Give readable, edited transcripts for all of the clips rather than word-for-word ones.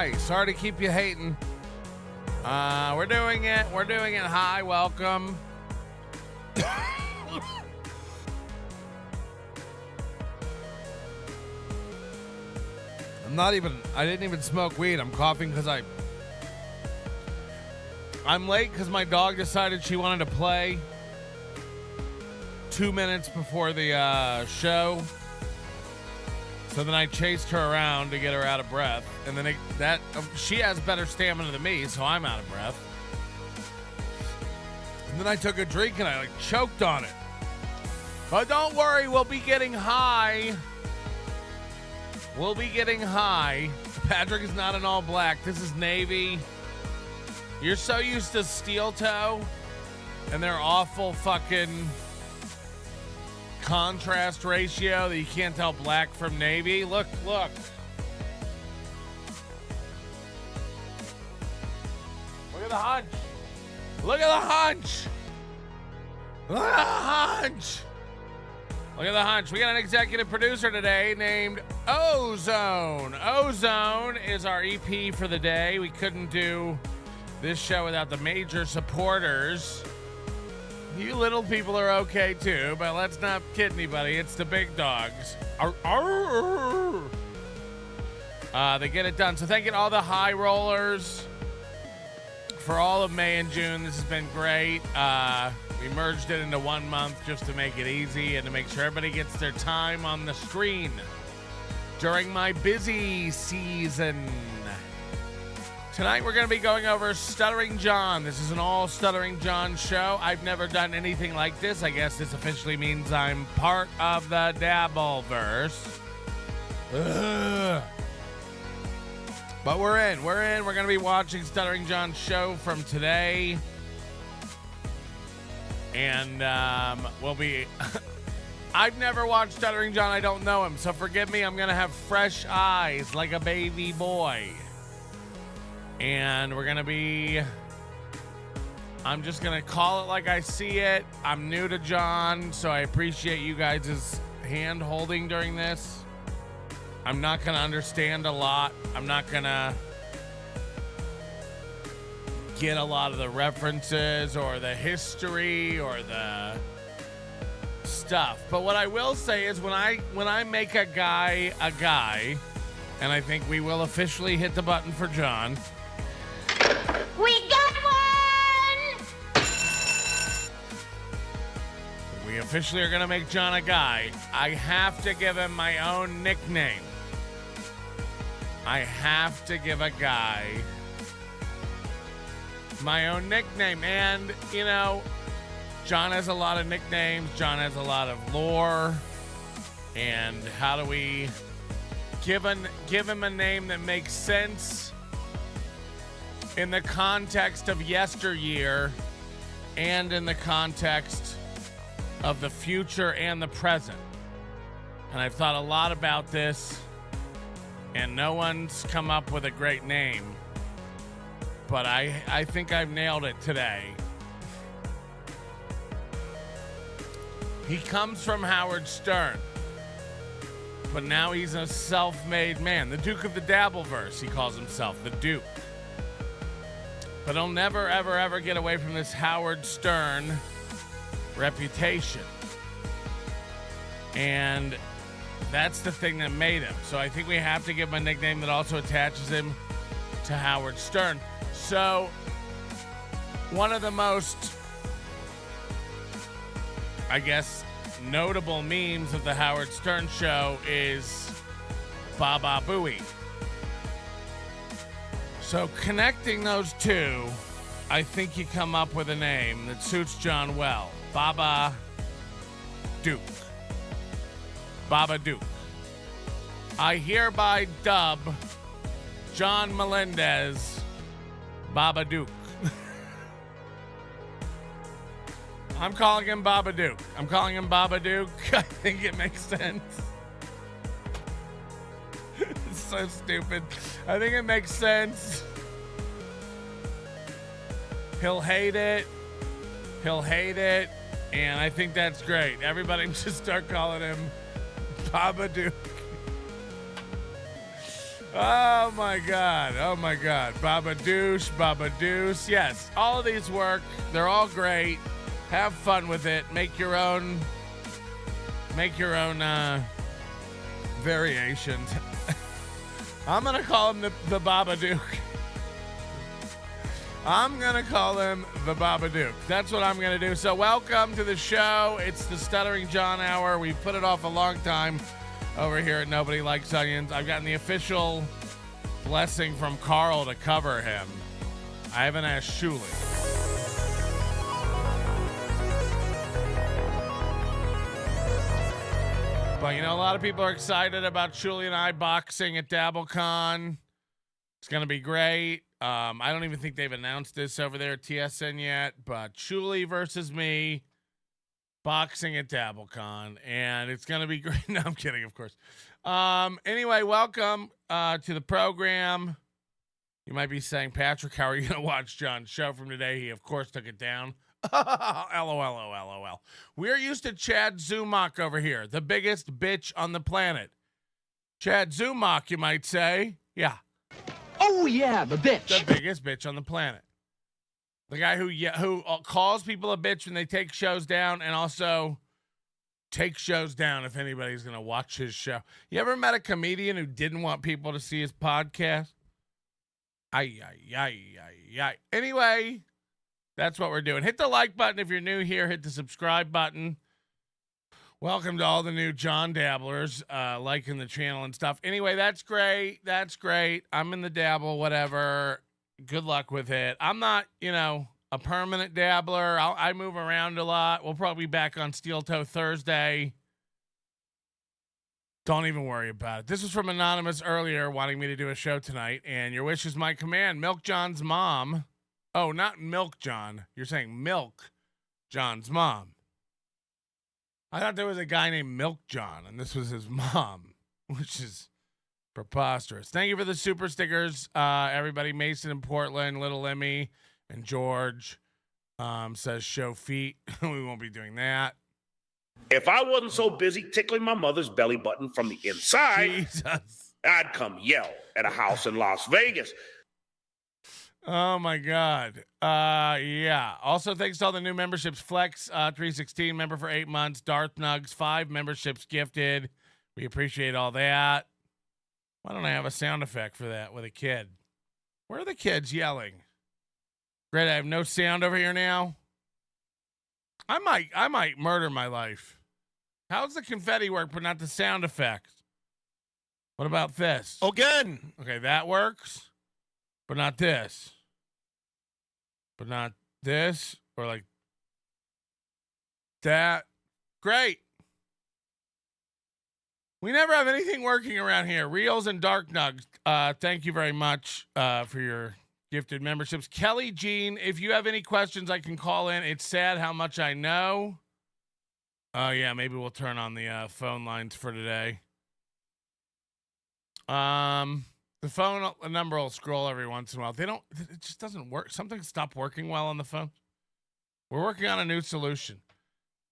Hi. Sorry to keep you hating. We're doing it. We're doing it. Hi. Welcome. I didn't even smoke weed. I'm coughing because I'm late because my dog decided she wanted to play 2 minutes before the show. So then I chased her around to get her out of breath. And then she has better stamina than me, so I'm out of breath. And then I took a drink and I choked on it. But don't worry, we'll be getting high. We'll be getting high. Patrick is not in all black. This is navy. You're so used to steel toe and their awful fucking contrast ratio that you can't tell black from navy. Look. Look at the hunch. Look at the hunch. Look at the hunch. Look at the hunch. We got an executive producer today named Ozone. Ozone is our EP for the day. We couldn't do this show without the major supporters. You little people are okay too, but let's not kid anybody. It's the big dogs. Arr, arr. They get it done. So thank you to all the high rollers for all of May and June. This has been great. We merged it into 1 month just to make it easy and to make sure everybody gets their time on the screen during my busy season. Tonight we're going to be going over Stuttering John. This is an all Stuttering John show. I've never done anything like this. I guess this officially means I'm part of the Dabbleverse. Ugh. But we're in. We're going to be watching Stuttering John's show from today. And we'll be... I've never watched Stuttering John. I don't know him. So forgive me. I'm going to have fresh eyes like a baby boy. And we're going to be... I'm just going to call it like I see it. I'm new to John, so I appreciate you guys' hand-holding during this. I'm not going to understand a lot. I'm not going to get a lot of the references or the history or the stuff. But what I will say is when I make a guy, and I think we will officially hit the button for John. We got one! We officially are going to make John a guy. I have to give him my own nickname. I have to give a guy my own nickname. And, you know, John has a lot of nicknames. John has a lot of lore. And how do we give him a name that makes sense in the context of yesteryear and in the context of the future and the present? And I've thought a lot about this, and no one's come up with a great name. But I think I've nailed it today. He comes from Howard Stern, but now he's a self-made man. The Duke of the Dabbleverse, he calls himself, the Duke. But he'll never, ever, ever get away from this Howard Stern reputation. And that's the thing that made him. So I think we have to give him a nickname that also attaches him to Howard Stern. So one of the most, I guess, notable memes of the Howard Stern show is Baba Booey. So connecting those two, I think you come up with a name that suits John well. Baba Duke. Baba Duke. I hereby dub John Melendez Baba Duke. I'm calling him Baba Duke. I'm calling him Baba Duke. I think it makes sense. It's so stupid. I think it makes sense. He'll hate it. He'll hate it. And I think that's great. Everybody just start calling him Baba Duke. Oh my God. Oh my God. Baba Douche, Baba Deuce. Yes, all of these work. They're all great. Have fun with it. Make your own variations. I'm going to call him the Baba Duke. I'm going to call him the Baba Duke. That's what I'm going to do. So welcome to the show. It's the Stuttering John Hour. We put it off a long time over here at Nobody Likes Onions. I've gotten the official blessing from Carl to cover him. I haven't asked Shuli. But, a lot of people are excited about Shuli and I boxing at DabbleCon. It's going to be great. I don't even think they've announced this over there at TSN yet, but Shuli versus me, boxing at DabbleCon, and it's going to be great. No, I'm kidding, of course. Anyway, welcome to the program. You might be saying, Patrick, how are you going to watch John's show from today? He, of course, took it down. LOL. We're used to Chad Zumach over here, the biggest bitch on the planet. Chad Zumach, you might say. Yeah. Oh, yeah, the bitch. The biggest bitch on the planet. The guy who calls people a bitch when they take shows down and also takes shows down if anybody's going to watch his show. You ever met a comedian who didn't want people to see his podcast? Anyway, that's what we're doing. Hit the like button if you're new here. Hit the subscribe button. Welcome to all the new John Dabblers liking the channel and stuff. Anyway, that's great. That's great. I'm in the dabble, whatever. Good luck with it. I'm not, a permanent dabbler. I move around a lot. We'll probably be back on Steel Toe Thursday. Don't even worry about it. This was from Anonymous earlier wanting me to do a show tonight, and your wish is my command. Milk John's mom. Oh, not Milk John. You're saying Milk John's mom. I thought there was a guy named Milk John, and this was his mom, which is preposterous. Thank you for the super stickers, everybody. Mason in Portland, Little Emmy, and George says show feet. We won't be doing that. If I wasn't so busy tickling my mother's belly button from the inside, Jesus. I'd come yell at a house in Las Vegas. Oh my God. Yeah. Also, thanks to all the new memberships. Flex 316 member for 8 months. Darth Nugs 5 memberships gifted. We appreciate all that. Why don't I have a sound effect for that with a kid? Where are the kids yelling? Great, I have no sound over here now. I might murder my life. How's the confetti work, but not the sound effects? What about this? Again. Okay, that works. But not this. But not this. Or like that. Great. We never have anything working around here. Reels and Dark Nugs. Thank you very much for your gifted memberships. Kelly Jean, if you have any questions, I can call in. It's sad how much I know. Yeah, maybe we'll turn on the phone lines for today. The phone number will scroll every once in a while. It just doesn't work. Something stopped working well on the phone. We're working on a new solution.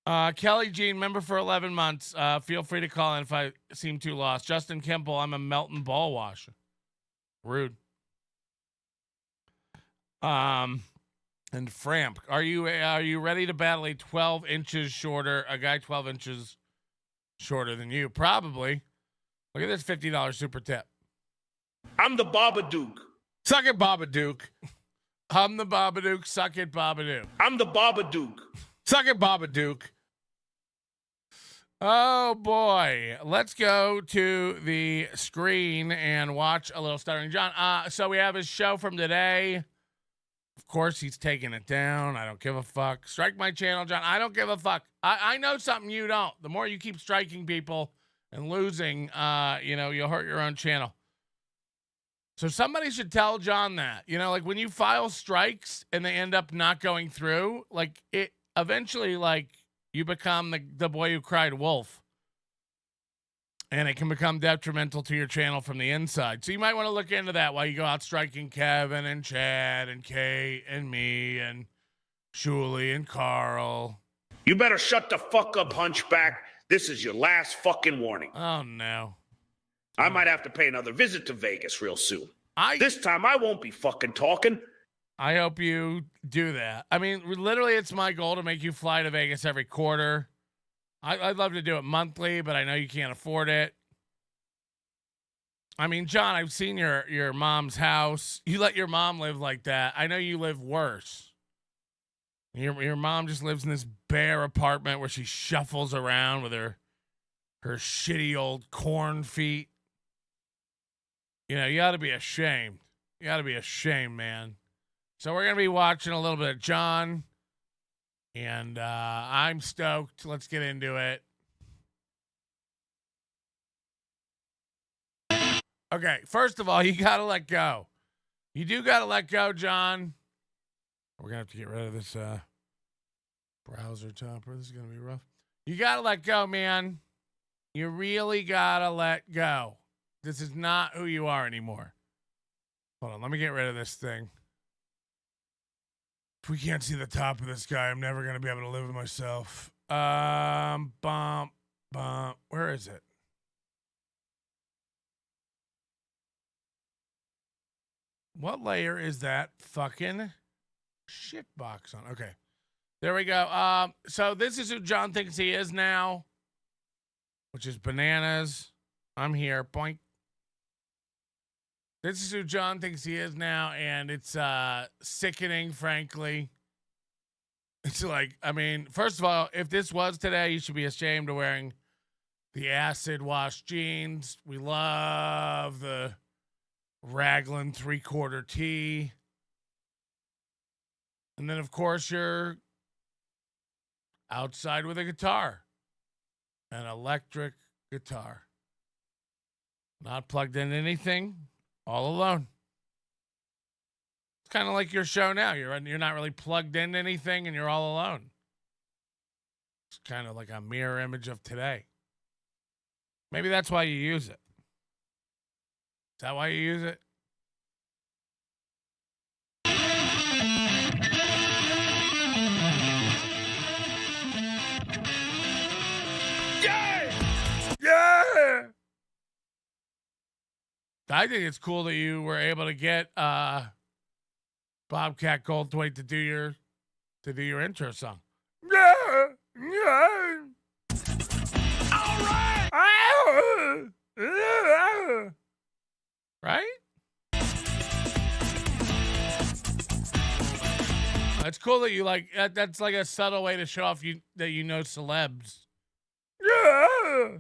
Kelly Jean, member for 11 months. Feel free to call in if I seem too lost. Justin Kemple, I'm a Melton ball washer. Rude. And Framp, are you ready to battle a 12 inches shorter, a guy 12 inches shorter than you? Probably. Look at this $50 super tip. I'm the Babadook. Suck it, Babadook. I'm the Babadook. Suck it, Babadook. I'm the Babadook. Suck it, Babadook. Oh, boy. Let's go to the screen and watch a little Stuttering John. So we have his show from today. Of course, he's taking it down. I don't give a fuck. Strike my channel, John. I don't give a fuck. I know something you don't. The more you keep striking people and losing, you'll hurt your own channel. So somebody should tell John that, like when you file strikes and they end up not going through, like it eventually, like you become the boy who cried wolf, and it can become detrimental to your channel from the inside. So you might want to look into that while you go out striking Kevin and Chad and Kate and me and Shuli and Carl. You better shut the fuck up, Hunchback. This is your last fucking warning. Oh, no. I might have to pay another visit to Vegas real soon. I This time I won't be fucking talking. I hope you do that. I mean, literally, it's my goal to make you fly to Vegas every quarter. I'd love to do it monthly, but I know you can't afford it. I mean, John, I've seen your mom's house. You let your mom live like that. I know you live worse. Your mom just lives in this bare apartment where she shuffles around with her shitty old corn feet. You know, you got to be ashamed. You got to be ashamed, man. So we're going to be watching a little bit of John, and I'm stoked. Let's get into it. Okay, first of all, you got to let go. You do got to let go, John. We're going to have to get rid of this browser topper. This is going to be rough. You got to let go, man. You really got to let go. This is not who you are anymore. Hold on, let me get rid of this thing. If we can't see the top of this guy, I'm never going to be able to live with myself. Bump. Where is it? What layer is that fucking shit box on? Okay. There we go. So this is who John thinks he is now, which is bananas. I'm here. Boink. This is who John thinks he is now, and it's sickening, frankly. It's like, I mean, first of all, if this was today, you should be ashamed of wearing the acid wash jeans. We love the Raglan 3/4 tee. And then, of course, you're outside with a guitar, an electric guitar. Not plugged in anything, all alone. It's kind of like your show now. You're not really plugged into anything, and you're all alone. It's kind of like a mirror image of today. Maybe that's why you use it. Is that why you use it? Yeah! Yeah! I think it's cool that you were able to get Bobcat Goldthwait to do your intro song. Yeah! Yeah! All right! Right? It's cool that you like that's like a subtle way to show off that you know celebs. Yeah.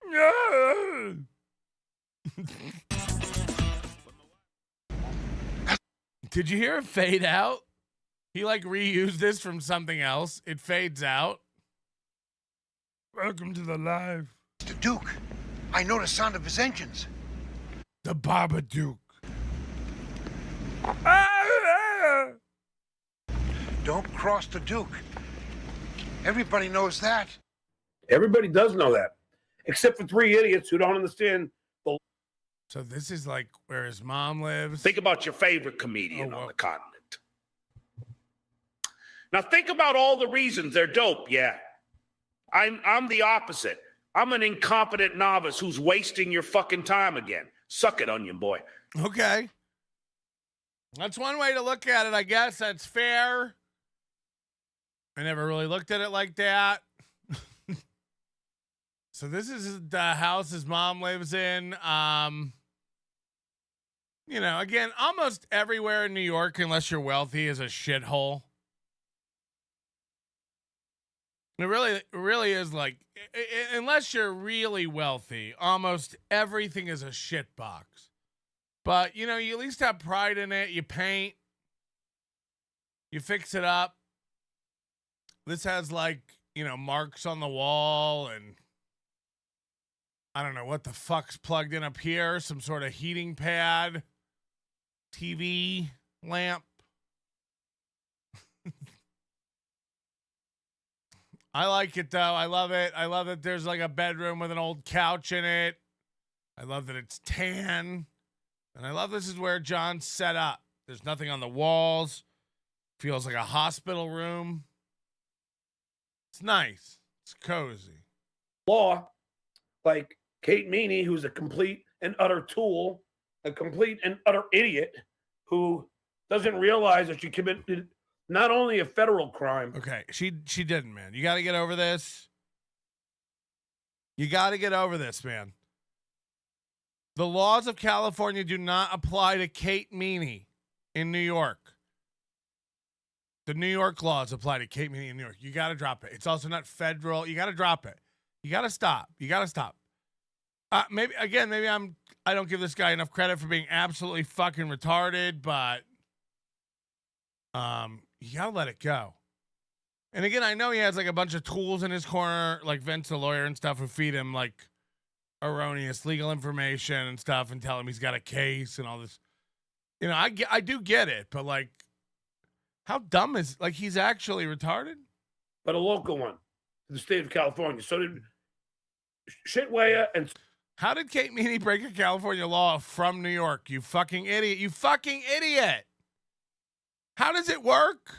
Yeah. Did you hear it fade out? He like reused this from something else. It fades out. Welcome to the live. The Duke. I know the sound of his engines. The Babadook. Don't cross the Duke. Everybody knows that. Everybody does know that, except for three idiots who don't understand. So this is like where his mom lives. Think about your favorite comedian on the continent. Now think about all the reasons they're dope. Yeah, I'm the opposite. I'm an incompetent novice who's wasting your fucking time again. Suck it, onion boy. Okay. That's one way to look at it, I guess. That's fair. I never really looked at it like that. So this is the house his mom lives in. You know, again, almost everywhere in New York, unless you're wealthy, is a shithole. It really is like, unless you're really wealthy, almost everything is a shitbox. But, you know, you at least have pride in it. You paint. You fix it up. This has, like, you know, marks on the wall and I don't know what the fuck's plugged in up here. Some sort of heating pad. TV lamp. I like it, though. I love it. I love that there's, like, a bedroom with an old couch in it. I love that it's tan. And I love this is where John's set up. There's nothing on the walls. Feels like a hospital room. It's nice. It's cozy. Law, like Kate Meany, who's a complete and utter tool, a complete and utter idiot who doesn't realize that she committed not only a federal crime. Okay, she didn't, man. You got to get over this. You got to get over this, man. The laws of California do not apply to Kate Meany in New York. The New York laws apply to Kate Meany in New York. You got to drop it. It's also not federal. You got to drop it. You got to stop. You got to stop. Maybe I don't give this guy enough credit for being absolutely fucking retarded, but you got to let it go. And again, I know he has like a bunch of tools in his corner, like Vince, the lawyer and stuff, who feed him like erroneous legal information and stuff and tell him he's got a case and all this. You know, I do get it, but like, how dumb is, like, he's actually retarded? But a local one, the state of California. So did Shitwaya and... How did Kate Meany break a California law from New York? You fucking idiot. You fucking idiot. How does it work?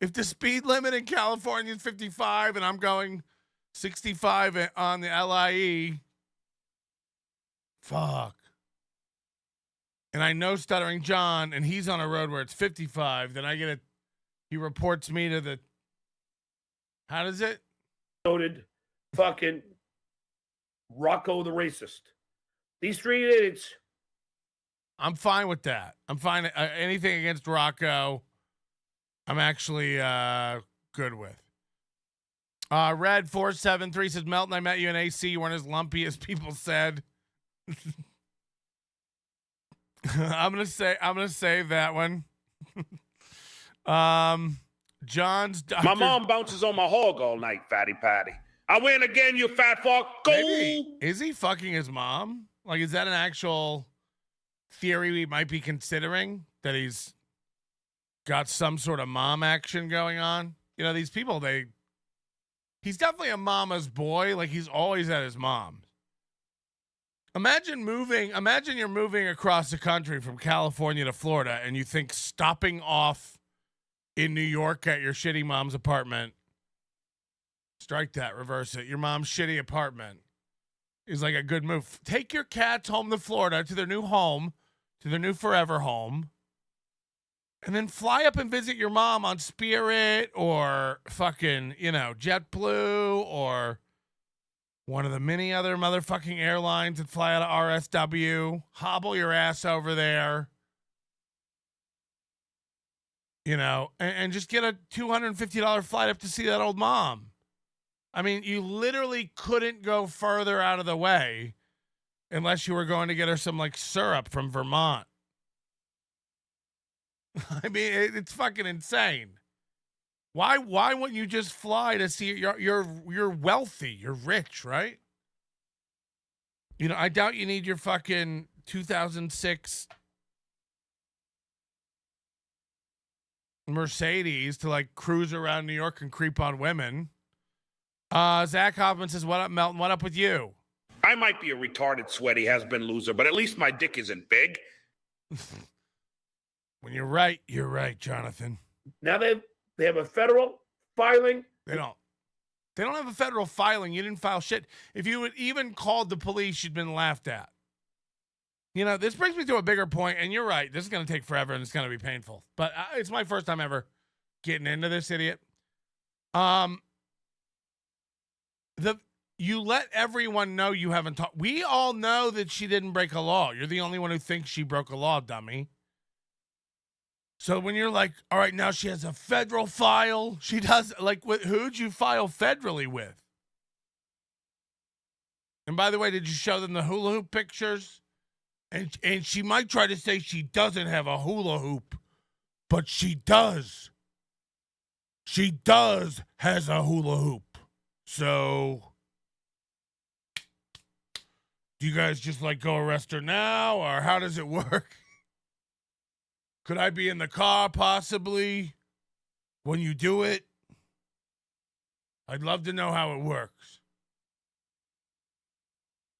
If the speed limit in California is 55 and I'm going 65 on the LIE, fuck. And I know Stuttering John, and he's on a road where it's 55, then he reports me to the, how does it? Noted fucking Rocco the racist. These three idiots. I'm fine with that. I'm fine. Anything against Rocco, I'm actually good with. Red 473 says, Melton, I met you in AC. You weren't as lumpy as people said. I'm gonna save that one. John's doctor. My mom bounces on my hog all night, fatty patty. I win again, you fat fuck. Go. Maybe. Is he fucking his mom? Like, is that an actual theory we might be considering, that he's got some sort of mom action going on? You know, these people, he's definitely a mama's boy. Like, he's always at his mom's. Imagine you're moving across the country from California to Florida, and you think stopping off in New York at your shitty mom's apartment, strike that, reverse it, your mom's shitty apartment, is like a good move. Take your cats home to Florida, to their new home, to their new forever home, and then fly up and visit your mom on Spirit or fucking, JetBlue or one of the many other motherfucking airlines that fly out of RSW. Hobble your ass over there. And just get a $250 flight up to see that old mom. I mean, you literally couldn't go further out of the way unless you were going to get her some, like, syrup from Vermont. I mean, it's fucking insane. Why wouldn't you just fly to see you're wealthy, you're rich, right? I doubt you need your fucking 2006 Mercedes to like cruise around New York and creep on women. Zach Hoffman says, "What up, Melton? What up with you?" I might be a retarded, sweaty, has-been loser, but at least my dick isn't big. When you're right, Jonathan. Now they have a federal filing. They don't have a federal filing. You didn't file shit. If you had even called the police, you'd been laughed at. This brings me to a bigger point, and you're right. This is going to take forever, and it's going to be painful. But it's my first time ever getting into this idiot. You let everyone know you haven't talked. We all know that she didn't break a law. You're the only one who thinks she broke a law, dummy. So when you're like, all right, now she has a federal file. She does, like, who'd you file federally with? And by the way, did you show them the hula hoop pictures? And she might try to say she doesn't have a hula hoop, but she does. She has a hula hoop. So do you guys just like go arrest her now, or how does it work? Could I be in the car possibly when you do it? I'd love to know how it works.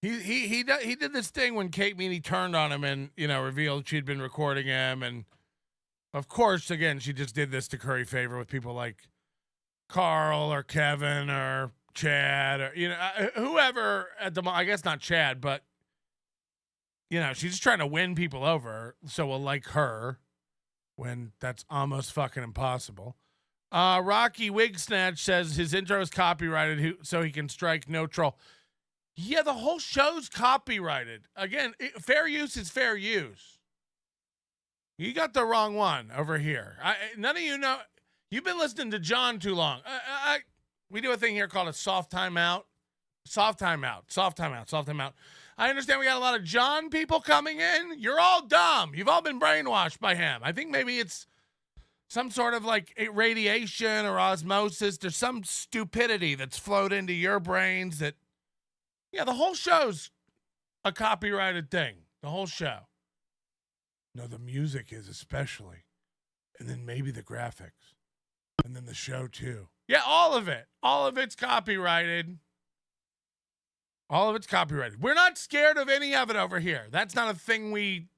He did this thing when Kate Meany turned on him and, revealed she'd been recording him. And of course, again, she just did this to curry favor with people like Carl or Kevin or Chad, or whoever at the I guess not Chad, but she's just trying to win people over, so we'll like her when that's almost fucking impossible. Rocky Wigsnatch says his intro is copyrighted, so he can strike no troll. Yeah, the whole show's copyrighted. Again, fair use is fair use. You got the wrong one over here. None of you know. You've been listening to John too long. We do a thing here called a soft timeout. Soft timeout. Soft timeout. Soft timeout. I understand we got a lot of John people coming in. You're all dumb. You've all been brainwashed by him. I think maybe it's some sort of like radiation or osmosis. There's some stupidity that's flowed into your brains that, the whole show's a copyrighted thing. The whole show. No, the music is especially. And then maybe the graphics. And then the show too. Yeah, all of it. All of it's copyrighted. All of it's copyrighted. We're not scared of any of it over here. That's not a thing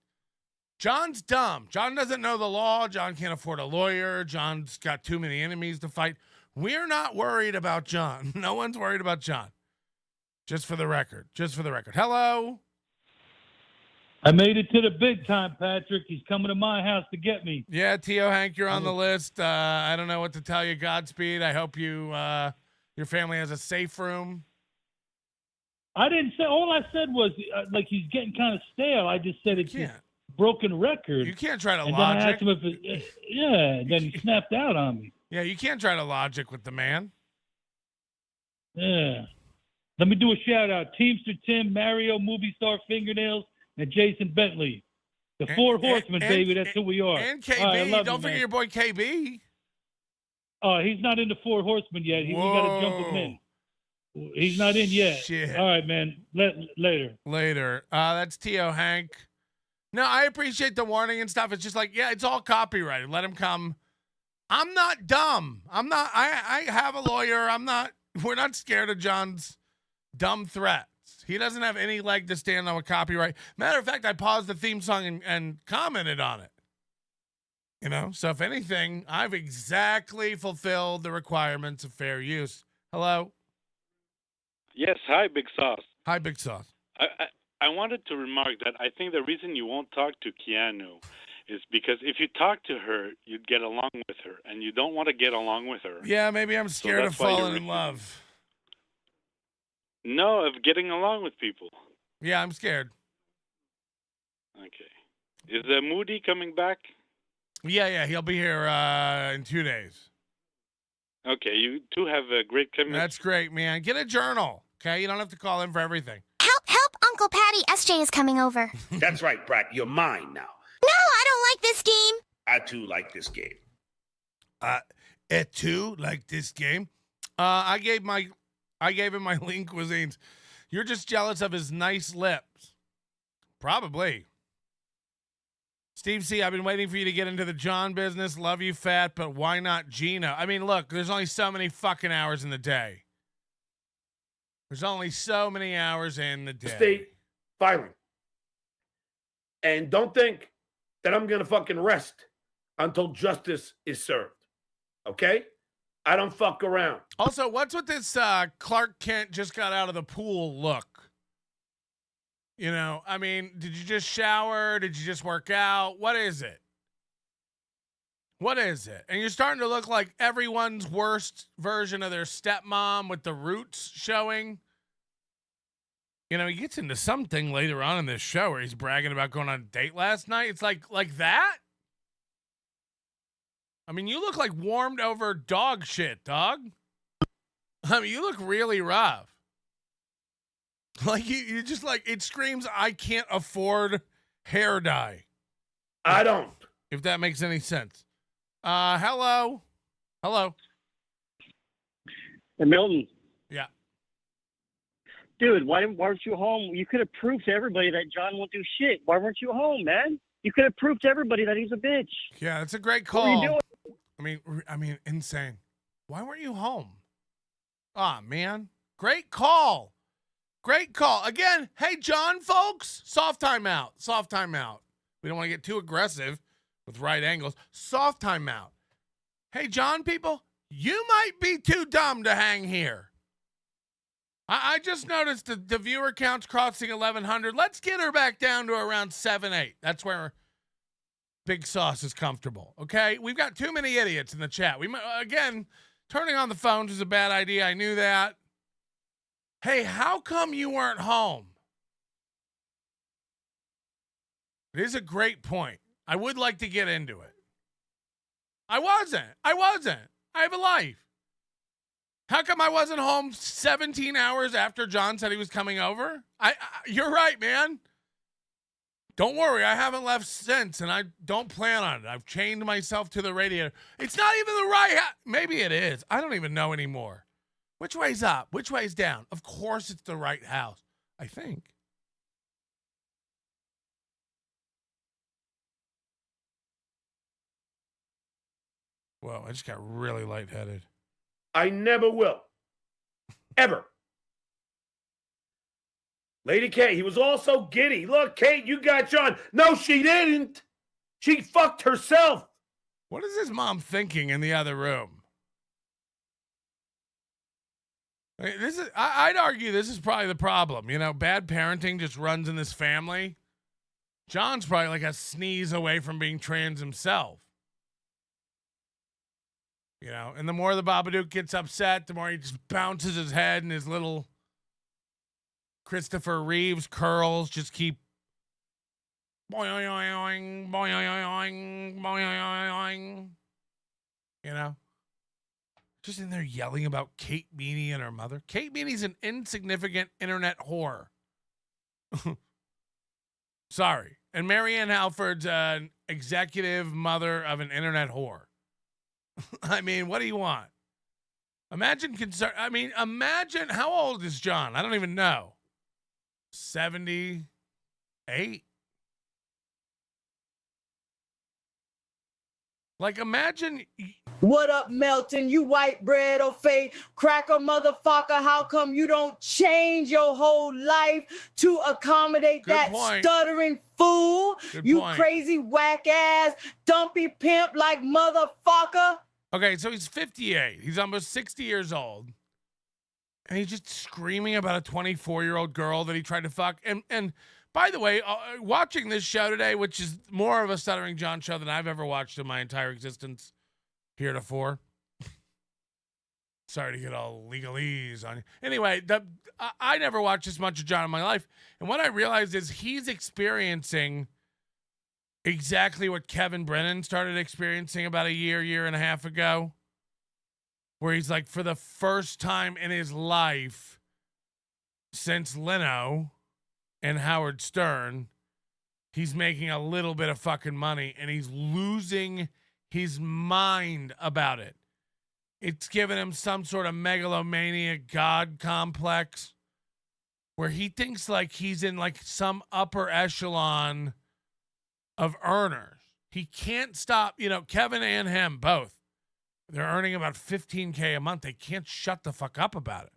John's dumb. John doesn't know the law. John can't afford a lawyer. John's got too many enemies to fight. We're not worried about John. No one's worried about John. Just for the record. Just for the record. Hello? I made it to the big time, Patrick. He's coming to my house to get me. Yeah, T.O. Hank, you're on the list. I don't know what to tell you. Godspeed. I hope your family has a safe room. I didn't say. All I said was like he's getting kind of stale. I just said it's a broken record. You can't try to and logic. Then I asked him if then he snapped out on me. Yeah, you can't try to logic with the man. Yeah. Let me do a shout out. Teamster Tim, Mario, Movie Star Fingernails, and Jason Bentley. The Four Horsemen, baby. That's who we are. And KB. Right, Don't forget your boy KB. Oh, he's not in the Four Horsemen yet. We got to jump him in. He's not in yet. Shit. All right, man. Later. That's T.O. Hank. No, I appreciate the warning and stuff. It's just like, it's all copyrighted. Let him come. I'm not dumb. I have a lawyer. We're not scared of John's dumb threats. He doesn't have any leg to stand on with copyright. Matter of fact, I paused the theme song and commented on it. So if anything, I've exactly fulfilled the requirements of fair use. Hello? Yes, hi, Big Sauce. Hi, Big Sauce. I wanted to remark that I think the reason you won't talk to Keanu is because if you talk to her, you'd get along with her, and you don't want to get along with her. Yeah, maybe I'm scared of falling in love. No, of getting along with people. Yeah, I'm scared. Okay. Is Moody coming back? Yeah, he'll be here in 2 days. Okay, you two have a great chemistry. That's great, man. Get a journal, okay? You don't have to call in for everything. Help, Uncle Patty. SJ is coming over. That's right, Brat. You're mine now. No, I don't like this game. I, too, like this game. I gave him my lean cuisines. You're just jealous of his nice lips. Probably. Steve C., I've been waiting for you to get into the John business. Love you, fat, but why not Gina? I mean, look, there's only so many fucking hours in the day. There's only so many hours in the day. State filing. And don't think that I'm going to fucking rest until justice is served. Okay? I don't fuck around. Also, what's with this Clark Kent just got out of the pool look? I mean, did you just shower? Did you just work out? What is it? What is it? And you're starting to look like everyone's worst version of their stepmom with the roots showing. He gets into something later on in this show where he's bragging about going on a date last night. It's like that? I mean, you look like warmed over dog shit, dog. I mean, you look really rough. Like you just it screams, I can't afford hair dye. I don't. If that makes any sense. Hello. Hey, Milton. Yeah. Dude, why weren't you home? You could have proved to everybody that John won't do shit. Why weren't you home, man? You could have proved to everybody that he's a bitch. Yeah, that's a great call. What were you doing? I mean, insane. Why weren't you home? Ah, man. Great call. Great call. Again, hey, John, folks, soft timeout. Soft timeout. We don't want to get too aggressive with right angles. Soft timeout. Hey, John, people, you might be too dumb to hang here. I just noticed the viewer count's crossing 1,100. Let's get her back down to around 7, 8. That's where Big Sauce is comfortable. Okay, we've got too many idiots in the chat. Again, turning on the phones is a bad idea. I knew that. Hey, how come you weren't home? It is a great point. I would like to get into it. I wasn't. I have a life. How come I wasn't home 17 hours after John said he was coming over? You're right, man. Don't worry, I haven't left since, and I don't plan on it. I've chained myself to the radiator. It's not even the right maybe it is. I don't even know anymore. Which way's up? Which way's down? Of course it's the right house, I think. Whoa, I just got really lightheaded. I never will. Ever. Lady K, he was also giddy. Look, Kate, you got John. No, she didn't. She fucked herself. What is his mom thinking in the other room? I'd argue this is probably the problem. You know, bad parenting just runs in this family. John's probably like a sneeze away from being trans himself. You know, and the more the Babadook gets upset, the more he just bounces his head and his little Christopher Reeves curls just keep boing, boing, boing, you know, just in there yelling about Kate Meany and her mother. Kate Meany's an insignificant internet whore. Sorry. And Marianne Halford's an executive mother of an internet whore. I mean, what do you want? Imagine how old is John? I don't even know. 78? Like, imagine. What up, Melton? You white bread or fade cracker motherfucker. How come you don't change your whole life to accommodate that stuttering fool? You crazy whack ass dumpy pimp like motherfucker. Okay, so he's 58. He's almost 60 years old. And he's just screaming about a 24-year-old girl that he tried to fuck. And by the way, watching this show today, which is more of a Stuttering John show than I've ever watched in my entire existence heretofore. Sorry to get all legalese on you. Anyway, I never watched this much of John in my life. And what I realized is he's experiencing exactly what Kevin Brennan started experiencing about a year and a half ago. Where he's like, for the first time in his life since Leno and Howard Stern, he's making a little bit of fucking money and he's losing his mind about it. It's given him some sort of megalomaniac God complex where he thinks like he's in like some upper echelon of earners. He can't stop, you know, Kevin and him both. They're earning about $15K a month. They can't shut the fuck up about it.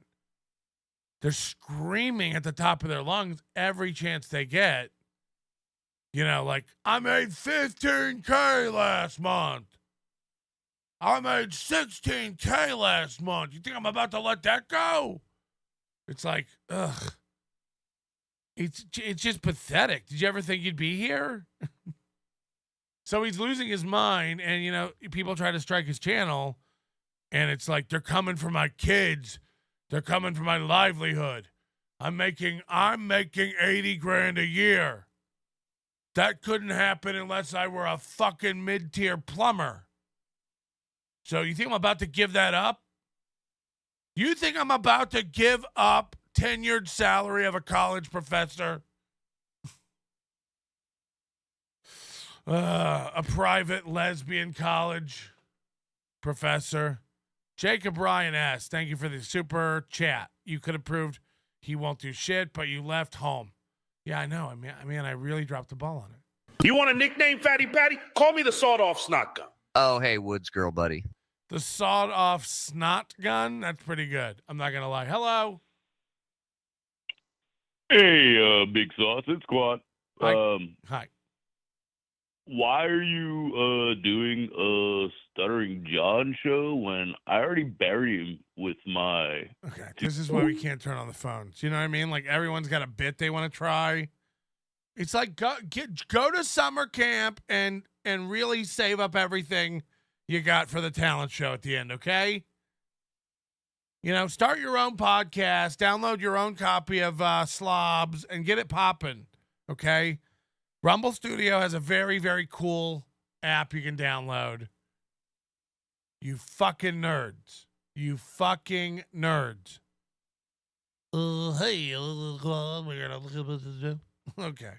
They're screaming at the top of their lungs every chance they get. You know, like, I made $15K last month. I made $16K last month. You think I'm about to let that go? It's like, ugh. It's just pathetic. Did you ever think you'd be here? So he's losing his mind, and, you know, people try to strike his channel, and it's like, they're coming for my kids. They're coming for my livelihood. I'm making 80 grand a year. That couldn't happen unless I were a fucking mid-tier plumber. So you think I'm about to give that up? You think I'm about to give up tenured salary of a college professor? A private lesbian college professor. Jacob Ryan asks, thank you for the super chat. You could have proved he won't do shit, but you left home. Yeah, I know. I mean, I really dropped the ball on it. You want a nickname, Fatty Patty? Call me the sawed-off snot gun. Oh, hey, Woods girl, buddy. The sawed-off snot gun? That's pretty good. I'm not going to lie. Hello. Hey, Big Sauce. It's Squad. Hi. Hi. why are you doing a Stuttering John show when I already buried him with my... Okay, this is why we can't turn on the phones. You know what I mean? Like, everyone's got a bit they want to try. It's like, go to summer camp and really save up everything you got for the talent show at the end, okay? You know, start your own podcast, download your own copy of Slobs, and get it popping, okay? Rumble Studio has a very, very cool app you can download. You fucking nerds. You fucking nerds. Hey, okay.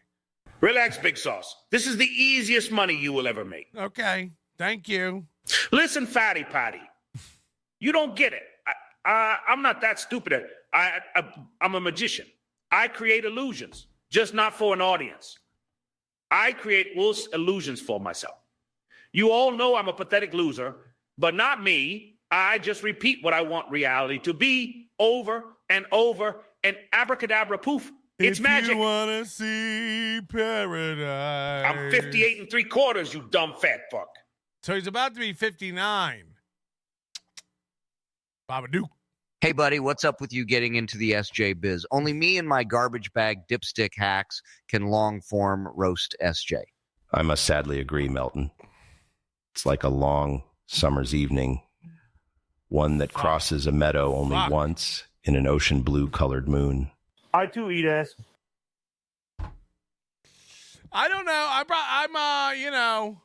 Relax, Big Sauce. This is the easiest money you will ever make. Okay. Thank you. Listen, Fatty Patty. You don't get it. I'm not that stupid. I'm a magician. I create illusions, just not for an audience. I create illusions for myself. You all know I'm a pathetic loser, but not me. I just repeat what I want reality to be over and over, and abracadabra poof. It's magic. If you want to see paradise. I'm 58 3/4, you dumb fat fuck. So he's about to be 59. Baba Duke. Hey, buddy, what's up with you getting into the SJ biz? Only me and my garbage bag dipstick hacks can long form roast SJ. I must sadly agree, Melton. It's like a long summer's evening, one that crosses a meadow only once in an ocean blue colored moon. I too eat ass. I don't know. I'm you know.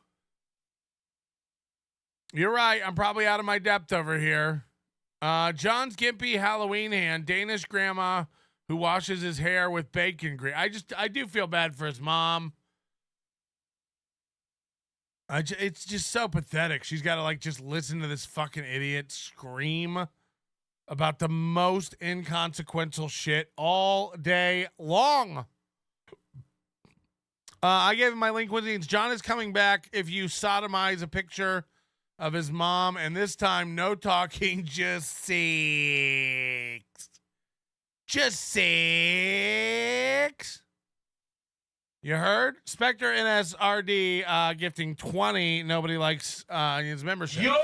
You're right. I'm probably out of my depth over here. John's gimpy Halloween hand, Danish grandma who washes his hair with bacon grease. I do feel bad for his mom. It's just so pathetic. She's got to like just listen to this fucking idiot scream about the most inconsequential shit all day long. I gave him my link with it. John is coming back if you sodomize a picture of his mom, and this time no talking, just sex. Just sex. You heard? Spectre NSRD gifting 20. Nobody likes his membership. YOLO!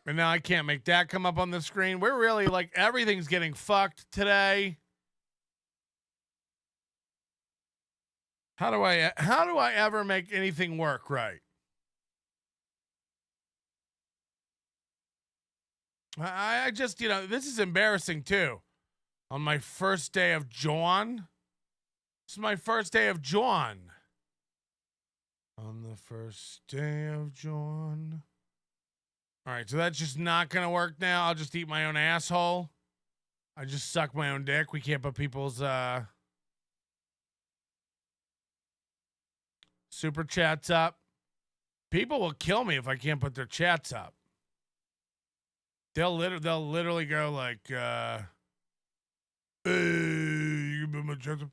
And now I can't make that come up on the screen. We're really like everything's getting fucked today. How do I ever make anything work right? I just, you know, this is embarrassing too. On my first day of John. This is my first day of John. On the first day of John. All right, so that's just not going to work now. I'll just eat my own asshole. I just suck my own dick. We can't put people's super chats up. People will kill me if I can't put their chats up. They'll literally go like, hey, you put my chats up.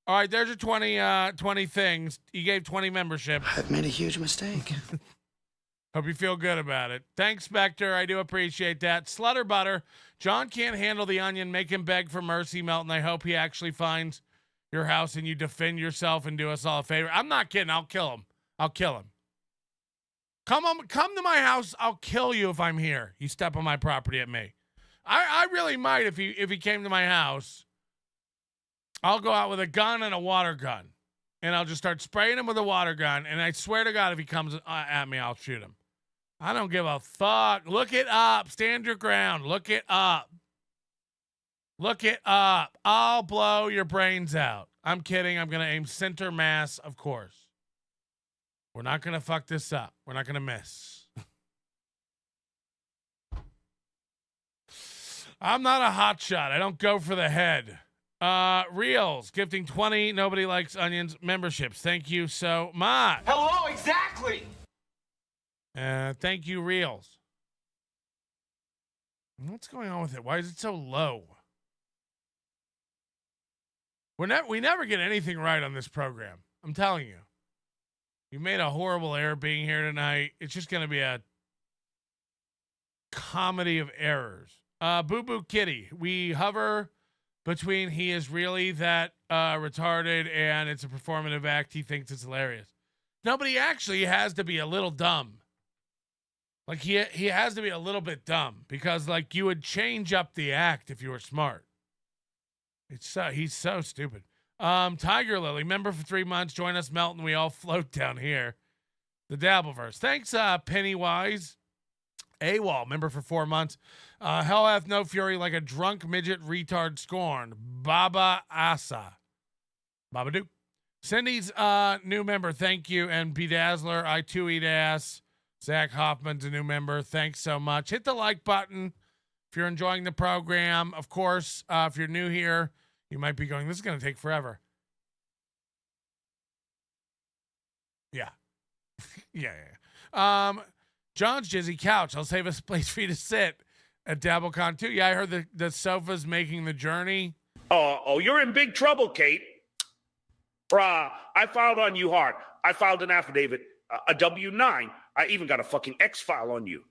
All right, there's your 20 things. You gave 20 membership. I've made a huge mistake. Hope you feel good about it. Thanks, Spectre. I do appreciate that. Slutter Butter. John can't handle the onion. Make him beg for mercy, Melton. I hope he actually finds your house and you defend yourself and do us all a favor. I'm not kidding. I'll kill him. I'll kill him. Come to my house. I'll kill you if I'm here. You step on my property at me. I really might if he came to my house. I'll go out with a gun and a water gun. And I'll just start spraying him with a water gun. And I swear to God, if he comes at me, I'll shoot him. I don't give a fuck. Look it up. Stand your ground. Look it up. Look it up. I'll blow your brains out. I'm kidding. I'm going to aim center mass, of course. We're not going to fuck this up. We're not going to miss. I'm not a hot shot. I don't go for the head. Reels gifting 20. Nobody likes onions memberships. Thank you so much. Hello, exactly. Thank you, Reels. What's going on with it? Why is it so low? We never get anything right on this program. I'm telling you. You made a horrible error being here tonight. It's just going to be a comedy of errors. Boo Boo Kitty. We hover between he is really that retarded and it's a performative act. He thinks it's hilarious. Nobody actually has to be a little dumb. Like he has to be a little bit dumb because like you would change up the act if you were smart. He's so stupid. Tiger Lily, member for 3 months. Join us, Melton. We all float down here. The Dabbleverse. Thanks, Pennywise. AWOL, member for 4 months. Hell hath no fury like a drunk midget retard scorn. Baba Asa. Baba Duke. Cindy's new member. Thank you. And Bedazzler, I too eat ass. Zach Hoffman's a new member. Thanks so much. Hit the like button if you're enjoying the program. Of course, if you're new here, you might be going, this is going to take forever. Yeah. yeah. John's Jizzy Couch. I'll save a place for you to sit at DabbleCon too. Yeah, I heard the sofa's making the journey. Oh, you're in big trouble, Kate. Bruh, I filed on you hard. I filed an affidavit, a W-9. I even got a fucking X-file on you.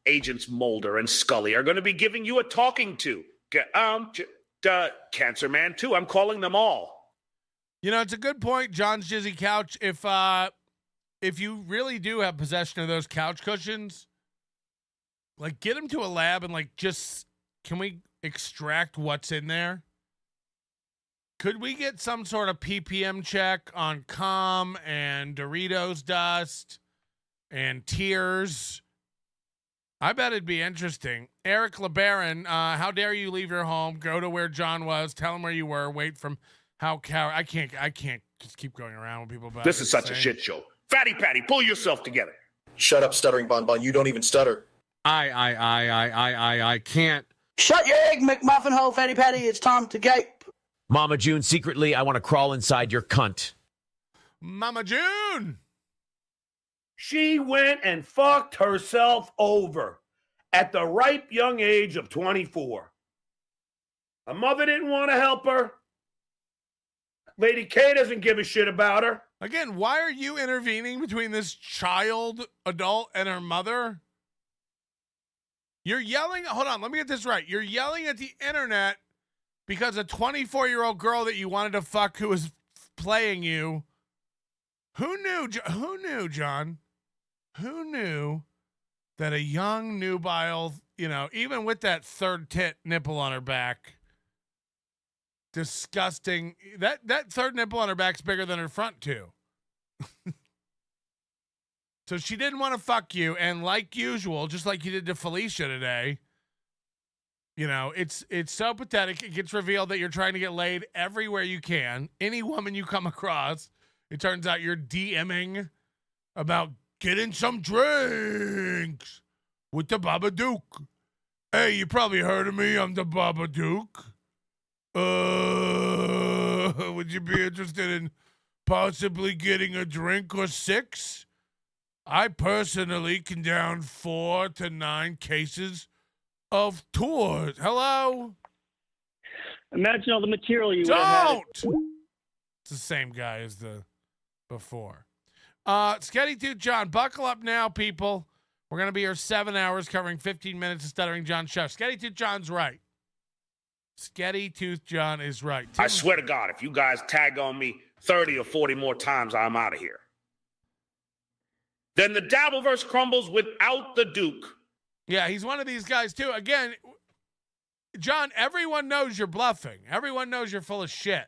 Agents Mulder and Scully are going to be giving you a talking to. Cancer Man, too. I'm calling them all. You know, it's a good point, John's Jizzy Couch. If you really do have possession of those couch cushions, like get them to a lab and like just, can we extract what's in there? Could we get some sort of PPM check on cum and Doritos dust and tears? I bet it'd be interesting. Eric LeBaron, how dare you leave your home, go to where John was, tell him where you were, wait from how I can't just keep going around with people about this is such a shit show. Fatty Patty, pull yourself together. Shut up, stuttering bonbon. You don't even stutter. I can't. Shut your egg, McMuffin hole, Fatty Patty. It's time to gape. Mama June, secretly, I want to crawl inside your cunt. Mama June! She went and fucked herself over at the ripe young age of 24. Her mother didn't want to help her. Lady K doesn't give a shit about her. Again, why are you intervening between this child, adult, and her mother? You're yelling, hold on, let me get this right. You're yelling at the internet because a 24-year-old girl that you wanted to fuck who was playing you. Who knew, John? Who knew that a young nubile, you know, even with that third tit nipple on her back, disgusting. That third nipple on her back's bigger than her front two. So she didn't want to fuck you, and like usual, just like you did to Felicia today, you know, it's so pathetic. It gets revealed that you're trying to get laid everywhere you can. Any woman you come across, it turns out you're DMing about getting some drinks with the Baba Duke. Hey, you probably heard of me. I'm the Baba Duke. Would you be interested in possibly getting a drink or 6? I personally can down 4 to 9 cases of tours. Hello? Imagine all the material you would have had. It's the same guy as the before. Sketty Tooth John, buckle up now, people. We're going to be here 7 hours covering 15 minutes of Stuttering John show. Sketty Tooth John's right. Sketty Tooth John is right. I swear to God, if you guys tag on me 30 or 40 more times, I'm out of here. Then the Dabbleverse crumbles without the Duke. Yeah, he's one of these guys, too. Again, John, everyone knows you're bluffing. Everyone knows you're full of shit.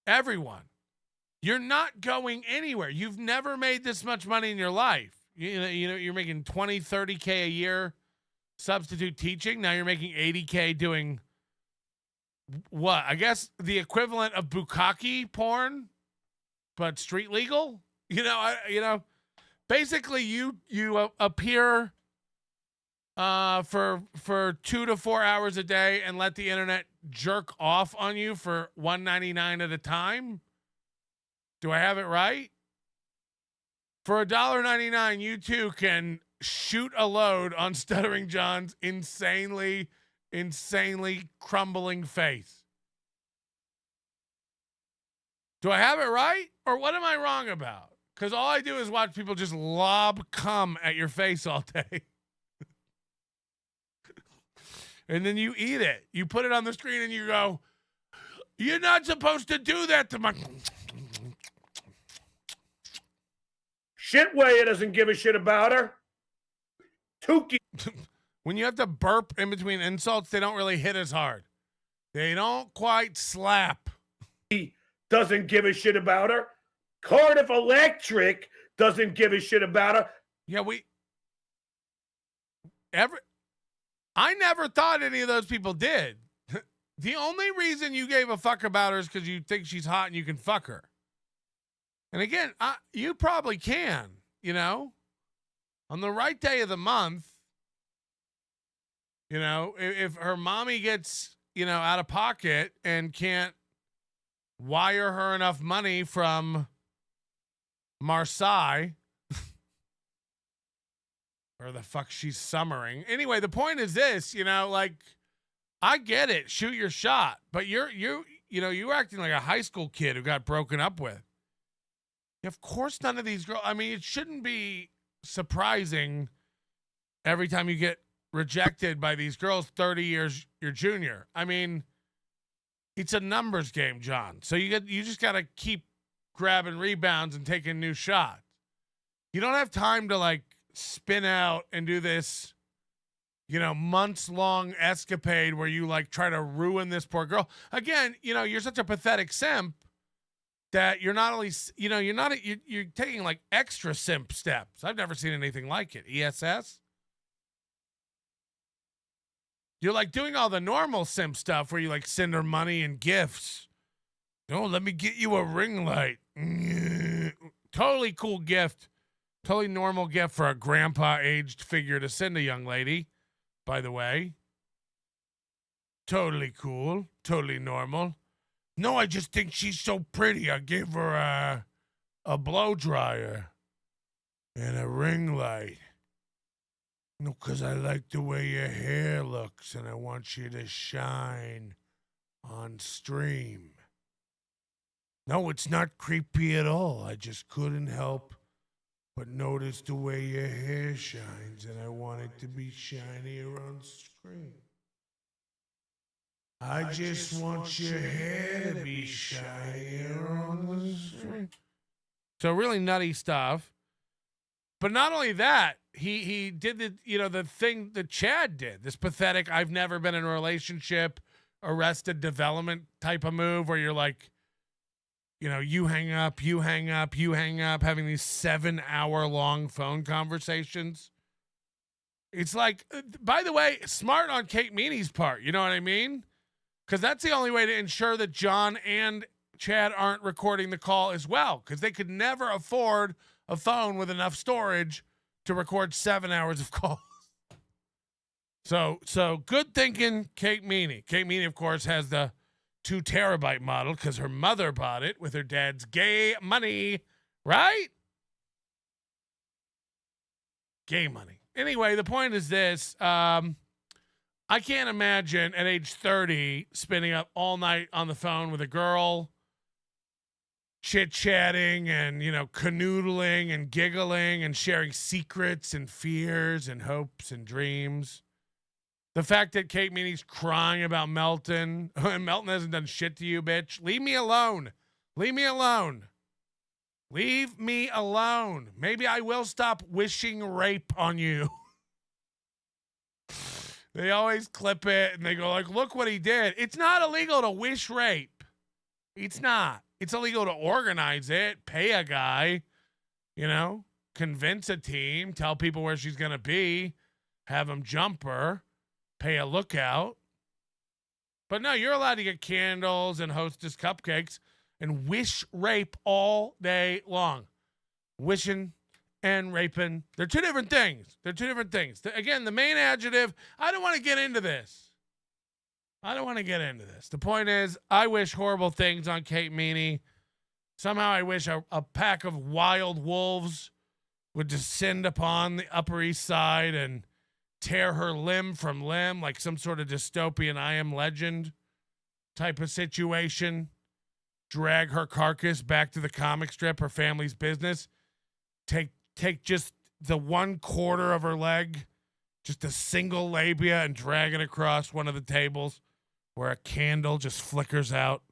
Everyone. You're not going anywhere. You've never made this much money in your life. You know, you're making 20, 30K a year substitute teaching. Now you're making 80K doing what? I guess the equivalent of bukkake porn, but street legal. Basically you appear for 2 to 4 hours a day and let the internet jerk off on you for $1.99 at a time. Do I have it right? For $1.99, you too can shoot a load on Stuttering John's insanely crumbling face. Do I have it right? Or what am I wrong about? Because all I do is watch people just lob cum at your face all day. and then you eat it. You put it on the screen and you go, you're not supposed to do that to my... Shitway doesn't give a shit about her. Tukey. When you have to burp in between insults, they don't really hit as hard. They don't quite slap. He doesn't give a shit about her. Cardiff Electric doesn't give a shit about her. Yeah, I never thought any of those people did. The only reason you gave a fuck about her is because you think she's hot and you can fuck her. And again, you probably can, you know, on the right day of the month. You know, if her mommy gets, you know, out of pocket and can't wire her enough money from Marseille, or the fuck she's summering. Anyway, the point is this, you know, like, I get it. Shoot your shot. But you're acting like a high school kid who got broken up with. Of course, none of these girls, I mean, it shouldn't be surprising every time you get rejected by these girls 30 years your junior. I mean, it's a numbers game, John. So you just got to keep grabbing rebounds and taking new shots. You don't have time to like spin out and do this, you know, months-long escapade where you like try to ruin this poor girl. Again, you know, you're such a pathetic simp that you're not only, you know, you're taking like extra simp steps. I've never seen anything like it. ESS. You're like doing all the normal simp stuff where you like send her money and gifts. Oh, let me get you a ring light. Totally cool gift. Totally normal gift for a grandpa-aged figure to send a young lady, by the way. Totally cool. Totally normal. No, I just think she's so pretty. I gave her a blow dryer and a ring light. No, because I like the way your hair looks and I want you to shine on stream. No, it's not creepy at all. I just couldn't help but notice the way your hair shines and I want it to be shinier on screen. I just want your hair to be shinier on the screen. So really nutty stuff. But not only that, he did the thing that Chad did, this pathetic, I've never been in a relationship, Arrested Development type of move where you're like, you know, you hang up, having these 7-hour-long phone conversations. It's like, by the way, smart on Kate Meany's part, you know what I mean? Because that's the only way to ensure that John and Chad aren't recording the call as well, because they could never afford a phone with enough storage to record 7 hours of calls. So good thinking, Kate Meany. Kate Meany, of course, has the 2 terabyte model because her mother bought it with her dad's gay money, right? Gay money. Anyway, the point is this. I can't imagine at age 30 spending up all night on the phone with a girl, chit-chatting and, you know, canoodling and giggling and sharing secrets and fears and hopes and dreams. The fact that Kate Meany's crying about Melton, and Melton hasn't done shit to you, bitch. Leave me alone. Leave me alone. Leave me alone. Maybe I will stop wishing rape on you. They always clip it and they go like, look what he did. It's not illegal to wish rape. It's not. It's illegal to organize it, pay a guy, you know, convince a team, tell people where she's going to be, have them jump her, pay a lookout. But no, you're allowed to get candles and Hostess cupcakes and wish rape all day long. Wishing and raping. They're two different things. Again, the main adjective, I don't want to get into this. The point is, I wish horrible things on Kate Meany. Somehow I wish a pack of wild wolves would descend upon the Upper East Side and tear her limb from limb like some sort of dystopian I Am Legend type of situation. Drag her carcass back to the comic strip, her family's business. Take just the 1/4 of her leg Just a single labia and drag it across one of the tables where a candle just flickers out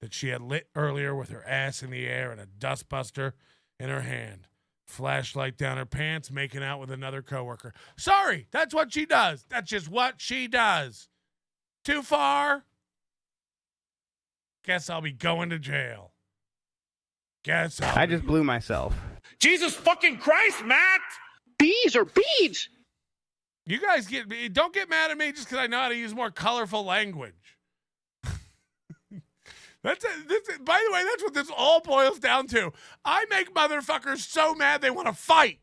that she had lit earlier with her ass in the air and a dustbuster in her hand. Flashlight down her pants, making out with another coworker. Sorry, that's what she does. That's just what she does. Too far? Guess I'll be going to jail. I just blew myself. Jesus fucking Christ, Matt! Bees are beads. You guys don't get mad at me just because I know how to use more colorful language. By the way, that's what this all boils down to. I make motherfuckers so mad they want to fight.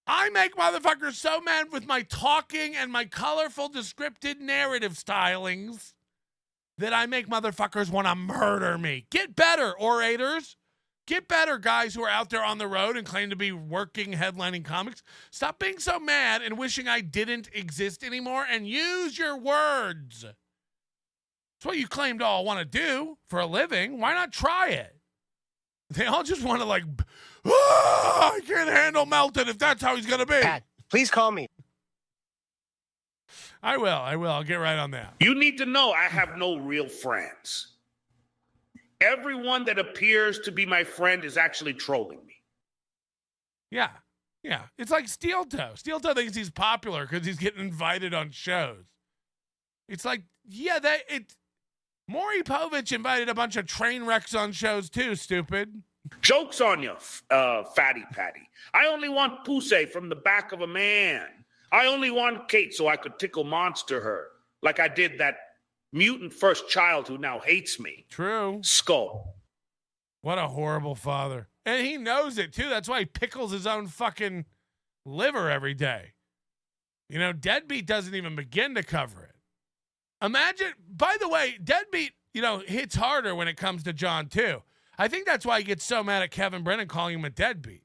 I make motherfuckers so mad with my talking and my colorful, descriptive narrative stylings that I make motherfuckers want to murder me. Get better, orators. Get better, guys who are out there on the road and claim to be working headlining comics. Stop being so mad and wishing I didn't exist anymore and use your words. It's what you claim to all want to do for a living. Why not try it? They all just want to I can't handle Melton if that's how he's going to be. Pat, please call me. I will. I'll get right on that. You need to know I have no real friends. Everyone that appears to be my friend is actually trolling me. Yeah. It's like Steel Toe. Steel Toe thinks he's popular because he's getting invited on shows. It's like, Maury Povich invited a bunch of train wrecks on shows too, stupid. Joke's on you, fatty patty. I only want pussy from the back of a man. I only want Kate so I could tickle monster her like I did that mutant first child who now hates me. True. Skull. What a horrible father. And he knows it too. That's why he pickles his own fucking liver every day. Deadbeat doesn't even begin to cover it. Imagine, by the way, Deadbeat, hits harder when it comes to John, too. I think that's why he gets so mad at Kevin Brennan calling him a deadbeat.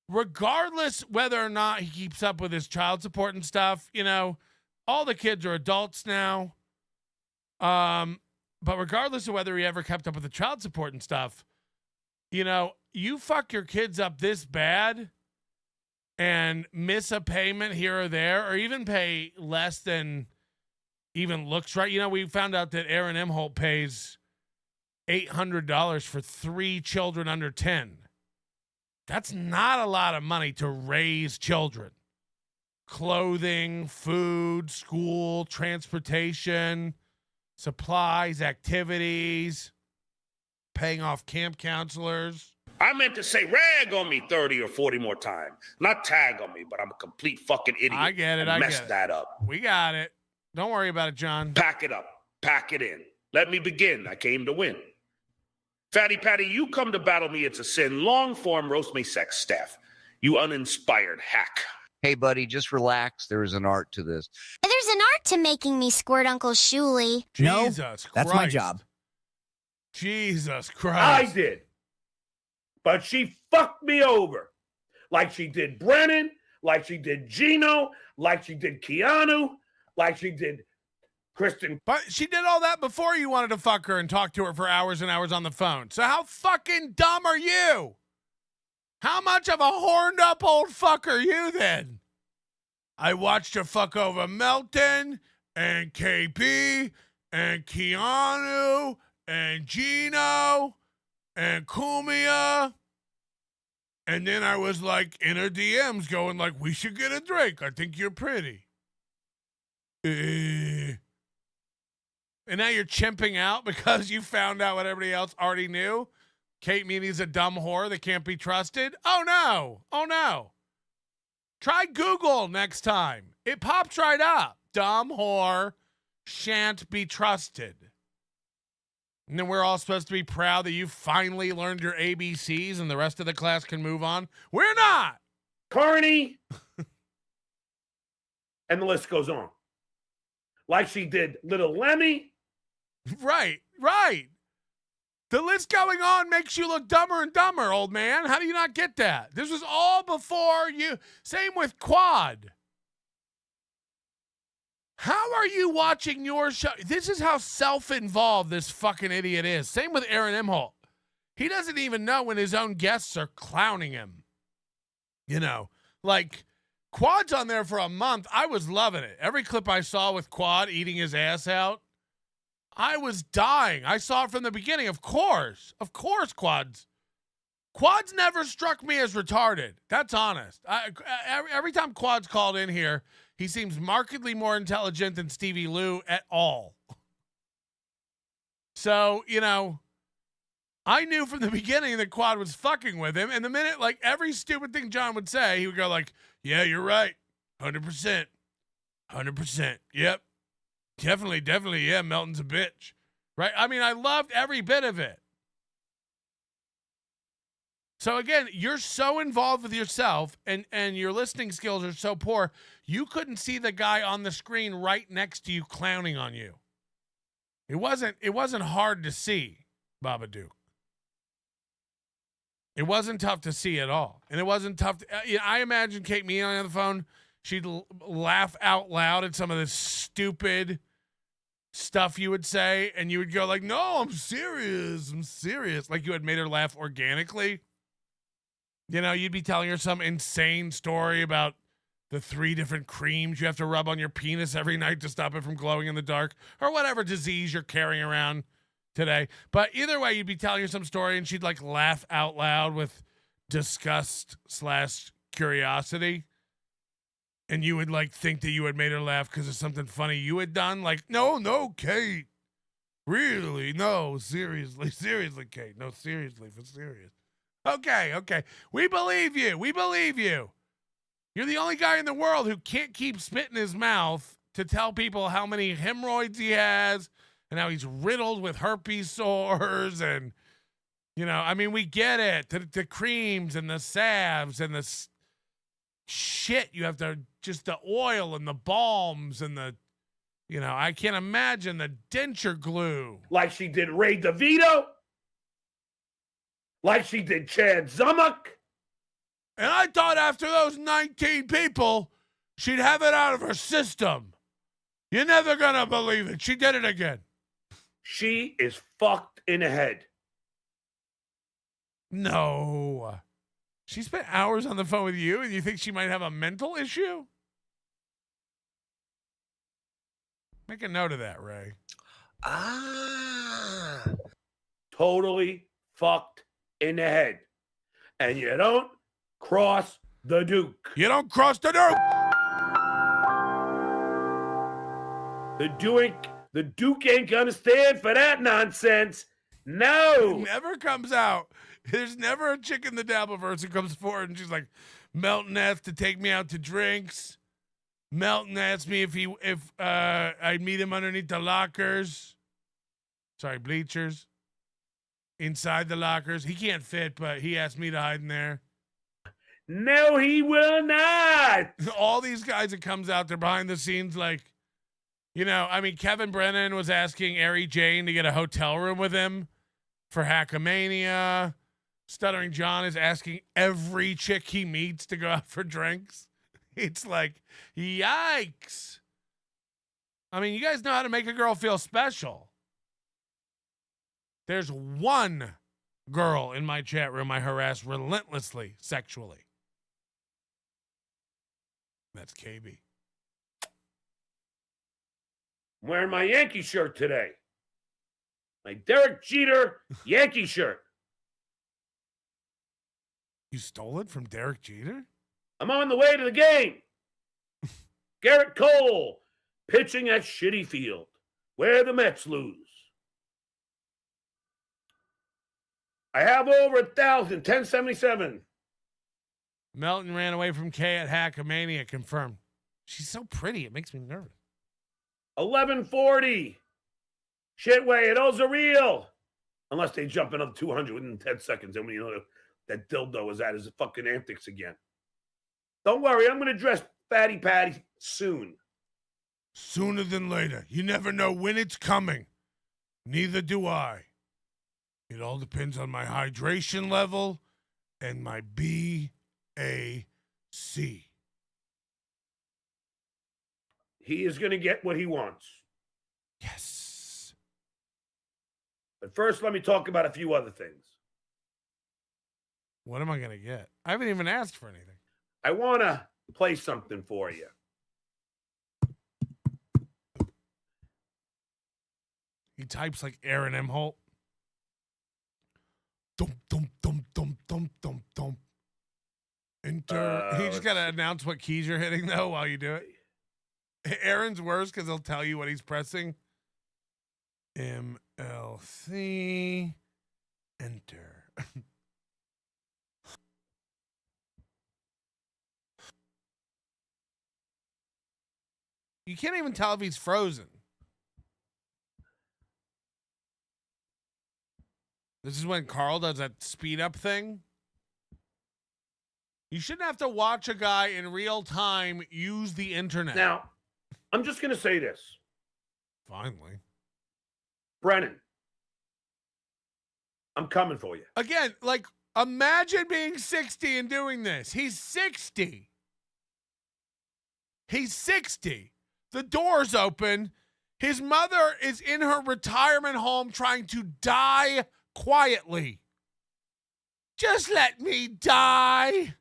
Regardless whether or not he keeps up with his child support and stuff, all the kids are adults now. But regardless of whether he ever kept up with the child support and stuff, you fuck your kids up this bad and miss a payment here or there, or even pay less than even looks right. We found out that Aaron Emholt pays $800 for 3 children under 10. That's not a lot of money to raise children. Clothing, food, school, transportation, supplies, activities, paying off camp counselors. I meant to say rag on me 30 or 40 more times. Not tag on me, but I'm a complete fucking idiot. I get it. I messed that up. We got it. Don't worry about it, John. Pack it up. Pack it in. Let me begin. I came to win. Fatty Patty, you come to battle me. It's a sin. Long form roast me sex staff. You uninspired hack. Hey, buddy, just relax. There is an art to this. There's an art to making me squirt Uncle Shuley. Jesus Christ. That's my job. Jesus Christ. I did. But she fucked me over. Like she did Brennan, like she did Gino, like she did Keanu, like she did Kristen. But she did all that before you wanted to fuck her and talk to her for hours and hours on the phone. So how fucking dumb are you? How much of a horned up old fuck are you then? I watched her fuck over Melton and KP and Keanu and Gino and Kumia. And then I was like in her DMs going like, we should get a drink. I think you're pretty. And now you're chimping out because you found out what everybody else already knew. Kate Meany's a dumb whore that can't be trusted. Oh, no. Oh, no. Try Google next time. It pops right up. Dumb whore shan't be trusted. And then we're all supposed to be proud that you finally learned your ABCs and the rest of the class can move on. We're not. Carney. And the list goes on. Like she did Little Lemmy. Right. The list going on makes you look dumber and dumber, old man. How do you not get that? This was all before you. Same with Quad. How are you watching your show? This is how self-involved this fucking idiot is. Same with Aaron Emholt. He doesn't even know when his own guests are clowning him. Like Quad's on there for a month. I was loving it. Every clip I saw with Quad eating his ass out, I was dying. I saw it from the beginning. Of course, Quad's never struck me as retarded. That's honest. Every time Quad's called in here, he seems markedly more intelligent than Stevie Lou at all. So, you know, I knew from the beginning that Quad was fucking with him. And the minute, like, every stupid thing John would say, he would go like, yeah, you're right. 100%. 100%. Yep. Definitely. Yeah, Melton's a bitch. Right? I mean, I loved every bit of it. So again, you're so involved with yourself and your listening skills are so poor, you couldn't see the guy on the screen right next to you clowning on you. It wasn't hard to see, Baba Duke. It wasn't tough to see at all. And it wasn't tough to, I imagine Kate Meehan on the phone, she'd laugh out loud at some of this stupid stuff you would say, and you would go like, no, I'm serious. Like you had made her laugh organically. You know, you'd be telling her some insane story about the 3 different creams you have to rub on your penis every night to stop it from glowing in the dark, or whatever disease you're carrying around today. But either way, you'd be telling her some story and she'd like laugh out loud with disgust / curiosity. And you would like think that you had made her laugh because of something funny you had done. Like, no, Kate. Really? No, seriously, Kate. No, seriously, for serious. Okay. We believe you. You're the only guy in the world who can't keep spit in his mouth to tell people how many hemorrhoids he has and how he's riddled with herpes sores. And, you know, I mean, we get it. The creams and the salves and the shit. You have to, just the oil and the balms and the, you know, I can't imagine the denture glue. Like she did Ray DeVito. Like she did Chad Zumock. And I thought after those 19 people, she'd have it out of her system. You're never going to believe it. She did it again. She is fucked in the head. No. She spent hours on the phone with you, and you think she might have a mental issue? Make a note of that, Ray. Totally fucked in the head. And you don't cross the Duke. You don't cross the Duke. The Duke ain't gonna stand for that nonsense. No. It never comes out. There's never a chick in the Dabbleverse who comes forward and she's like, Melton asked to take me out to drinks. Melton asked me if I'd meet him underneath the lockers. Sorry, bleachers. Inside the lockers. He can't fit, but he asked me to hide in there. No, he will not. All these guys that comes out there behind the scenes, like, you know, I mean, Kevin Brennan was asking Ari Jane to get a hotel room with him for Hackamania. Stuttering John is asking every chick he meets to go out for drinks. It's like, yikes. I mean, you guys know how to make a girl feel special. There's one girl in my chat room I harass relentlessly sexually. That's KB. I'm wearing my Yankee shirt today. My Derek Jeter Yankee shirt. You stole it from Derek Jeter? I'm on the way to the game. Garrett Cole pitching at Shitty Field, where the Mets lose. I have over 1,000, 1077. Melton ran away from Kay at Hackamania, confirmed. She's so pretty, it makes me nervous. 1140. Shitway, those are real. Unless they jump another 200 within 10 seconds. And we know that dildo is at his fucking antics again. Don't worry, I'm going to dress Fatty Patty soon. Sooner than later. You never know when it's coming. Neither do I. It all depends on my hydration level and my BAC. He is going to get what he wants. Yes. But first, let me talk about a few other things. What am I going to get? I haven't even asked for anything. I want to play something for you. He types like Aaron M. Holt. Dum, dum, dum, dum, dum, dum, dum. Enter. You just got to announce what keys you're hitting, though, while you do it. Aaron's worse because he'll tell you what he's pressing. MLC. Enter. You can't even tell if he's frozen. This is when Carl does that speed up thing. You shouldn't have to watch a guy in real time use the internet. Now, I'm just going to say this. Finally. Brennan, I'm coming for you. Again, like, imagine being 60 and doing this. He's 60. He's 60. The door's open. His mother is in her retirement home trying to die quietly. Just let me die.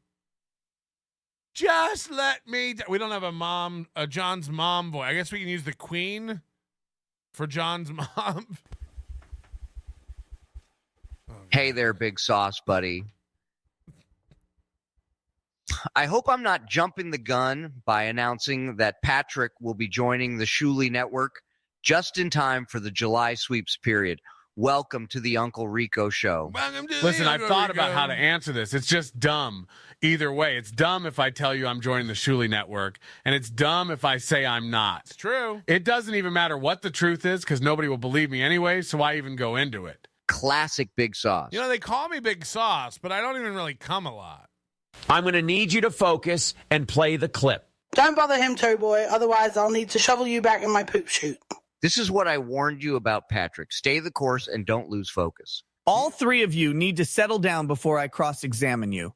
Just let me die. We don't have a John's mom voice. I guess we can use the Queen for John's mom. Hey there, Big Sauce buddy. I hope I'm not jumping the gun by announcing that Patrick will be joining the Shuley Network just in time for the July sweeps period. Welcome to the Uncle Rico Show. Listen, I've thought about how to answer this. It's just dumb. Either way, it's dumb if I tell you I'm joining the Shuley Network, and it's dumb if I say I'm not. It's true. It doesn't even matter what the truth is because nobody will believe me anyway, so why even go into it? Classic Big Sauce. You know, they call me Big Sauce, but I don't even really come a lot. I'm going to need you to focus and play the clip. Don't bother him, Toe Boy, otherwise I'll need to shovel you back in my poop chute. This is what I warned you about, Patrick. Stay the course and don't lose focus. All three of you need to settle down before I cross-examine you.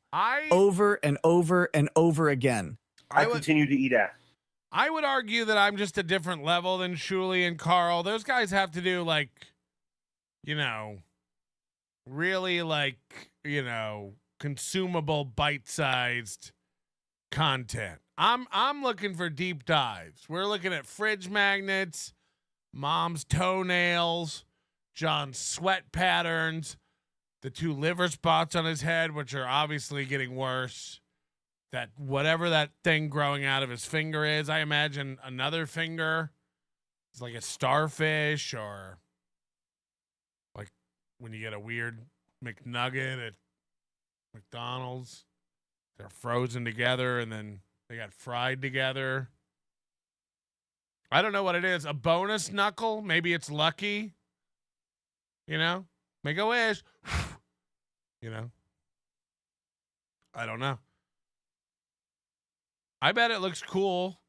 Over and over and over again. I continue to eat ass. I would argue that I'm just a different level than Shuley and Carl. Those guys have to do, like, you know, really, like, you know, consumable, bite-sized content. I'm looking for deep dives. We're looking at fridge magnets, mom's toenails, John's sweat patterns, the 2 liver spots on his head, which are obviously getting worse. That whatever that thing growing out of his finger is, I imagine another finger. It's like a starfish, or like when you get a weird McNugget at McDonald's. They're frozen together and then they got fried together. I don't know what it is. A bonus knuckle? Maybe it's lucky. You know? Make a wish. You know? I don't know. I bet it looks cool.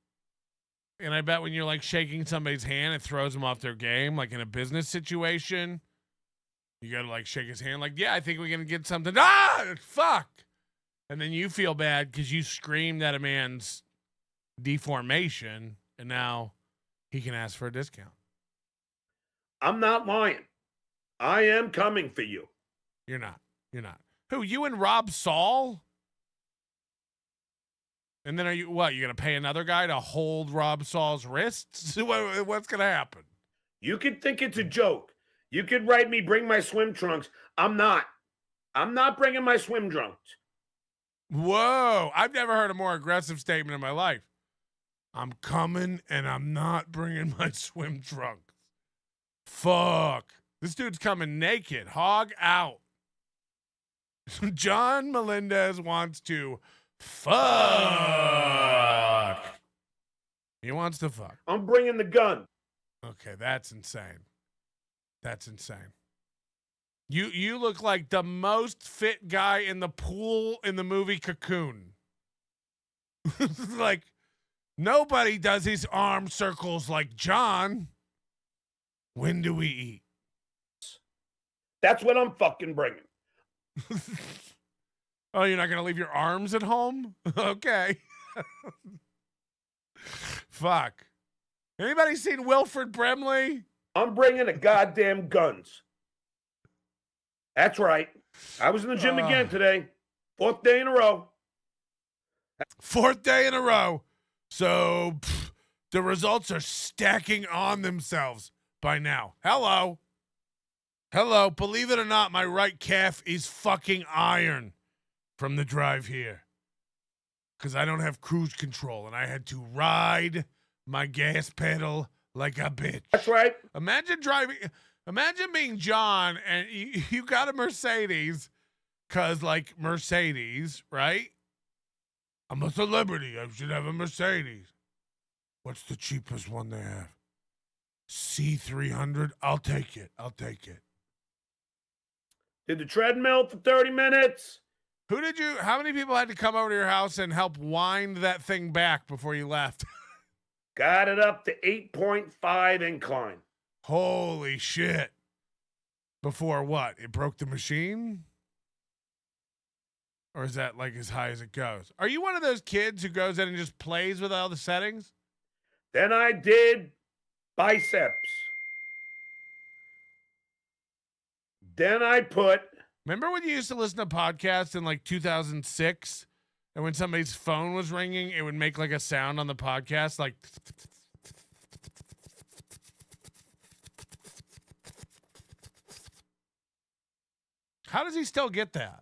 And I bet when you're like shaking somebody's hand, it throws them off their game. Like in a business situation, you got to like shake his hand like, yeah, I think we're going to get something. Ah, fuck. And then you feel bad because you screamed at a man's deformation and now he can ask for a discount. I'm not lying. I am coming for you. You're not. You're not. Who, you and Rob Saul? And then are you, what, you're going to pay another guy to hold Rob Saul's wrists? What's going to happen? You could think it's a joke. You could write me, bring my swim trunks. I'm not. I'm not bringing my swim trunks. Whoa. I've never heard a more aggressive statement in my life. I'm coming and I'm not bringing my swim trunks. Fuck. This dude's coming naked. Hog out. John Melendez wants to fuck. He wants to fuck. I'm bringing the gun. Okay, that's insane. That's insane. You look like the most fit guy in the pool in the movie Cocoon. Like, nobody does his arm circles like John. When do we eat? That's what I'm fucking bringing. Oh, you're not going to leave your arms at home? Okay. Fuck. Anybody seen Wilfred Brimley? I'm bringing the goddamn guns. That's right. I was in the gym again today. 4th day in a row. 4th day in a row. So the results are stacking on themselves by now. Hello. Believe it or not, my right calf is fucking iron from the drive here. Because I don't have cruise control, and I had to ride my gas pedal like a bitch. That's right. Imagine being John, and you got a Mercedes, because, like, Mercedes, right? I'm a celebrity. I should have a Mercedes. What's the cheapest one they have? C300? I'll take it. Did the treadmill for 30 minutes. How many people had to come over to your house and help wind that thing back before you left? Got it up to 8.5 incline. Holy shit. Before what? It broke the machine? Or is that like as high as it goes? Are you one of those kids who goes in and just plays with all the settings? Then I did biceps. Then I put... Remember when you used to listen to podcasts in like 2006? And when somebody's phone was ringing, it would make like a sound on the podcast, like... How does he still get that?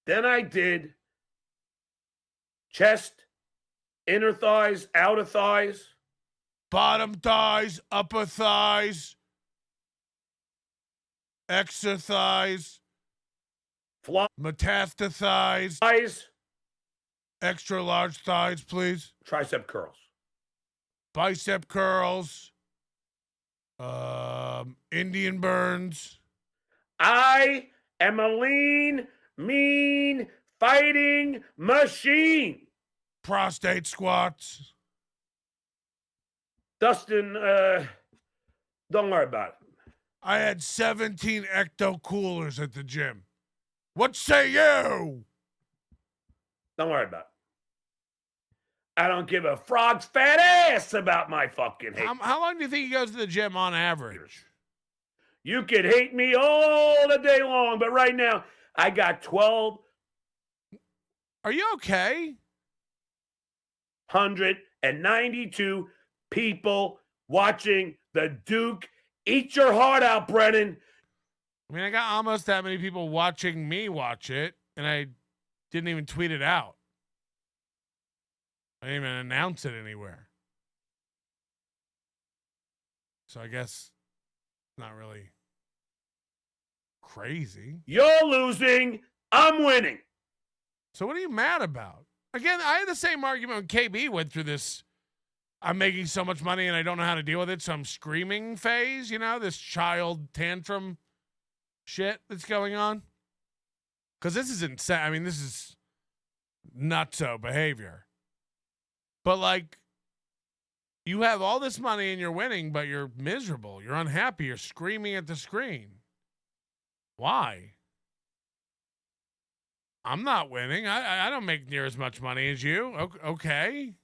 Then I did chest, inner thighs, outer thighs. Bottom thighs, upper thighs, extra thighs, metastasize, thighs, extra large thighs, please. Tricep curls, bicep curls, Indian burns. I am a lean, mean, fighting machine. Prostate squats. Dustin, don't worry about it. I had 17 ecto coolers at the gym. What say you? Don't worry about it. I don't give a frog's fat ass about my fucking hate. How long do you think he goes to the gym on average? You could hate me all the day long, but right now I got 12. Are you okay? 192 people watching the Duke. Eat your heart out, Brennan. I mean, I got almost that many people watching me watch it, and I didn't even tweet it out. I didn't even announce it anywhere. So I guess not really crazy. You're losing. I'm winning. So what are you mad about? Again, I had the same argument when KB went through this. I'm making so much money and I don't know how to deal with it, so I'm screaming phase, this child tantrum shit that's going on. Because this is insane. I mean, this is nutso behavior. But, like, you have all this money and you're winning, but you're miserable. You're unhappy. You're screaming at the screen. Why? I'm not winning. I don't make near as much money as you. Okay.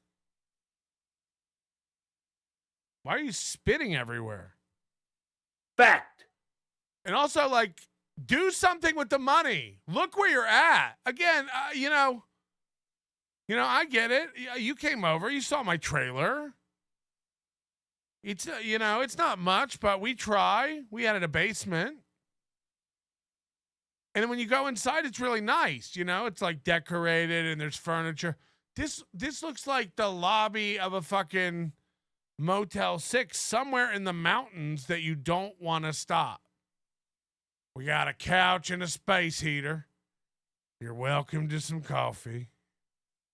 Why are you spitting everywhere? Fact. And also, like, do something with the money. Look where you're at. Again, I get it. You came over. You saw my trailer. It's, it's not much, but we try. We added a basement. And then when you go inside, it's really nice. It's like decorated and there's furniture. This looks like the lobby of a fucking Motel 6 somewhere in the mountains that you don't want to stop. We got a couch and a space heater. You're welcome to some coffee.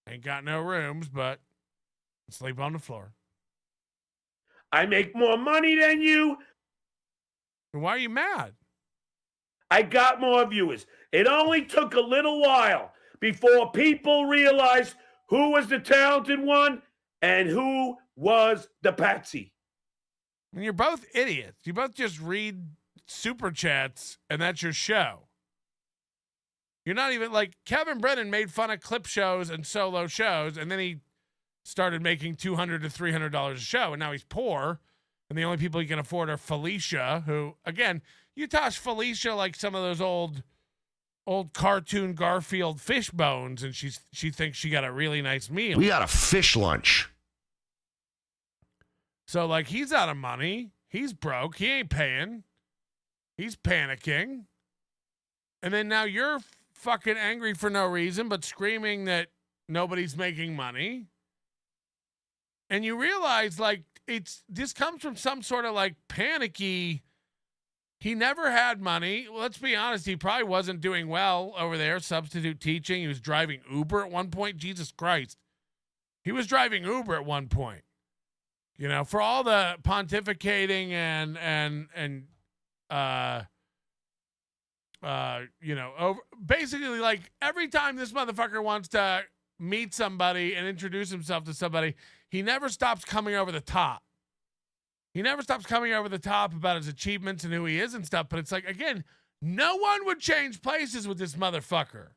Ain't got no rooms, but sleep on the floor. I make more money than you. Why are you mad? I got more viewers. It only took a little while before people realized who was the talented one and who was the patsy. And you're both idiots. You both just read super chats and that's your show. You're not even like Kevin Brennan made fun of clip shows and solo shows, and then he started making $200 to $300 a show, and now he's poor, and the only people he can afford are Felicia, who, again, you toss Felicia like some of those old old cartoon Garfield fish bones, and she thinks she got a really nice meal. We got a fish lunch. So, like, he's out of money. He's broke. He ain't paying. He's panicking. And then now you're fucking angry for no reason, but screaming that nobody's making money. And you realize, like, this comes from some sort of, like, panicky. He never had money. Let's be honest. He probably wasn't doing well over there, substitute teaching. He was driving Uber at one point. Jesus Christ. He was driving Uber at one point. You know, for all the pontificating basically, like, every time this motherfucker wants to meet somebody and introduce himself to somebody, he never stops coming over the top. He never stops coming over the top about his achievements and who he is and stuff. But it's like, again, no one would change places with this motherfucker.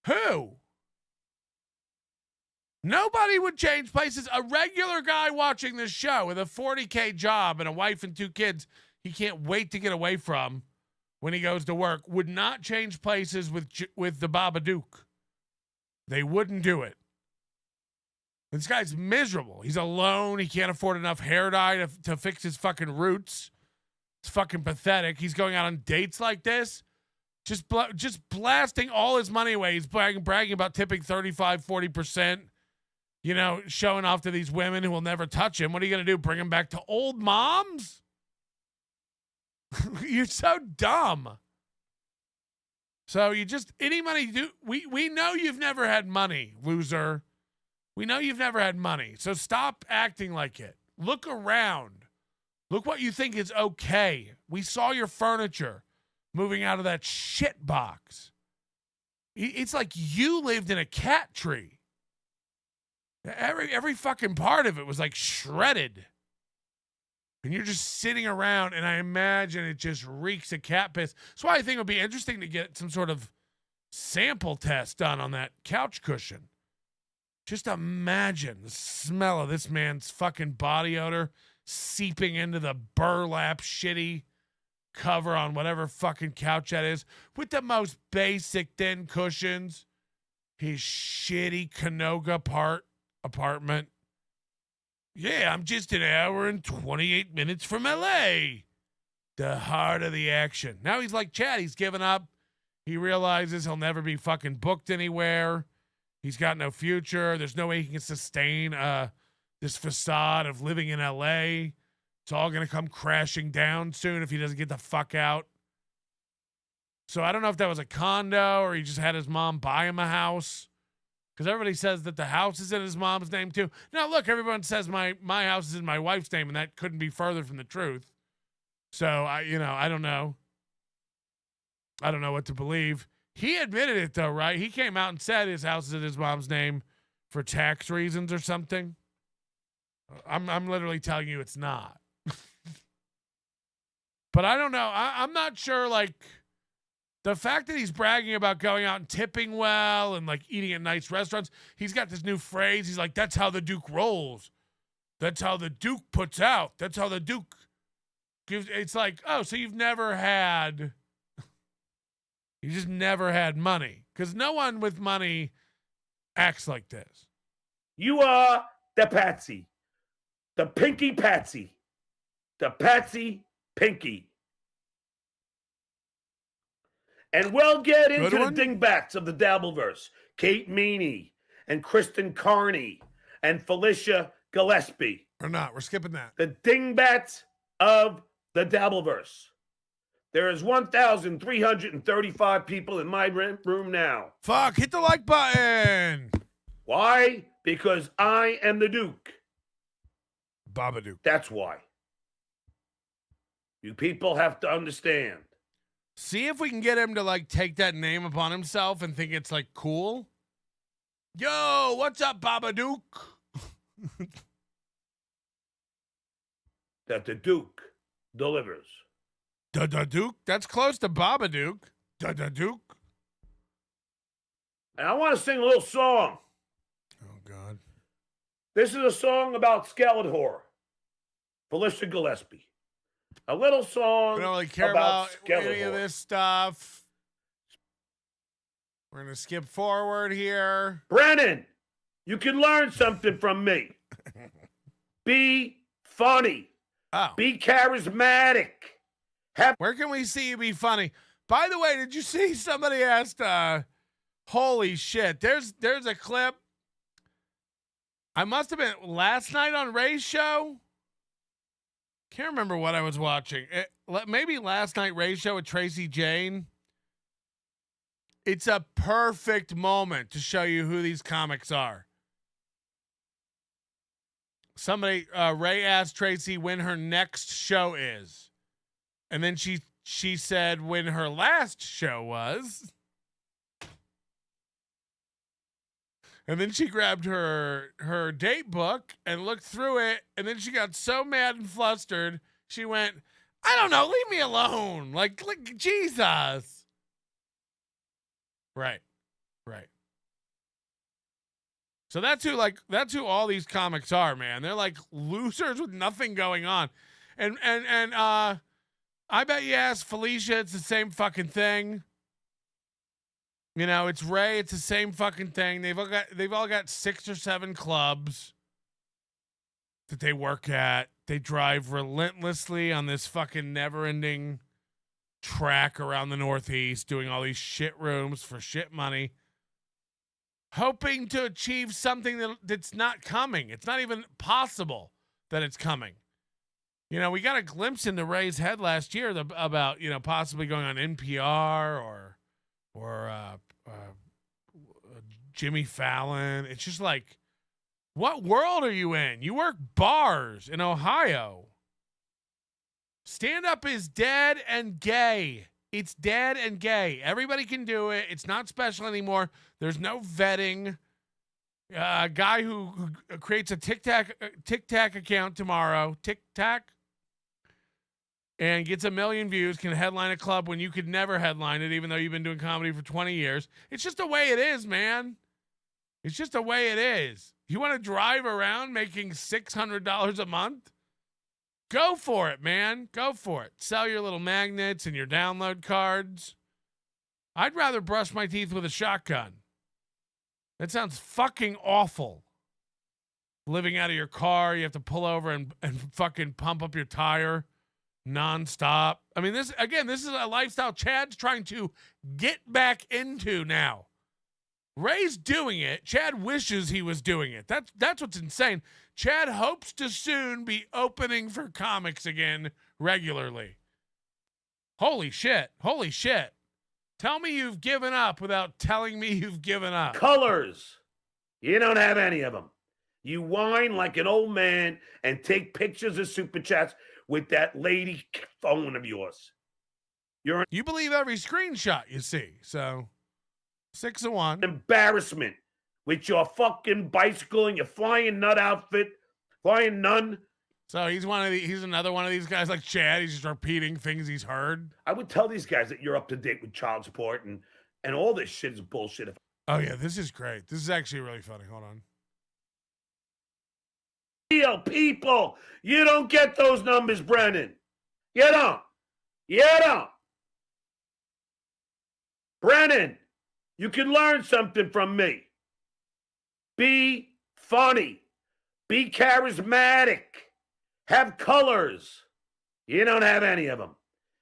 Who? Nobody would change places. A regular guy watching this show with a $40K job and a wife and 2 kids he can't wait to get away from when he goes to work would not change places with the Babadook. They wouldn't do it. This guy's miserable. He's alone. He can't afford enough hair dye to fix his fucking roots. It's fucking pathetic. He's going out on dates like this, just blasting all his money away. He's bragging about tipping 35, 40%. You know, showing off to these women who will never touch him. What are you going to do? Bring him back to old moms? You're so dumb. So you just, any money you do, we know you've never had money, loser. We know you've never had money. So stop acting like it. Look around. Look what you think is okay. We saw your furniture moving out of that shit box. It's like you lived in a cat tree. Every fucking part of it was like shredded. And you're just sitting around, and I imagine it just reeks of cat piss. That's why I think it would be interesting to get some sort of sample test done on that couch cushion. Just imagine the smell of this man's fucking body odor seeping into the burlap shitty cover on whatever fucking couch that is with the most basic thin cushions. His shitty Canoga apartment. Yeah, I'm just an hour and 28 minutes from LA. The heart of the action. Now he's like Chad. He's given up. He realizes he'll never be fucking booked anywhere. He's got no future. There's no way he can sustain this facade of living in LA. It's all going to come crashing down soon if he doesn't get the fuck out. So I don't know if that was a condo or he just had his mom buy him a house. Because everybody says that the house is in his mom's name too. Now, look, everyone says my house is in my wife's name, and that couldn't be further from the truth. So, I don't know. I don't know what to believe. He admitted it, though, right? He came out and said his house is in his mom's name for tax reasons or something. I'm literally telling you it's not. But I don't know. I'm not sure, like... The fact that he's bragging about going out and tipping well and like eating at nice restaurants, he's got this new phrase. He's like, that's how the Duke rolls. That's how the Duke puts out. That's how the Duke gives. It's like, oh, so you just never had money. Because no one with money acts like this. You are the Patsy. The Pinky Patsy. The Patsy Pinky. And we'll get into the dingbats of the Dabbleverse. Kate Meany and Kristen Carney and Felicia Gillespie. Or not. We're skipping that. The dingbats of the Dabbleverse. There is 1,335 people in my room now. Fuck, hit the like button. Why? Because I am the Duke. Babadook. That's why. You people have to understand. See if we can get him to, like, take that name upon himself and think it's, like, cool. Yo, what's up, Babadook? That the Duke delivers. Da-da-Duke? That's close to Babadook. Da-da-Duke. And I want to sing a little song. Oh, God. This is a song about Skeletor. Felicia Gillespie. A little song. We don't really care about any of this stuff. We're going to skip forward here. Brennan, you can learn something from me. Be funny. Oh. Be charismatic. Where can we see you be funny? By the way, did you see somebody asked, holy shit, there's a clip. I must have been last night on Ray's show. Can't remember what I was watching. Maybe last night Ray's show with Tracy Jane. It's a perfect moment to show you who these comics are. Somebody, Ray asked Tracy when her next show is. And then she said when her last show was. And then she grabbed her date book and looked through it. And then she got so mad and flustered. She went, I don't know, leave me alone. Like Jesus. Right. So that's who all these comics are, man. They're like losers with nothing going on. And I bet you ask Felicia, it's the same fucking thing. You know, it's Ray, it's the same fucking thing. They've all got 6 or 7 clubs that they work at. They drive relentlessly on this fucking never-ending track around the Northeast, doing all these shit rooms for shit money, hoping to achieve something that's not coming. It's not even possible that it's coming. You know, we got a glimpse into Ray's head last year about, you know, possibly going on NPR or Jimmy Fallon. It's just like, what world are you in? You work bars in Ohio. Stand-up is dead and gay. It's dead and gay. Everybody can do it. It's not special anymore. There's no vetting. A guy who creates a TikTok account tomorrow, TikTok, and gets 1 million views, can headline a club when you could never headline it, even though you've been doing comedy for 20 years. It's just the way it is, man. It's just the way it is. You want to drive around making $600 a month? Go for it, man. Go for it. Sell your little magnets and your download cards. I'd rather brush my teeth with a shotgun. That sounds fucking awful. Living out of your car, you have to pull over and fucking pump up your tire nonstop. I mean, this is a lifestyle Chad's trying to get back into now. Ray's doing it. Chad wishes he was doing it. That's what's insane. Chad hopes to soon be opening for comics again regularly. Holy shit. Holy shit. Tell me you've given up without telling me you've given up. Colors. You don't have any of them. You whine like an old man and take pictures of super chats with that lady phone of yours. You believe every screenshot you see, so 6 of 1. Embarrassment with your fucking bicycle and your flying nut outfit, flying nun. So he's another one of these guys like Chad. He's just repeating things he's heard. I would tell these guys that you're up to date with child support and all this shit is bullshit. Oh yeah, this is great. This is actually really funny. Hold on. Real people, you don't get those numbers, Brennan. You don't. Brennan, you can learn something from me. Be funny. Be charismatic. Have colors. You don't have any of them.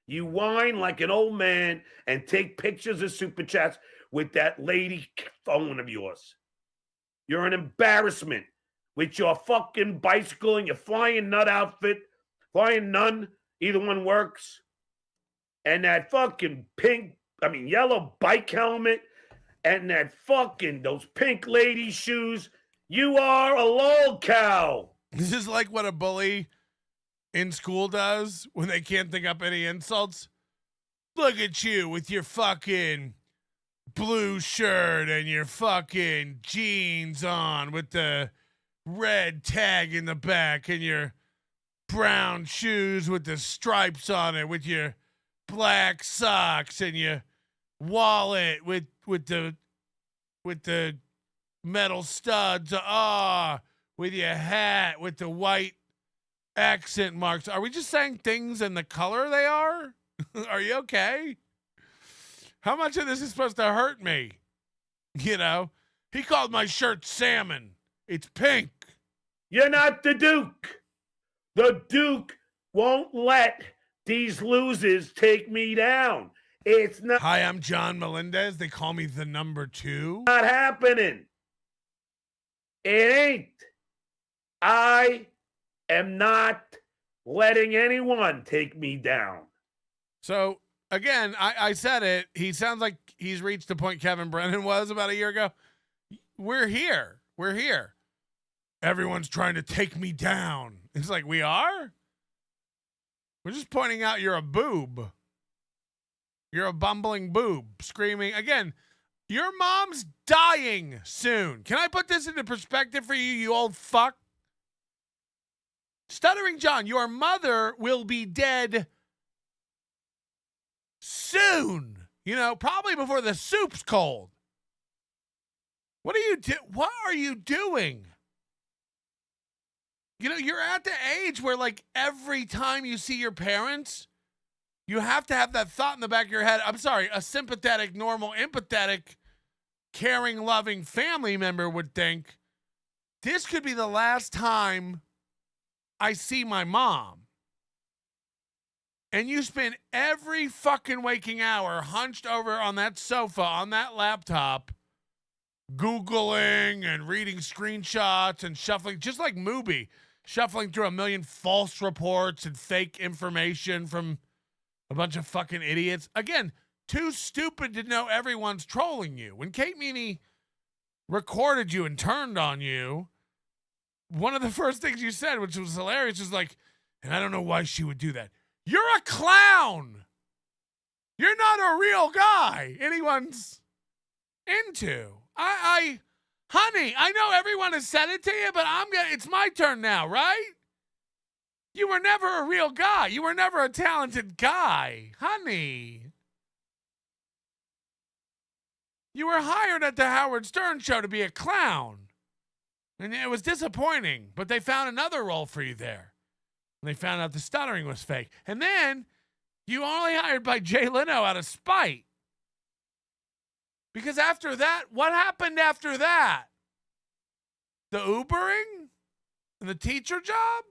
You whine like an old man and take pictures of super chats with that lady phone of yours. You're an embarrassment with your fucking bicycle and your flying nut outfit, flying nun, either one works, and that fucking yellow bike helmet, and those pink lady shoes. You are a lol cow. This is like what a bully in school does when they can't think up any insults. Look at you with your fucking blue shirt and your fucking jeans on with the red tag in the back and your brown shoes with the stripes on it, with your black socks and your wallet with the metal studs, with your hat with the white accent marks. Are we just saying things in the color they are? Are you okay? How much of this is supposed to hurt me? You know, he called my shirt salmon. It's pink. You're not the Duke. The Duke won't let these losers take me down. It's not. Hi, I'm John Melendez. They call me the number 2. Not happening. It ain't. I am not letting anyone take me down. So, again, I said it. He sounds like he's reached the point Kevin Brennan was about a year ago. We're here. We're here. Everyone's trying to take me down. It's like, we are? We're just pointing out you're a boob. You're a bumbling boob screaming. Again, your mom's dying soon. Can I put this into perspective for you, you old fuck? Stuttering John, your mother will be dead soon. You know, probably before the soup's cold. What are you doing? You know, you're at the age where, like, every time you see your parents, you have to have that thought in the back of your head. I'm sorry, a sympathetic, normal, empathetic, caring, loving family member would think, this could be the last time I see my mom. And you spend every fucking waking hour hunched over on that sofa, on that laptop, Googling and reading screenshots and shuffling, just like Mubi, shuffling through a million false reports and fake information from a bunch of fucking idiots. Again, too stupid to know everyone's trolling you. When Kate Meany recorded you and turned on you, one of the first things you said, which was hilarious, was like, and I don't know why she would do that. You're a clown. You're not a real guy anyone's into. Honey, I know everyone has said it to you, but it's my turn now, right? You were never a real guy. You were never a talented guy. Honey. You were hired at the Howard Stern show to be a clown. And it was disappointing, but they found another role for you there. And they found out the stuttering was fake. And then you only hired by Jay Leno out of spite. Because after that, what happened after that? The Ubering? And the teacher job?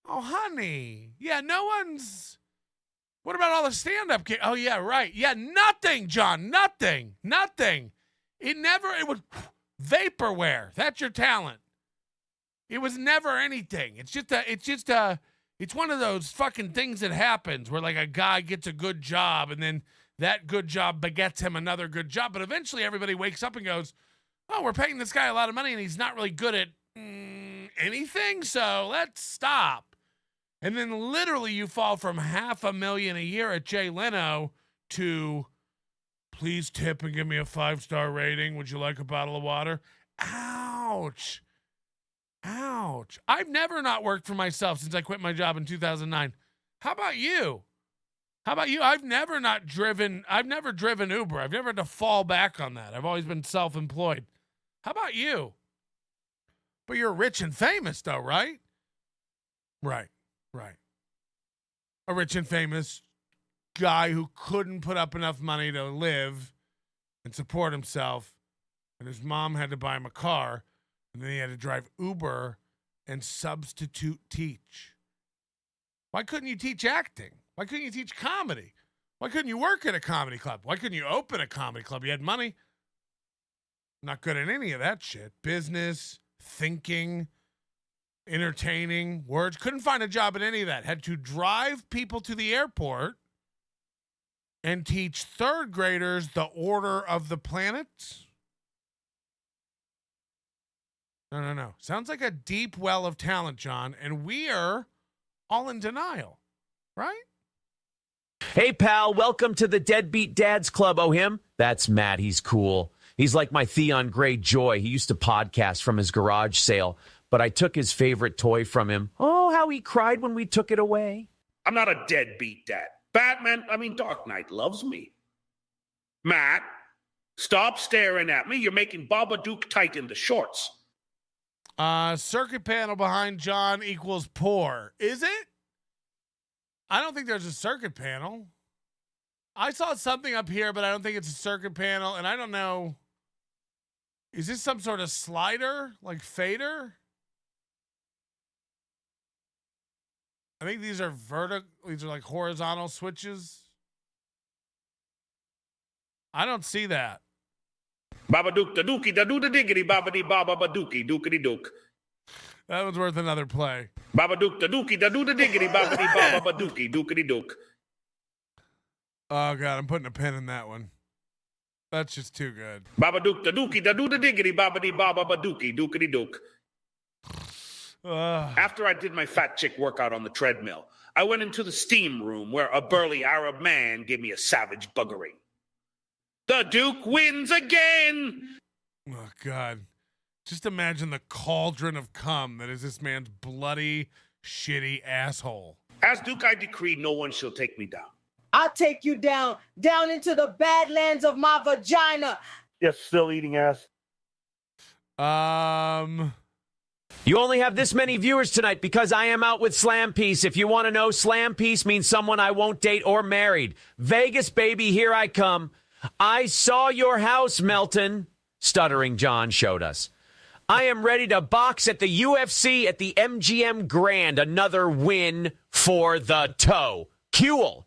Oh, honey. Yeah, no one's... What about all the stand-up kids? Oh, yeah, right. Yeah, nothing, John. Nothing. It was vaporware. That's your talent. It was never anything. It's one of those fucking things that happens where, like, a guy gets a good job and then that good job begets him another good job. But eventually everybody wakes up and goes, oh, we're paying this guy a lot of money and he's not really good at anything, so let's stop. And then literally you fall from $500,000 a year at Jay Leno to, please tip and give me a 5-star rating. Would you like a bottle of water? Ouch. I've never not worked for myself since I quit my job in 2009. How about you? I've never driven Uber. I've never had to fall back on that. I've always been self-employed. How about you? But you're rich and famous though, right? Right. A rich and famous guy who couldn't put up enough money to live and support himself, and his mom had to buy him a car, and then he had to drive Uber and substitute teach. Why couldn't you teach acting? Why couldn't you teach comedy? Why couldn't you work at a comedy club? Why couldn't you open a comedy club? You had money. Not good at any of that shit. Business, thinking, entertaining, words. Couldn't find a job at any of that. Had to drive people to the airport and teach third graders the order of the planets. No. Sounds like a deep well of talent, John, and we're all in denial, right? Hey, pal, welcome to the Deadbeat Dads Club. Oh, him? That's Matt. He's cool. He's like my Theon Greyjoy. He used to podcast from his garage sale, but I took his favorite toy from him. Oh, how he cried when we took it away. I'm not a deadbeat dad. Dark Knight loves me. Matt, stop staring at me. You're making Babadook tight in the shorts. Circuit panel behind John equals poor. Is it? I don't think there's a circuit panel. I saw something up here, but I don't think it's a circuit panel, and I don't know. Is this some sort of slider, like fader? I think these are vertical. These are like horizontal switches. I don't see that. Baba Dook, the dookie, the doo the diggity, baba dee baba ba dookie, dookity dook. That was worth another play. Baba Dook, the dookie, the doo the diggity, baba dee baba ba dookie, dookity dook. Oh, God, I'm putting a pin in that one. That's just too good. Baba Dook, the dookie, the doo the diggity, baba dee baba ba dookie, dookity dook. After I did my fat chick workout on the treadmill, I went into the steam room where a burly Arab man gave me a savage buggering. The Duke wins again! Oh, God. Just imagine the cauldron of cum that is this man's bloody, shitty asshole. As Duke, I decree no one shall take me down. I'll take you down into the badlands of my vagina. Yes, still eating ass. You only have this many viewers tonight because I am out with Slam Piece. If you want to know, Slam Piece means someone I won't date or married. Vegas, baby, here I come. I saw your house, Melton. Stuttering John showed us. I am ready to box at the UFC at the MGM Grand. Another win for the toe. Kuehl.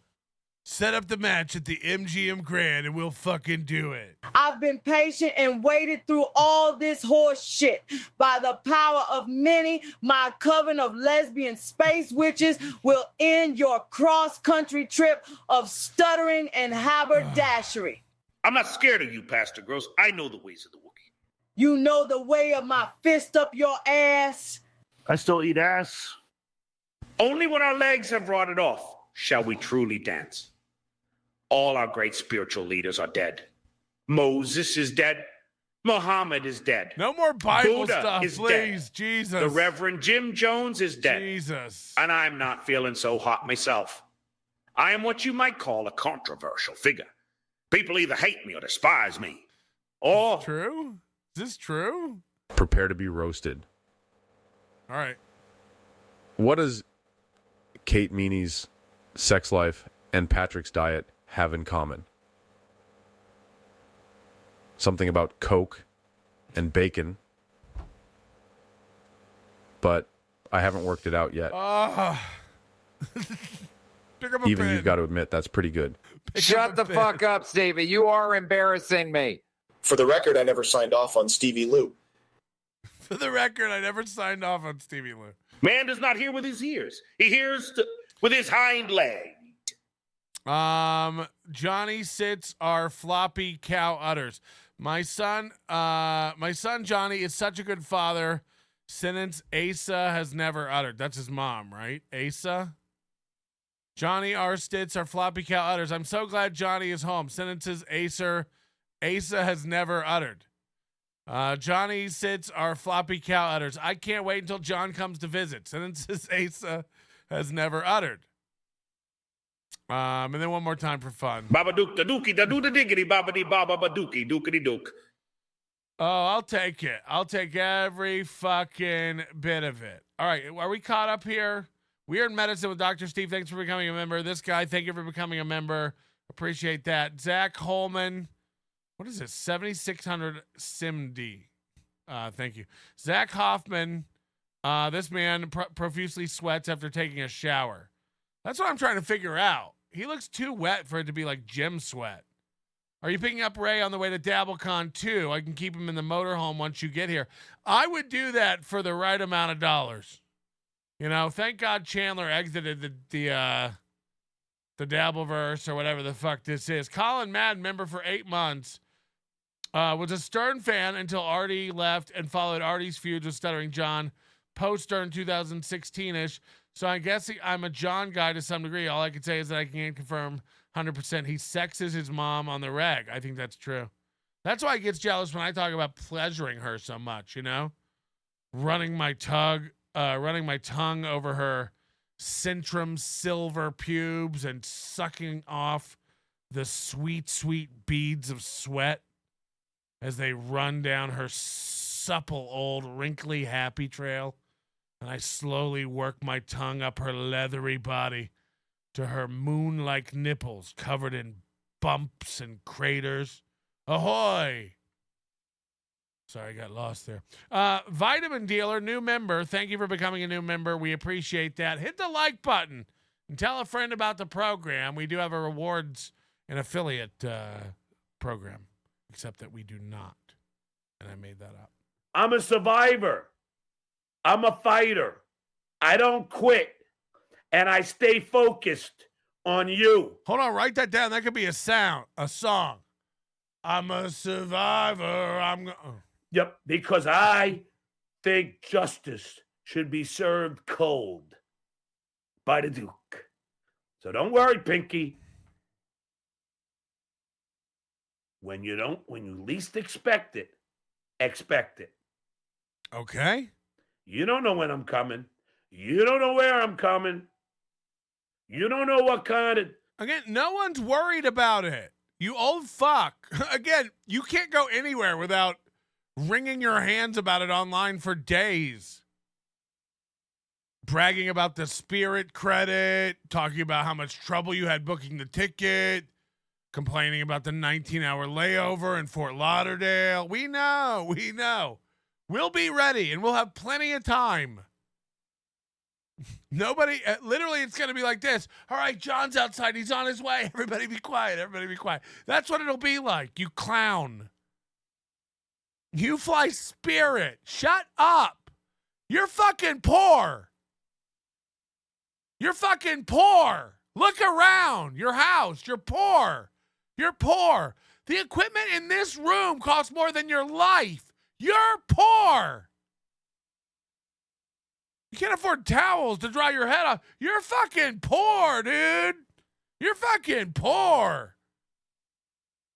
Set up the match at the MGM Grand and we'll fucking do it. I've been patient and waited through all this horse shit. By the power of many, my coven of lesbian space witches will end your cross-country trip of stuttering and haberdashery. I'm not scared of you, Pastor Gross. I know the ways of the Wookiee. You know the way of my fist up your ass. I still eat ass. Only when our legs have rotted off shall we truly dance. All our great spiritual leaders are dead. Moses is dead. Muhammad is dead. No more Bible Buddha stuff, is please. Dead. Jesus. The Reverend Jim Jones is dead. Jesus. And I'm not feeling so hot myself. I am what you might call a controversial figure. People either hate me or despise me. Or... True? Is this true? Prepare to be roasted. All right. What does Kate Meany's sex life and Patrick's diet have in common? Something about Coke and bacon. But I haven't worked it out yet. Pick up a Even pen. you've got to admit, that's pretty good. Shut the fuck up, Stevie. You are embarrassing me. For the record, I never signed off on Stevie Lou. For the record, I never signed off on Stevie Lou. Man does not hear with his ears. He hears with his hind leg. Johnny sits are floppy cow udders. My son Johnny is such a good father. Sentence Asa has never uttered. That's his mom, right? Asa. Johnny R. Stits are floppy cow udders. I'm so glad Johnny is home. Sentences Asa has never uttered. Johnny sits are floppy cow udders. I can't wait until John comes to visit. Sentences Asa has never uttered. And then one more time for fun. Baba Dook, the dookie, the doo the diggity, baba dee baba ba dookie, dookity dook. Oh, I'll take it. I'll take every fucking bit of it. All right, are we caught up here? Weird Medicine with Dr. Steve. Thanks for becoming a member. This guy, thank you for becoming a member. Appreciate that. Zach Holman. What is this? 7600 SIMD. Thank you. Zach Hoffman. This man profusely sweats after taking a shower. That's what I'm trying to figure out. He looks too wet for it to be like gym sweat. Are you picking up Ray on the way to DabbleCon too? I can keep him in the motorhome once you get here. I would do that for the right amount of dollars. You know, thank God Chandler exited the Dabbleverse or whatever the fuck this is. Colin Madden, member for 8 months, was a Stern fan until Artie left and followed Artie's feuds with Stuttering John post-Stern 2016-ish. So I'm guessing I'm a John guy to some degree. All I can say is that I can't confirm 100% he sexes his mom on the reg. I think that's true. That's why he gets jealous when I talk about pleasuring her so much, you know? Running my tongue over her centrum silver pubes and sucking off the sweet, sweet beads of sweat as they run down her supple old wrinkly happy trail. And I slowly work my tongue up her leathery body to her moon-like nipples covered in bumps and craters. Ahoy! Sorry, I got lost there. Vitamin Dealer, new member. Thank you for becoming a new member. We appreciate that. Hit the like button and tell a friend about the program. We do have a rewards and affiliate program, except that we do not. And I made that up. I'm a survivor. I'm a fighter. I don't quit. And I stay focused on you. Hold on, write that down. That could be a song. I'm a survivor. Yep, because I think justice should be served cold by the Duke. So don't worry, Pinky. When you least expect it, expect it. Okay. You don't know when I'm coming. You don't know where I'm coming. You don't know what kind of... Again, no one's worried about it. You old fuck. Again, you can't go anywhere without wringing your hands about it online for days. Bragging about the Spirit credit, talking about how much trouble you had booking the ticket, complaining about the 19-hour layover in Fort Lauderdale. We know. We'll be ready, and we'll have plenty of time. Nobody, literally, it's going to be like this. All right, John's outside. He's on his way. Everybody be quiet. Everybody be quiet. That's what it'll be like, you clown. You fly Spirit. Shut up. You're fucking poor. You're fucking poor. Look around your house. You're poor. You're poor. The equipment in this room costs more than your life. You're poor. You can't afford towels to dry your head off. You're fucking poor, dude. You're fucking poor.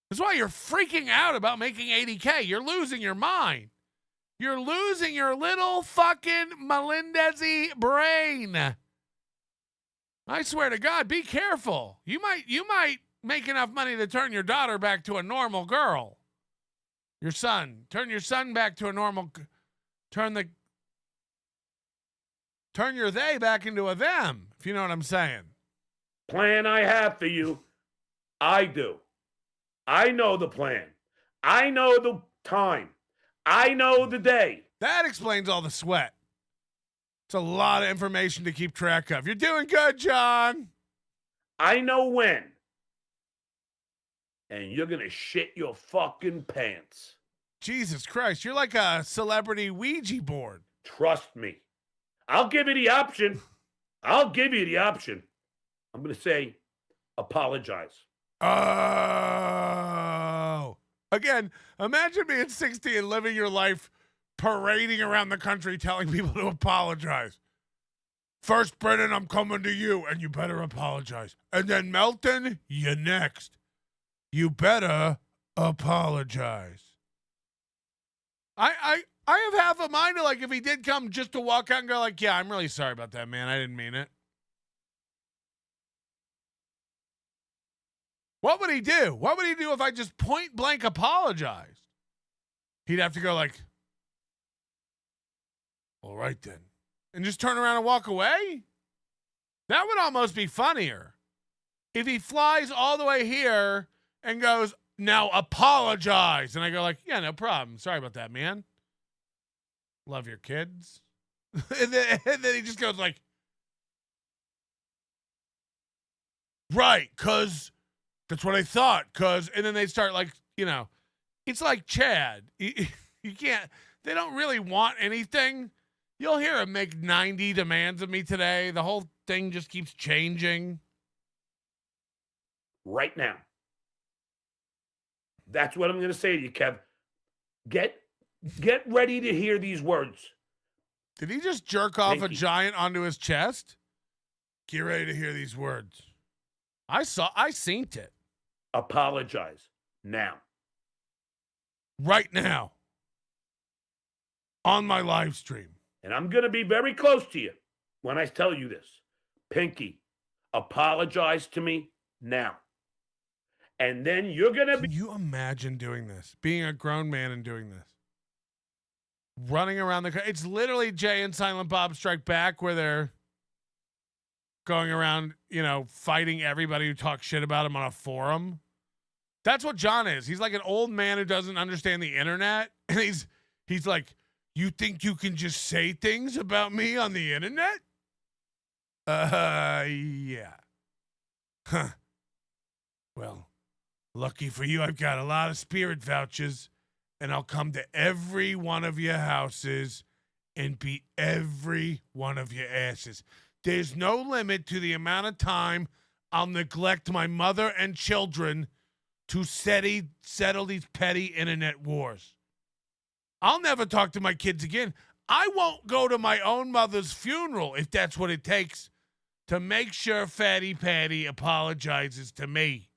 That's why you're freaking out about making 80K. You're losing your mind. You're losing your little fucking Melendez-y brain. I swear to God, be careful. You might make enough money to turn your daughter back to a normal girl. Your son. Turn your son back to a normal... Turn your they back into a them, if you know what I'm saying. Plan I have for you, I do. I know the plan. I know the time. I know the day. That explains all the sweat. It's a lot of information to keep track of. You're doing good, John. I know when. And you're going to shit your fucking pants. Jesus Christ, you're like a celebrity Ouija board. Trust me. I'll give you the option. I'm going to say, apologize. Oh. Again, imagine being 60 and living your life parading around the country telling people to apologize. First, Brennan, I'm coming to you, and you better apologize. And then, Melton, you next. You better apologize. I have half a mind to, like, if he did come just to walk out and go like, yeah, I'm really sorry about that, man. I didn't mean it. What would he do? What would he do if I just point blank apologized? He'd have to go like, all right then. And just turn around and walk away? That would almost be funnier. If he flies all the way here and goes, now apologize. And I go like, yeah, no problem. Sorry about that, man. Love your kids. and then he just goes like, right, because that's what I thought. And then they start like, you know, it's like Chad. You can't, they don't really want anything. You'll hear him make 90 demands of me today. The whole thing just keeps changing. Right now. That's what I'm going to say to you, Kev. Get ready to hear these words. Did he just jerk off a giant onto his chest? Get ready to hear these words. I seen it. Apologize now. Right now. On my live stream. And I'm going to be very close to you when I tell you this. Pinky, apologize to me now. And then you're going to be... Can you imagine doing this? Being a grown man and doing this? Running around the... It's literally Jay and Silent Bob Strike Back where they're going around, you know, fighting everybody who talks shit about him on a forum. That's what John is. He's like an old man who doesn't understand the internet. And he's like, you think you can just say things about me on the internet? Yeah. Huh. Well, lucky for you, I've got a lot of spirit vouchers, and I'll come to every one of your houses and beat every one of your asses. There's no limit to the amount of time I'll neglect my mother and children to settle these petty internet wars. I'll never talk to my kids again. I won't go to my own mother's funeral if that's what it takes to make sure Fatty Patty apologizes to me.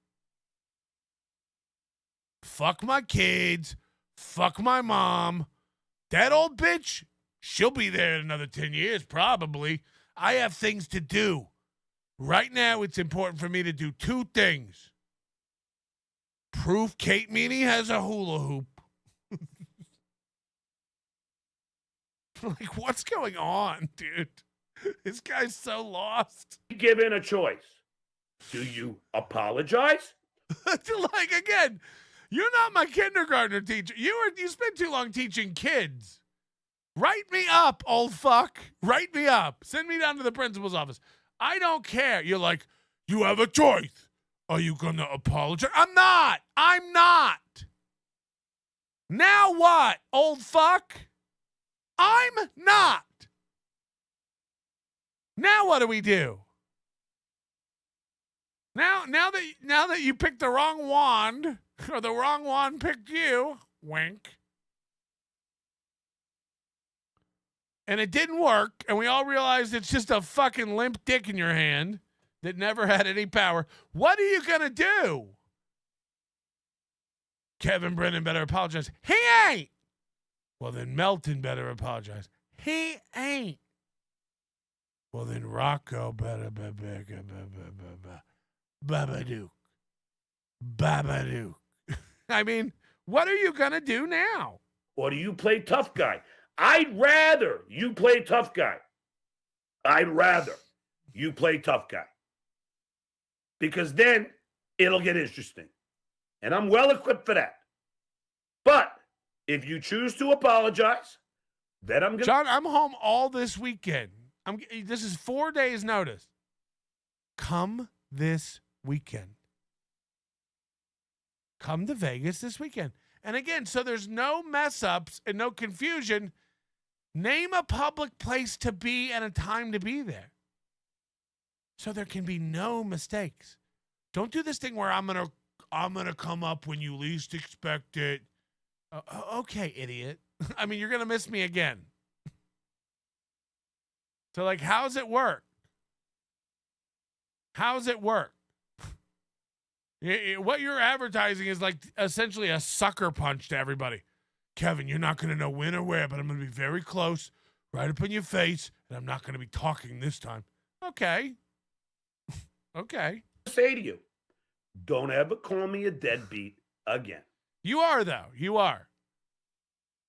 Fuck my kids. Fuck my mom. That old bitch, she'll be there in another 10 years, probably. I have things to do. Right now, it's important for me to do two things. Prove Kate Meany has a hula hoop. Like, what's going on, dude? This guy's so lost. Given a choice, do you apologize? Like, again, you're not my kindergartner teacher. You spent too long teaching kids. Write me up, old fuck. Write me up. Send me down to the principal's office. I don't care. You're like, you have a choice. Are you going to apologize? I'm not. Now what, old fuck? I'm not. Now what do we do? Now that you picked the wrong wand, or the wrong wand picked you, wink. And it didn't work, and we all realized it's just a fucking limp dick in your hand that never had any power. What are you going to do? Kevin Brennan better apologize. He ain't. Well, then Melton better apologize. He ain't. Well, then Rocco better Babadook. I mean, what are you going to do now? Or do you play tough guy? I'd rather you play tough guy. I'd rather you play tough guy. Because then it'll get interesting. And I'm well equipped for that. But if you choose to apologize, then I'm going to... John, I'm home all this weekend. This is 4 days' notice. Come this weekend. Come to Vegas this weekend. And again, so there's no mess-ups and no confusion. Name a public place to be and a time to be there. So there can be no mistakes. Don't do this thing where I'm gonna come up when you least expect it. Okay, idiot. I mean, you're gonna miss me again. So, like, how's it work? How's it work? What you're advertising is like essentially a sucker punch to everybody. Kevin, you're not going to know when or where, but I'm going to be very close, right up in your face, and I'm not going to be talking this time. Okay. Okay. Say to you, don't ever call me a deadbeat again. You are, though. You are.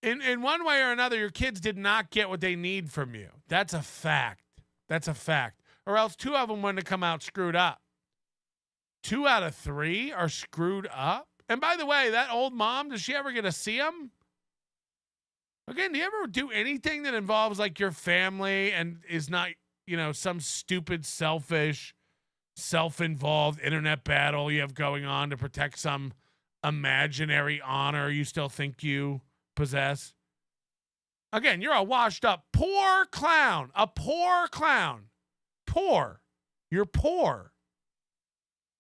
In one way or another, your kids did not get what they need from you. That's a fact. That's a fact. Or else two of them wouldn't have come out screwed up. 2 out of 3 are screwed up. And by the way, that old mom, does she ever get to see him? Again, do you ever do anything that involves like your family and is not, some stupid, selfish, self-involved internet battle you have going on to protect some imaginary honor you still think you possess? Again, you're a washed up poor clown. A poor clown. Poor. You're poor.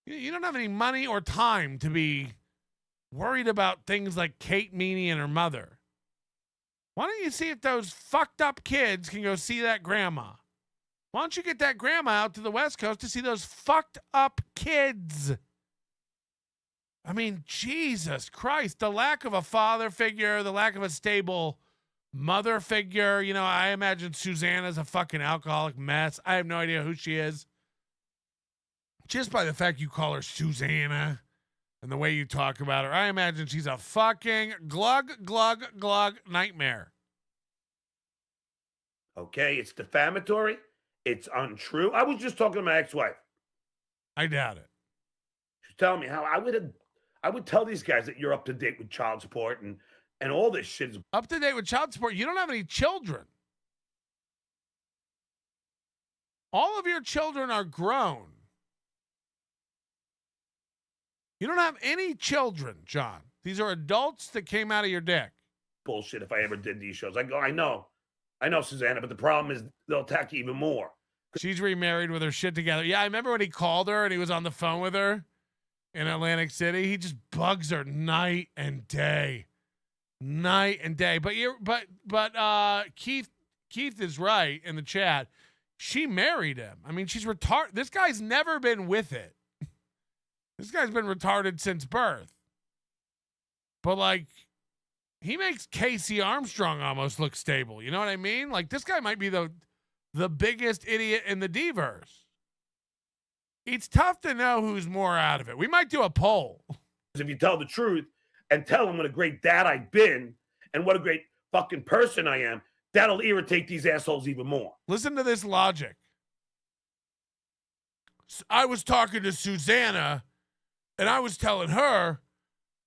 You don't have any money or time to be worried about things like Kate Meany and her mother. Why don't you see if those fucked up kids can go see that grandma? Why don't you get that grandma out to the West Coast to see those fucked up kids? I mean, Jesus Christ, the lack of a father figure, the lack of a stable mother figure. I imagine Susanna's a fucking alcoholic mess. I have no idea who she is. Just by the fact you call her Susanna and the way you talk about her, I imagine she's a fucking glug nightmare. Okay, it's defamatory. It's untrue. I was just talking to my ex-wife. I doubt it. She's telling me how I would tell these guys that you're up to date with child support and all this shit is Up to date with child support. You don't have any children. All of your children are grown. You don't have any children, John. These are adults that came out of your dick. bullshit if I ever did these shows. I go, I know, Susanna, but the problem is they'll attack you even more. She's remarried with her shit together. Yeah, I remember when he called her and he was on the phone with her in Atlantic City. He just bugs her night and day. Night and day. But Keith is right in the chat. She married him. I mean, she's retarded. This guy's never been with it. This guy's been retarded since birth. But like, he makes Casey Armstrong almost look stable. You know what I mean? Like, this guy might be the biggest idiot in the D-verse. It's tough to know who's more out of it. We might do a poll. If you tell the truth and tell them what a great dad I've been and what a great fucking person I am, that'll irritate these assholes even more. Listen to this logic. I was talking to Susanna, and I was telling her,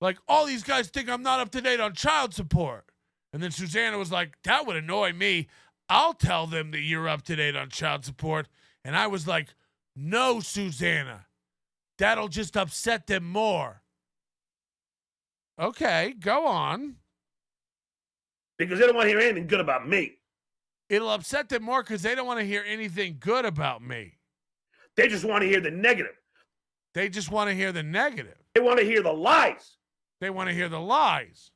like, all these guys think I'm not up to date on child support. And then Susanna was like, that would annoy me. I'll tell them that you're up to date on child support. And I was like, no, Susanna. That'll just upset them more. Okay, go on. Because they don't want to hear anything good about me. It'll upset them more because they don't want to hear anything good about me. They just want to hear the negative. They just want to hear the negative. They want to hear the lies. They want to hear the lies.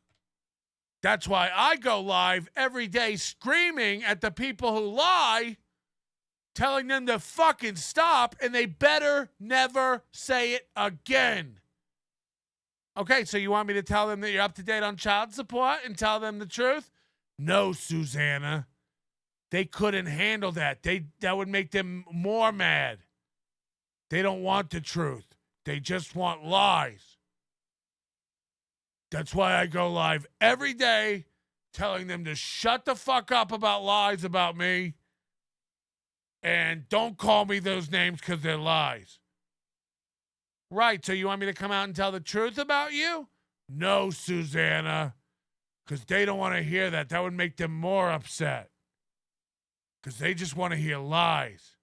That's why I go live every day screaming at the people who lie, telling them to fucking stop, and they better never say it again. Okay, so you want me to tell them that you're up to date on child support and tell them the truth? No, Susanna. They couldn't handle that. That would make them more mad. They don't want the truth. They just want lies. That's why I go live every day telling them to shut the fuck up about lies about me and don't call me those names because they're lies. Right, so you want me to come out and tell the truth about you? No, Susanna, because they don't want to hear that. That would make them more upset because they just want to hear lies.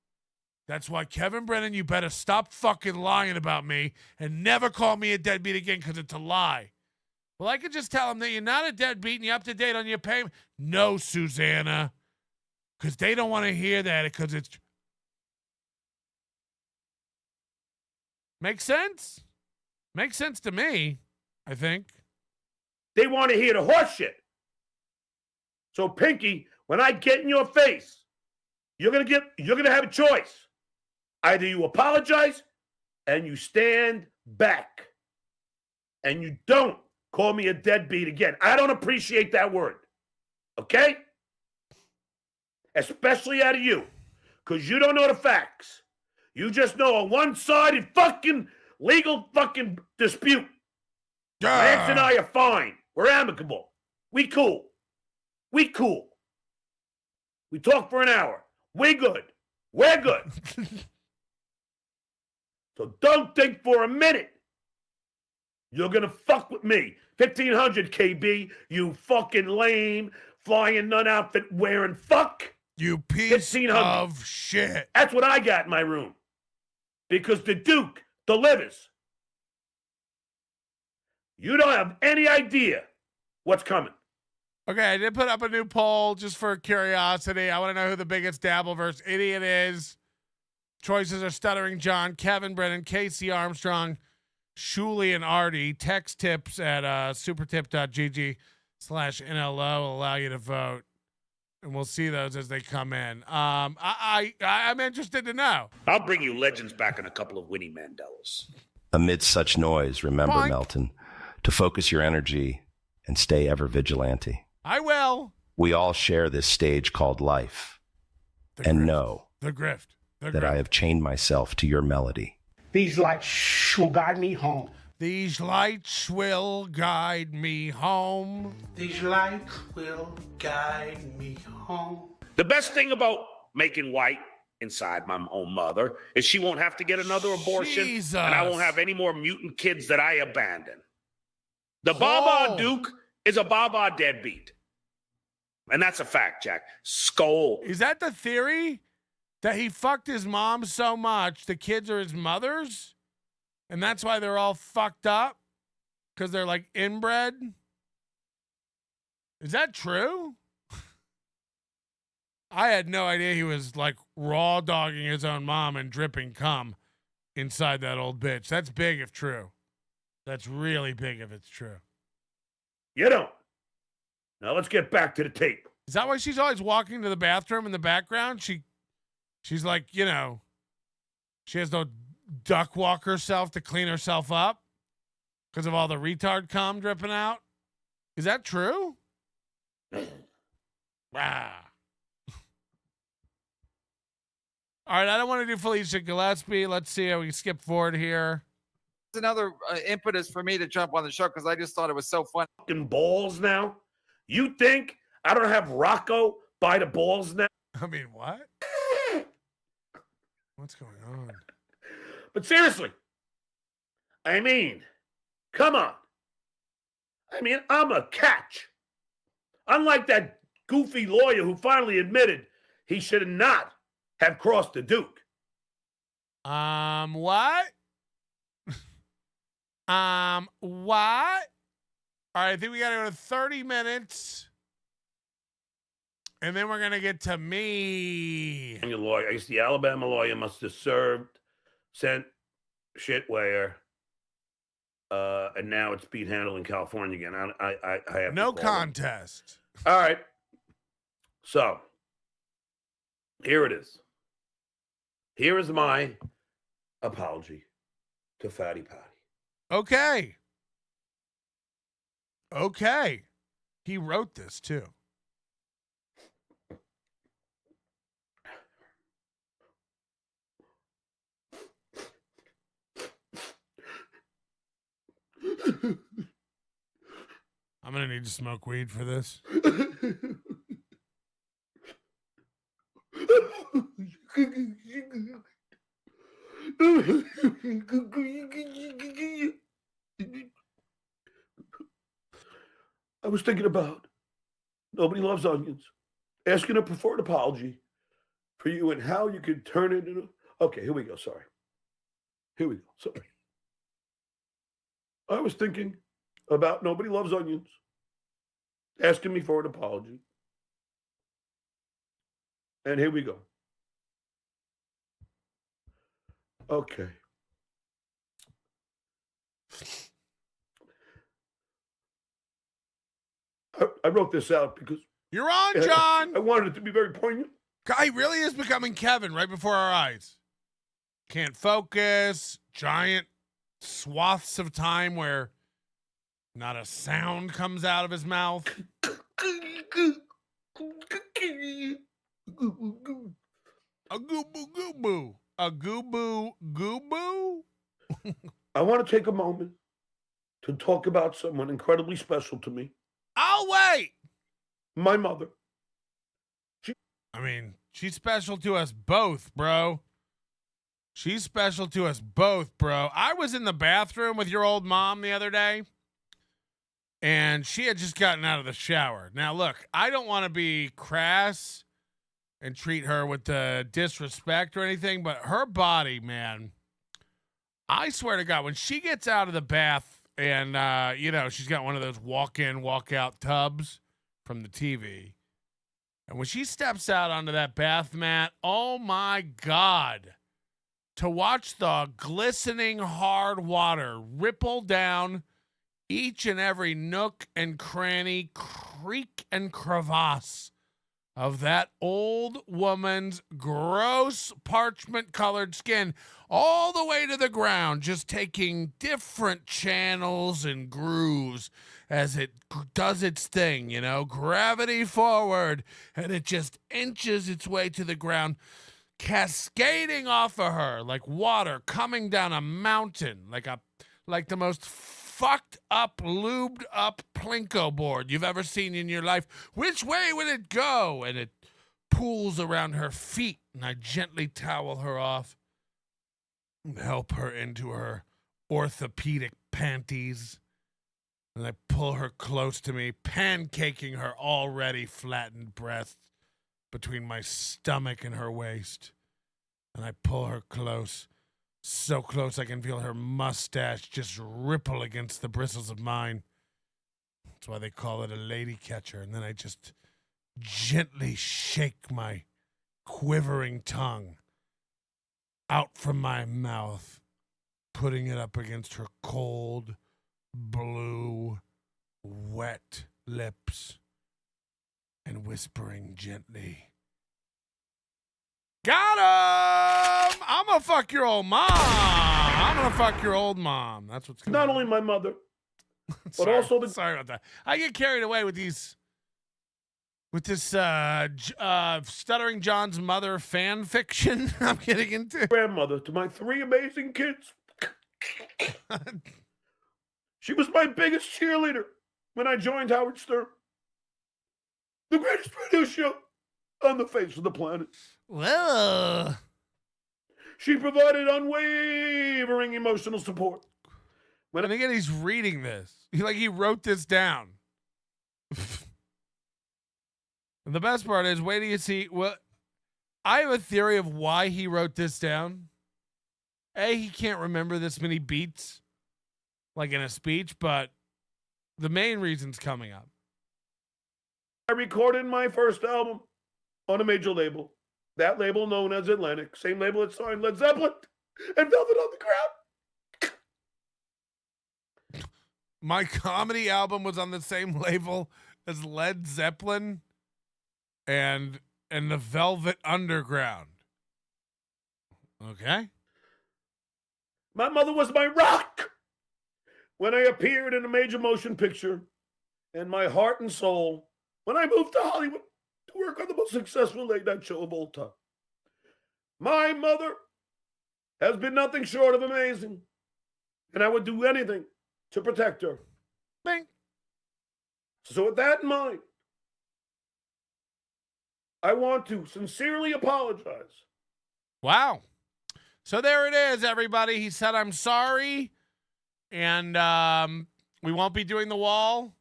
That's why, Kevin Brennan, you better stop fucking lying about me and never call me a deadbeat again because it's a lie. Well, I could just tell them that you're not a deadbeat and you're up to date on your payment. No, Susanna, because they don't want to hear that because it's... Makes sense? Makes sense to me, I think. They want to hear the horse shit. So, Pinky, when I get in your face, you're gonna have a choice. Either you apologize and you stand back and you don't call me a deadbeat again. I don't appreciate that word. Okay? Especially out of you. Because you don't know the facts. You just know a one-sided fucking legal fucking dispute. My ex and I are fine. We're amicable. We cool. We cool. We talk for an hour. We good. We're good. So don't think for a minute you're going to fuck with me. 1500 KB, you fucking lame, flying nun outfit wearing fuck. You piece of shit. That's what I got in my room. Because the Duke delivers. You don't have any idea what's coming. Okay, I did put up a new poll just for curiosity. I want to know who the biggest Dabbleverse idiot is. Choices are Stuttering John, Kevin Brennan, Casey Armstrong, Shuley, and Artie. Text tips at supertip.gg/NLO will allow you to vote. And we'll see those as they come in. I'm interested to know. I'll bring you legends back in a couple of Winnie Mandelas. Amidst such noise, remember, Boink. Melton, to focus your energy and stay ever vigilante. I will. We all share this stage called life. Know the grift. That I have chained myself to your melody. These lights will guide me home. These lights will guide me home. These lights will guide me home. The best thing about making white inside my own mother is she won't have to get another abortion, Jesus. and I won't have any more mutant kids that I abandon. The Baba Duke is a Baba deadbeat. And that's a fact, Jack. Skull. Is that the theory? That he fucked his mom so much, the kids are his mother's? And that's why they're all fucked up? Because they're like inbred? Is that true? I had no idea he was like raw dogging his own mom and dripping cum inside that old bitch. That's big if true. That's really big if it's true. You don't. Now let's get back to the tape. Is that why she's always walking to the bathroom in the background? She's like, you know, she has no duck walk herself to clean herself up because of all the retard cum dripping out. Is that true? Wow. All right, I don't want to do Felicia Gillespie. Let's see how we skip forward here. It's another impetus for me to jump on the show because I just thought it was so fun. Fucking balls now? You think I don't have Rocco by the balls now? I mean, what? What's going on? But seriously, I mean, come on. I mean, I'm a catch. Unlike that goofy lawyer who finally admitted he should not have crossed the Duke. What? What? All right, I think we got to go to 30 minutes. And then we're going to get to me. And your lawyer, I guess the Alabama lawyer must have sent shitware. And now it's being handled in California again. I have no contest. All right. So, here it is. Here is my apology to Fatty Patty. Okay. Okay. He wrote this too. I'm going to need to smoke weed for this. I was thinking about Nobody Loves Onions, asking a preferred apology for you and how you could turn it into... Okay, here we go. Sorry. Here we go. Sorry. I was thinking about Nobody Loves Onions, asking me for an apology. And here we go. Okay. I wrote this out because... You're on, John! I wanted it to be very poignant. Guy really is becoming Kevin right before our eyes. Can't focus. Giant swaths of time where not a sound comes out of his mouth. A goo-boo goo-boo. A goo-boo goo-boo? I want to take a moment to talk about someone incredibly special to me. I'll wait. My mother. She's special to us both, bro. She's special to us both, bro. I was in the bathroom with your old mom the other day, and she had just gotten out of the shower. Now, look, I don't want to be crass and treat her with disrespect or anything, but her body, man, I swear to God, when she gets out of the bath and, she's got one of those walk-in, walk-out tubs from the TV, and when she steps out onto that bath mat, oh, my God, to watch the glistening hard water ripple down each and every nook and cranny, creek and crevasse of that old woman's gross parchment-colored skin all the way to the ground, just taking different channels and grooves as it does its thing, gravity forward, and it just inches its way to the ground, cascading off of her like water coming down a mountain, like the most fucked up, lubed up Plinko board you've ever seen in your life. Which way would it go? And it pools around her feet, and I gently towel her off and help her into her orthopedic panties. And I pull her close to me, pancaking her already flattened breasts between my stomach and her waist. And I pull her close, so close I can feel her mustache just ripple against the bristles of mine. That's why they call it a lady catcher. And then I just gently shake my quivering tongue out from my mouth, putting it up against her cold, blue, wet lips, and whispering gently, "Got him! I'm gonna fuck your old mom. I'm gonna fuck your old mom." That's what's not only my mother, but also the. Sorry about that. I get carried away with these. With this Stuttering John's mother fan fiction I'm getting into. Grandmother to my 3 amazing kids. She was my biggest cheerleader when I joined Howard Stern. The greatest radio show on the face of the planet. Well, she provided unwavering emotional support. And again, he's reading this. He wrote this down. And the best part is, wait till you see. Well, I have a theory of why he wrote this down. A, he can't remember this many beats, like in a speech, but the main reason's coming up. I recorded my first album on a major label. That label known as Atlantic. Same label that signed Led Zeppelin and Velvet on the Ground. My comedy album was on the same label as Led Zeppelin and the Velvet Underground. Okay. My mother was my rock when I appeared in a major motion picture, and my heart and soul when I moved to Hollywood to work on the most successful late-night show of all time. My mother has been nothing short of amazing, and I would do anything to protect her. Bing. So with that in mind, I want to sincerely apologize. Wow. So there it is, everybody. He said, "I'm sorry." And we won't be doing the wall.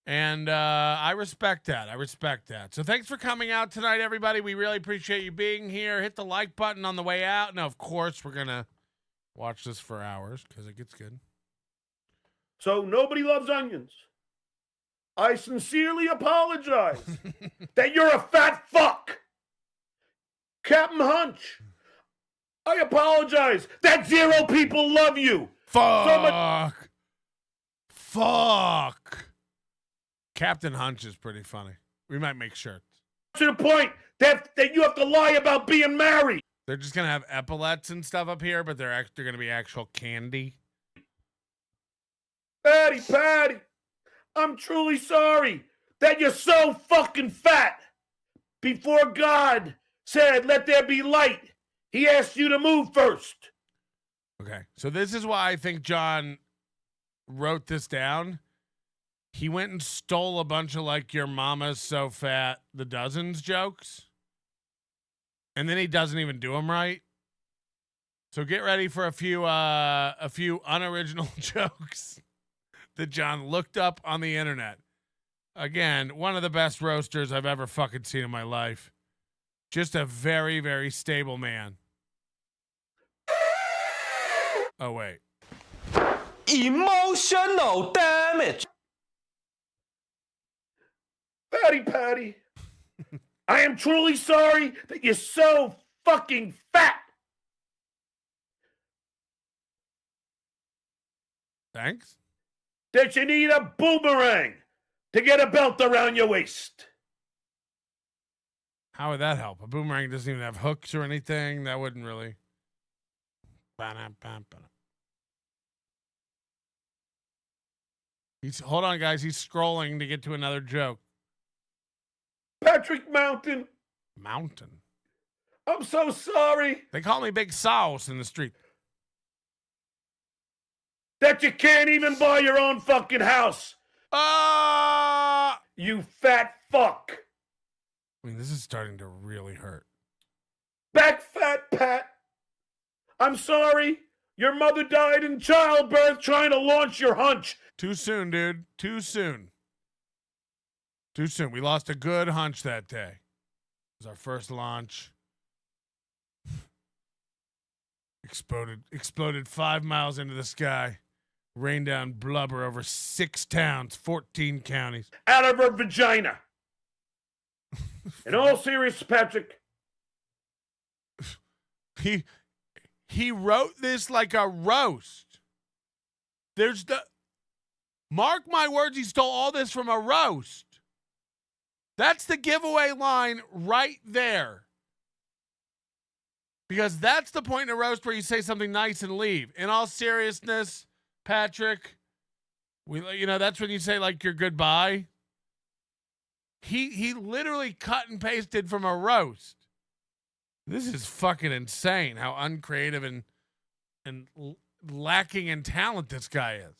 And I respect that. I respect that. So thanks for coming out tonight, everybody. We really appreciate you being here. Hit the like button on the way out. Now, of course, we're going to watch this for hours because it gets good. So nobody loves onions. I sincerely apologize that you're a fat fuck. Captain Hunch, I apologize that 0 people love you. Fuck. Fuck. Captain Hunch is pretty funny. We might make shirts. To the point that you have to lie about being married. They're just going to have epaulets and stuff up here, but they're going to be actual candy. Patty, I'm truly sorry that you're so fucking fat. Before God said, "Let there be light," he asked you to move first. Okay, so this is why I think John wrote this down. He went and stole a bunch of "your mama's so fat, the dozens" jokes. And then he doesn't even do them right. So get ready for a few unoriginal jokes that John looked up on the internet. Again, one of the best roasters I've ever fucking seen in my life. Just a very, very stable man. Oh, wait. Emotional damage. Patty, I am truly sorry that you're so fucking fat. Thanks. That you need a boomerang to get a belt around your waist. How would that help? A boomerang doesn't even have hooks or anything. That wouldn't really. Hold on, guys. He's scrolling to get to another joke. Patrick Melton. Mountain. I'm so sorry. They call me Big Sauce in the street. That you can't even buy your own fucking house. You fat fuck. I mean, this is starting to really hurt. Back fat Pat. I'm sorry. Your mother died in childbirth trying to launch your hunch. Too soon, dude. Too soon. Too soon. We lost a good hunch that day. It was our first launch. Exploded 5 miles into the sky. Rained down blubber over 6 towns, 14 counties. Out of her vagina. In all seriousness, Patrick. He wrote this like a roast. Mark my words, he stole all this from a roast. That's the giveaway line right there. Because that's the point in a roast where you say something nice and leave. In all seriousness, Patrick, that's when you say like your goodbye. He literally cut and pasted from a roast. This is fucking insane how uncreative and lacking in talent this guy is.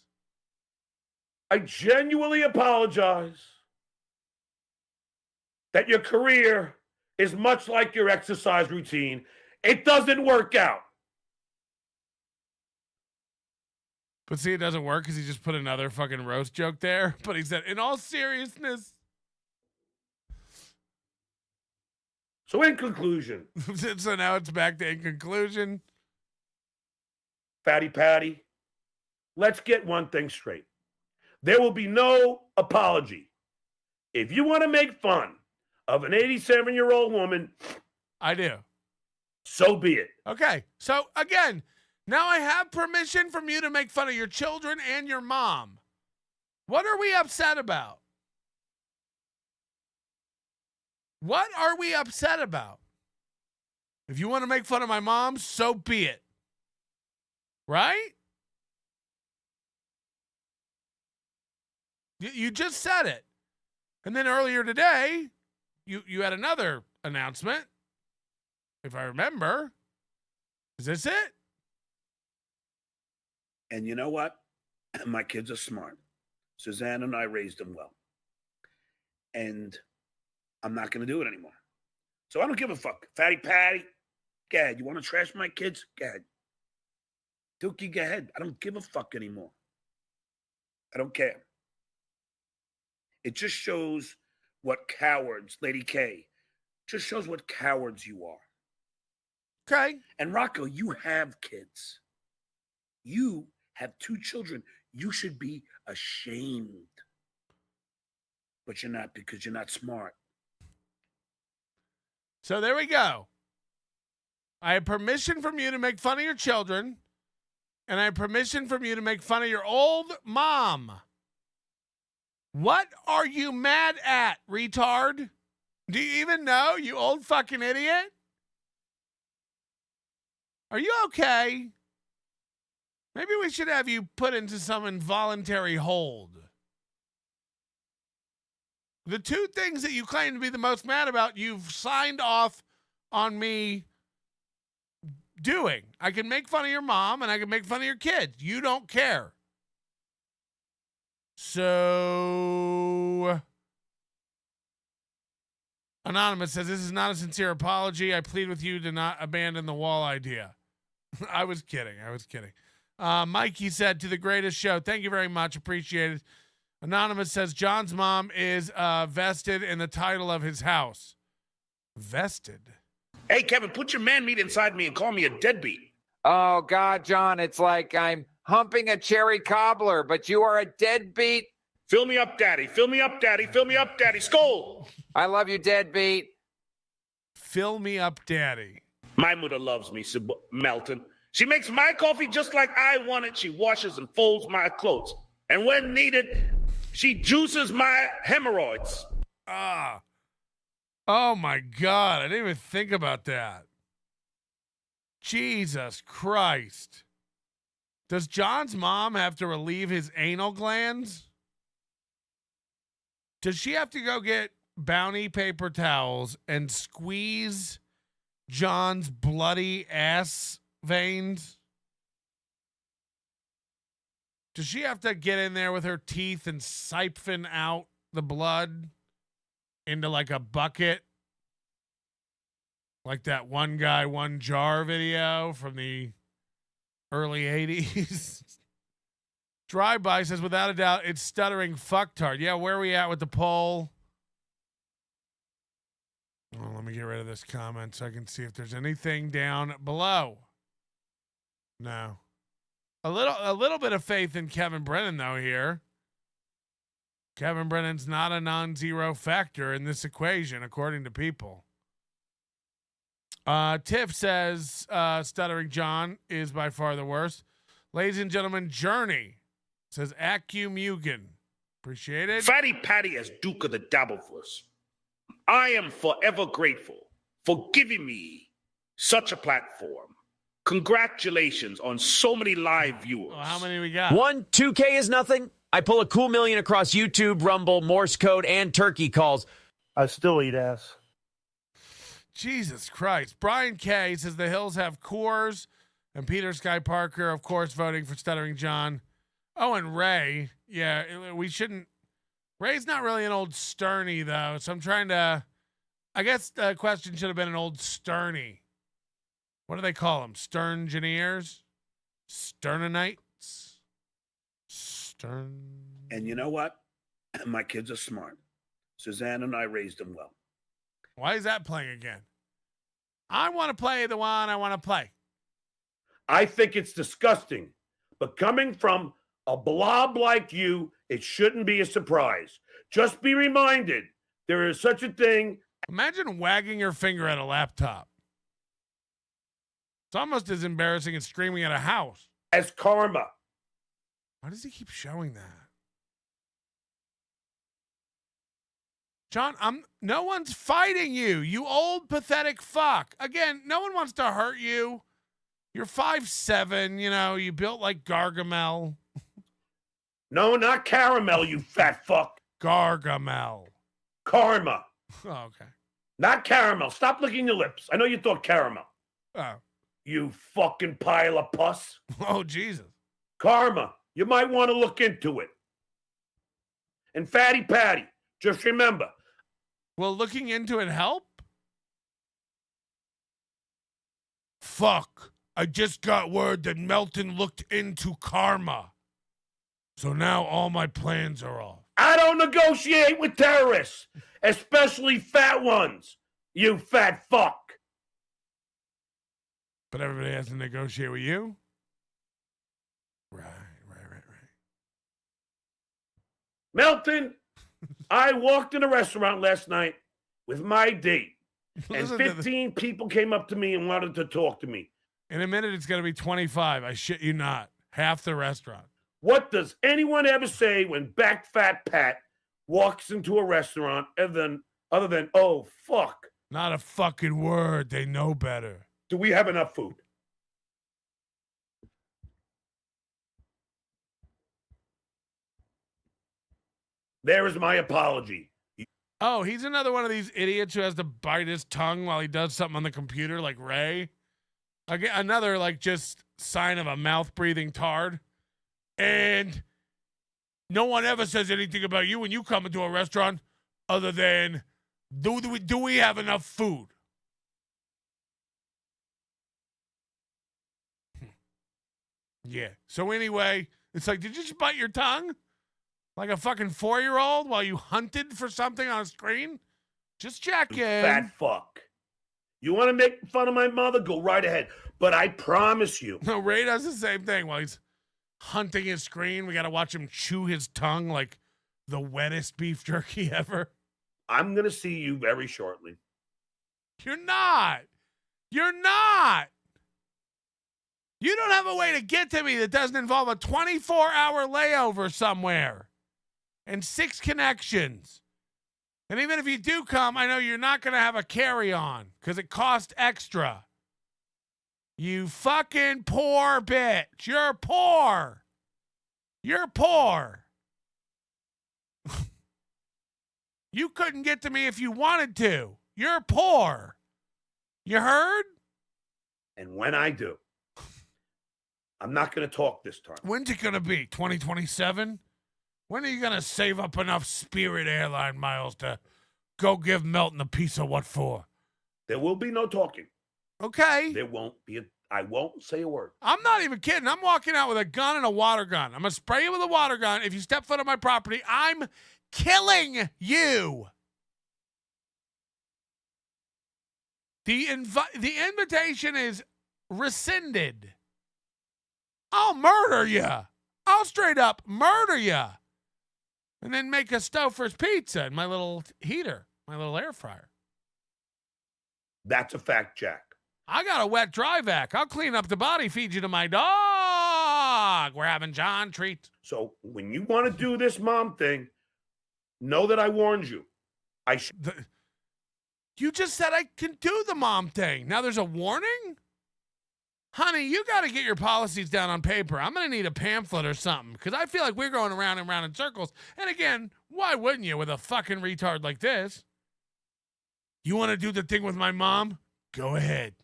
I genuinely apologize that your career is much like your exercise routine. It doesn't work out. But see, it doesn't work because he just put another fucking roast joke there. But he said, in all seriousness. So in conclusion. So now it's back to in conclusion. Fatty Patty, let's get one thing straight. There will be no apology. If you want to make fun of an 87-year-old woman, I do. So be it. Okay. So again, now I have permission from you to make fun of your children and your mom. What are we upset about? What are we upset about? If you want to make fun of my mom, so be it. Right? You just said it. And then earlier today, you had another announcement, if I remember. Is this it? And you know what? My kids are smart. Suzanne and I raised them well. And I'm not going to do it anymore. So I don't give a fuck. Fatty Patty, go ahead. You want to trash my kids? Go ahead. Dookie, go ahead. I don't give a fuck anymore. I don't care. It just shows what cowards, Lady K, just shows what cowards you are. Okay. And Rocco, you have kids. You have 2 children. You should be ashamed. But you're not, because you're not smart. So there we go. I have permission from you to make fun of your children, and I have permission from you to make fun of your old mom. What are you mad at, retard? Do you even know, you old fucking idiot? Are you okay? Maybe we should have you put into some involuntary hold. The 2 things that you claim to be the most mad about, you've signed off on me doing. I can make fun of your mom and I can make fun of your kids. You don't care. So, Anonymous says, this is not a sincere apology. I plead with you to not abandon the wall idea. I was kidding. Mikey said, to the greatest show. Thank you very much. Appreciate it. Anonymous says, John's mom is vested in the title of his house. Vested? Hey, Kevin, put your man meat inside me and call me a deadbeat. Oh, God, John, it's like I'm humping a cherry cobbler, but you are a deadbeat. Fill me up, Daddy. Fill me up, Daddy. Fill me up, Daddy. Skull. I love you, deadbeat. Fill me up, Daddy. My mother loves me, Melton. She makes my coffee just like I want it. She washes and folds my clothes. And when needed, she juices my hemorrhoids. Oh, my God. I didn't even think about that. Jesus Christ. Does John's mom have to relieve his anal glands? Does she have to go get Bounty paper towels and squeeze John's bloody ass veins? Does she have to get in there with her teeth and siphon out the blood into like a bucket Like that one guy, one jar video from the early 80s. Drive-by says, without a doubt, it's stuttering fucktard. Yeah, where are we at with the poll? Well, let me get rid of this comment so I can see if there's anything down below. No. A little bit of faith in Kevin Brennan, though, here. Kevin Brennan's not a non-zero factor in this equation, according to people. Tiff says Stuttering John is by far the worst. Ladies and gentlemen, Journey says Accumugan. Appreciate it. Fatty Patty as Duke of the Dabbleflers. I am forever grateful for giving me such a platform. Congratulations on so many live viewers. Well, how many we got? 2K is nothing. I pull a cool million across YouTube, Rumble, Morse code, and turkey calls. I still eat ass. Jesus Christ. Brian K. says the Hills have Coors, and Peter Sky Parker, of course, voting for Stuttering John. Oh, and Ray. Yeah, we shouldn't. Ray's not really an old Sterny, though, so I'm trying to. I guess the question should have been an old Sterny. What do they call them? Sterngineers? Sternonites? And you know what? My kids are smart. Suzanne and I raised them well. Why is that playing again? I want to play the one I want to play. I think it's disgusting. But coming from a blob like you, it shouldn't be a surprise. Just be reminded there is such a thing. Imagine wagging your finger at a laptop. It's almost as embarrassing as screaming at a house. As karma. Why does he keep showing that? John, no one's fighting you, you old pathetic fuck. Again, no one wants to hurt you. You're 5'7", you built like Gargamel. No, not caramel, you fat fuck. Gargamel. Karma. Oh, okay. Not caramel. Stop licking your lips. I know you thought caramel. Oh. You fucking pile of pus. Oh, Jesus. Karma. You might want to look into it. And Fatty Patty, just remember. Will looking into it help? Fuck. I just got word that Melton looked into karma. So now all my plans are off. I don't negotiate with terrorists, especially fat ones. You fat fuck. But everybody has to negotiate with you? Right. Melton, I walked in a restaurant last night with my date, and 15 people came up to me and wanted to talk to me. In a minute, it's going to be 25. I shit you not. Half the restaurant. What does anyone ever say when back fat Pat walks into a restaurant other than, oh, fuck? Not a fucking word. They know better. Do we have enough food? There is my apology. Oh, he's another one of these idiots who has to bite his tongue while he does something on the computer, like Ray. Again, another, just sign of a mouth-breathing tard. And no one ever says anything about you when you come into a restaurant other than, do we have enough food? Yeah. So anyway, it's like, did you just bite your tongue? Like a fucking 4-year-old while you hunted for something on a screen? Just checking. Fat fuck. You want to make fun of my mother? Go right ahead. But I promise you. No, Ray does the same thing while he's hunting his screen. We got to watch him chew his tongue like the wettest beef jerky ever. I'm going to see you very shortly. You're not. You're not. You don't have a way to get to me that doesn't involve a 24-hour layover somewhere and 6 connections. And even if you do come, I know you're not going to have a carry-on because it costs extra. You fucking poor bitch. You're poor. You're poor. You couldn't get to me if you wanted to. You're poor. You heard? And when I do, I'm not going to talk this time. When's it going to be? 2027? When are you going to save up enough Spirit airline miles to go give Melton a piece of what for? There will be no talking. Okay. There won't be I won't say a word. I'm not even kidding. I'm walking out with a gun and a water gun. I'm going to spray you with a water gun. If you step foot on my property, I'm killing you. The invitation is rescinded. I'll murder you. I'll straight up murder you. And then make a Stouffer's pizza in my little heater, my little air fryer. That's a fact, Jack. I got a wet dry vac. I'll clean up the body, feed you to my dog. We're having John treats. So when you want to do this mom thing, know that I warned you. You just said I can do the mom thing. Now there's a warning? Honey, you got to get your policies down on paper. I'm going to need a pamphlet or something because I feel like we're going around and around in circles. And again, why wouldn't you with a fucking retard like this? You want to do the thing with my mom? Go ahead.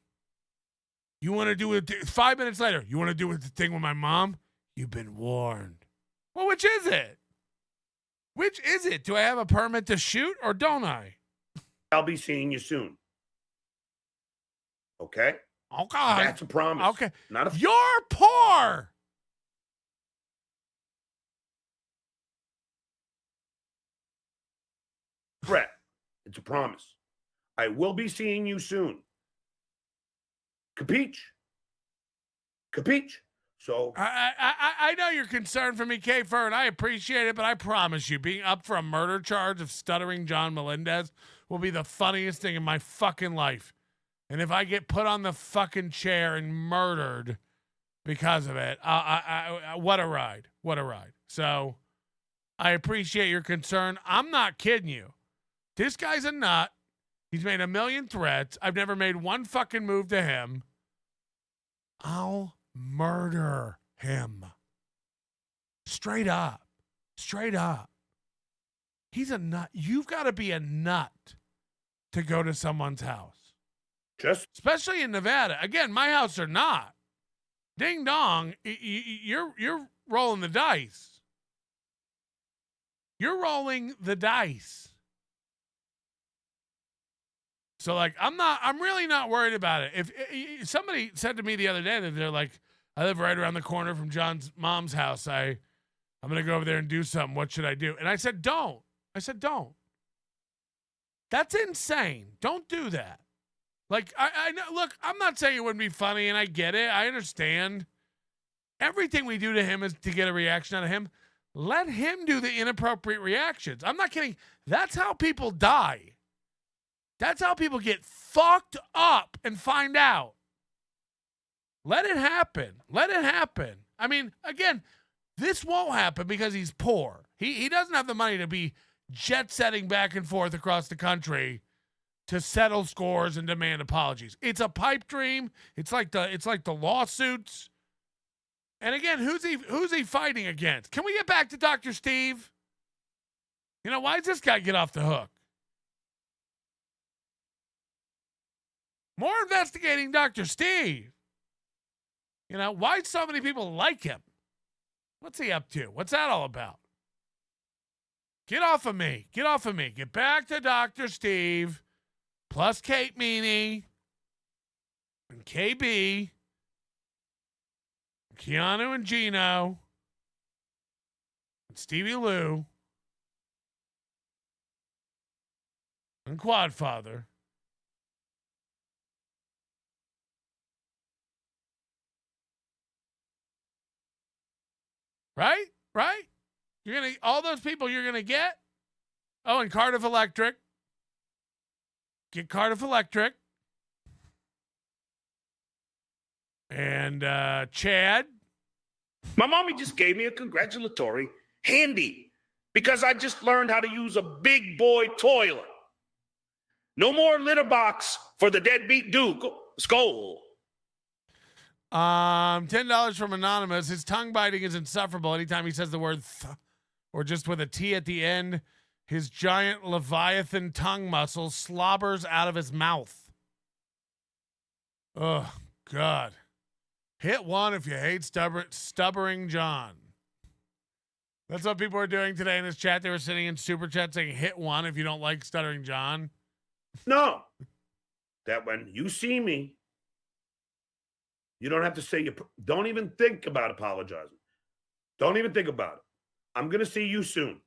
You want to do it 5 minutes later? You want to do the thing with my mom? You've been warned. Well, which is it? Which is it? Do I have a permit to shoot or don't I? I'll be seeing you soon. Okay? Okay. That's a promise. Okay. Not a You're poor. threat. It's a promise. I will be seeing you soon. Capiche? Capiche? So I know you're concerned for me, K-Fur, and I appreciate it, but I promise you, being up for a murder charge of stuttering John Melendez will be the funniest thing in my fucking life. And if I get put on the fucking chair and murdered because of it, what a ride. What a ride. So I appreciate your concern. I'm not kidding you. This guy's a nut. He's made a million threats. I've never made one fucking move to him. I'll murder him. Straight up. Straight up. He's a nut. You've got to be a nut to go to someone's house. Especially in Nevada. Again, my house or not. Ding dong, you're rolling the dice. You're rolling the dice. So like I'm really not worried about it. If somebody said to me the other day that they're like, I live right around the corner from John's mom's house. I'm going to go over there and do something. What should I do? And I said, don't. Don't. That's insane. Don't do that. Like, I know, look, I'm not saying it wouldn't be funny, and I get it. I understand. Everything we do to him is to get a reaction out of him. Let him do the inappropriate reactions. I'm not kidding. That's how people die. That's how people get fucked up and find out. Let it happen. Let it happen. I mean, again, this won't happen because he's poor. He doesn't have the money to be jet-setting back and forth across the country to settle scores and demand apologies. It's a pipe dream. It's like the lawsuits. And again, who's he fighting against? Can we get back to Dr. Steve? You know, why does this guy get off the hook? More investigating Dr. Steve. You know, why so many people like him? What's he up to? What's that all about? Get off of me. Get off of me. Get back to Dr. Steve, plus Kate Meany, and KB, and Keanu and Gino, and Stevie Lou, and Quadfather. Right? Right? You're going to, all those people you're going to get. Oh, and Cardiff Electric. Get Cardiff Electric. And Chad. My mommy just gave me a congratulatory handy because I just learned how to use a big boy toilet. No more litter box for the deadbeat Duke. Skull. $10 from Anonymous. His tongue biting is insufferable anytime he says the word or just with a T at the end. His giant Leviathan tongue muscle slobbers out of his mouth. Oh, God. Hit one if you hate stuttering John. That's what people are doing today in this chat. They were sitting in super chat saying hit one if you don't like stuttering John. No. that when you see me, you don't have to say, don't even think about apologizing. Don't even think about it. I'm going to see you soon.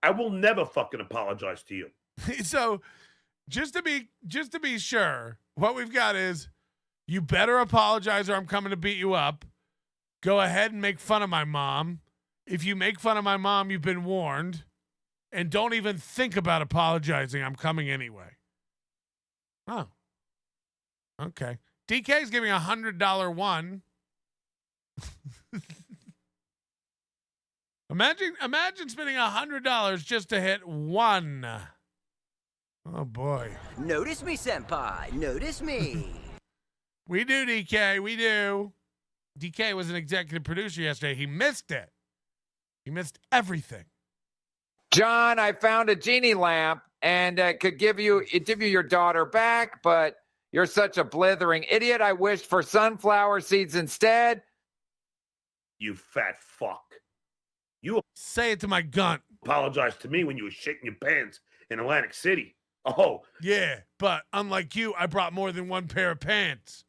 I will never fucking apologize to you. So just to be sure, what we've got is you better apologize or I'm coming to beat you up. Go ahead and make fun of my mom. If you make fun of my mom, you've been warned. And don't even think about apologizing. I'm coming anyway. Oh. Okay. DK's giving $100 one. Imagine spending $100 just to hit one. Oh boy. Notice me, senpai. Notice me. We do, DK. We do. DK was an executive producer yesterday. He missed it. He missed everything. John, I found a genie lamp and could give you your daughter back, but you're such a blithering idiot. I wished for sunflower seeds instead. You fat fuck. You say it to my gun. Apologize to me when you were shitting your pants in Atlantic City. Oh. Yeah, but unlike you, I brought more than one pair of pants.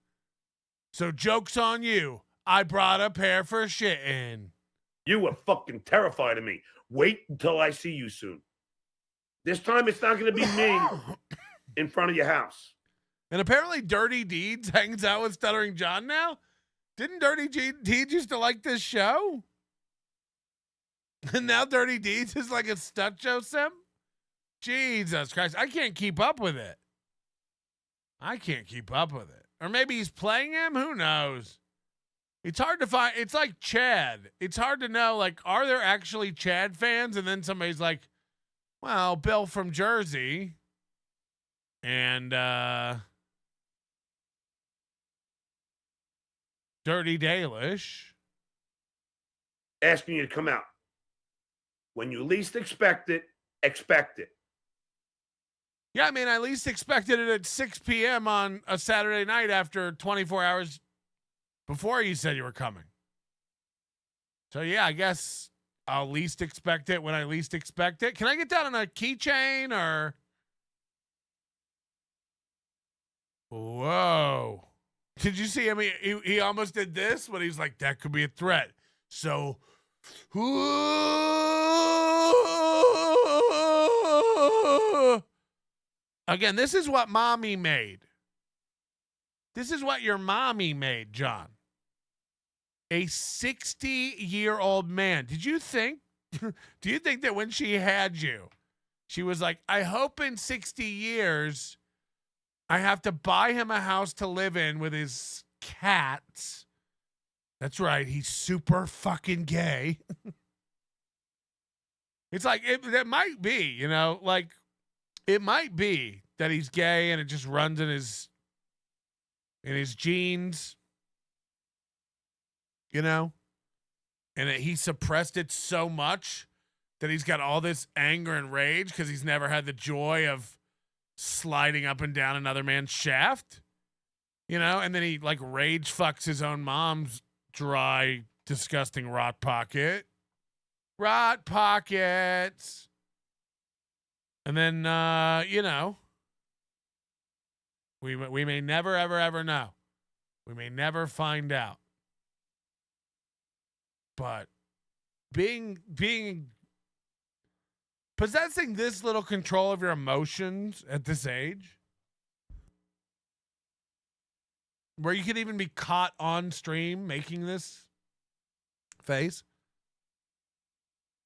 So joke's on you. I brought a pair for shitting. You were fucking terrified of me. Wait until I see you soon. This time it's not going to be me in front of your house. And apparently Dirty Deeds hangs out with Stuttering John now? Didn't Dirty Deeds used to like this show? And now Dirty Deeds is like a stunt show sim? Jesus Christ. I can't keep up with it. Or maybe he's playing him? Who knows? It's hard to find. It's like Chad. It's hard to know, like, are there actually Chad fans? And then somebody's like, well, Bill from Jersey. And Dirty Dalish. Asking you to come out. When you least expect it, expect it. Yeah, I mean, I least expected it at 6 p.m. on a Saturday night after 24 hours before you said you were coming. So, yeah, I guess I'll least expect it when I least expect it. Can I get that on a keychain or? Whoa. Did you see him? He almost did this, but he's like, that could be a threat. So, again, this is what mommy made. This is what your mommy made, John. A 60-year-old man. Do you think that when she had you, she was like, I hope in 60 years I have to buy him a house to live in with his cats. That's right. He's super fucking gay. It's like, it might be, you know, like it might be that he's gay and it just runs in his genes, you know, and that he suppressed it so much that he's got all this anger and rage because he's never had the joy of sliding up and down another man's shaft, you know, and then he like rage fucks his own mom's dry, disgusting rot pockets. And then, you know, we may never, ever know. We may never find out. But possessing this little control of your emotions at this age, where you could even be caught on stream making this face.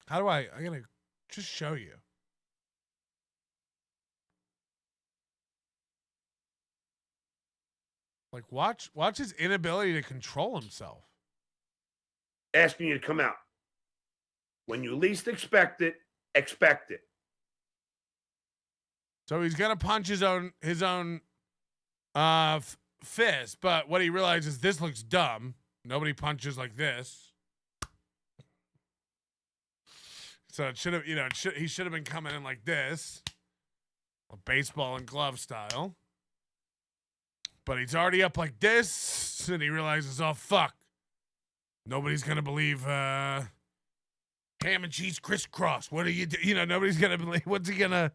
How do I gotta just show you. Like, watch his inability to control himself. Asking you to come out. When you least expect it, expect it. So he's gonna punch his own fist, but what he realizes, this looks dumb. Nobody punches like this. So it should have, you know, he should have been coming in like this, a baseball and glove style. But he's already up like this, and he realizes, oh fuck, nobody's gonna believe ham and cheese crisscross. What are you do? You know, nobody's gonna believe. What's he gonna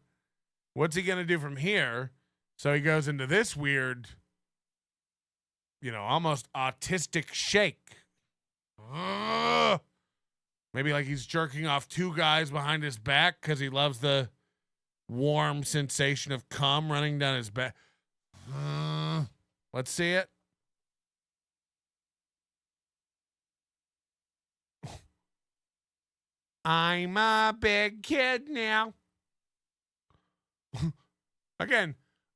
do from here? So he goes into this weird, almost autistic shake. Maybe like he's jerking off two guys behind his back because he loves the warm sensation of cum running down his back. Let's see it. I'm a big kid now. Again,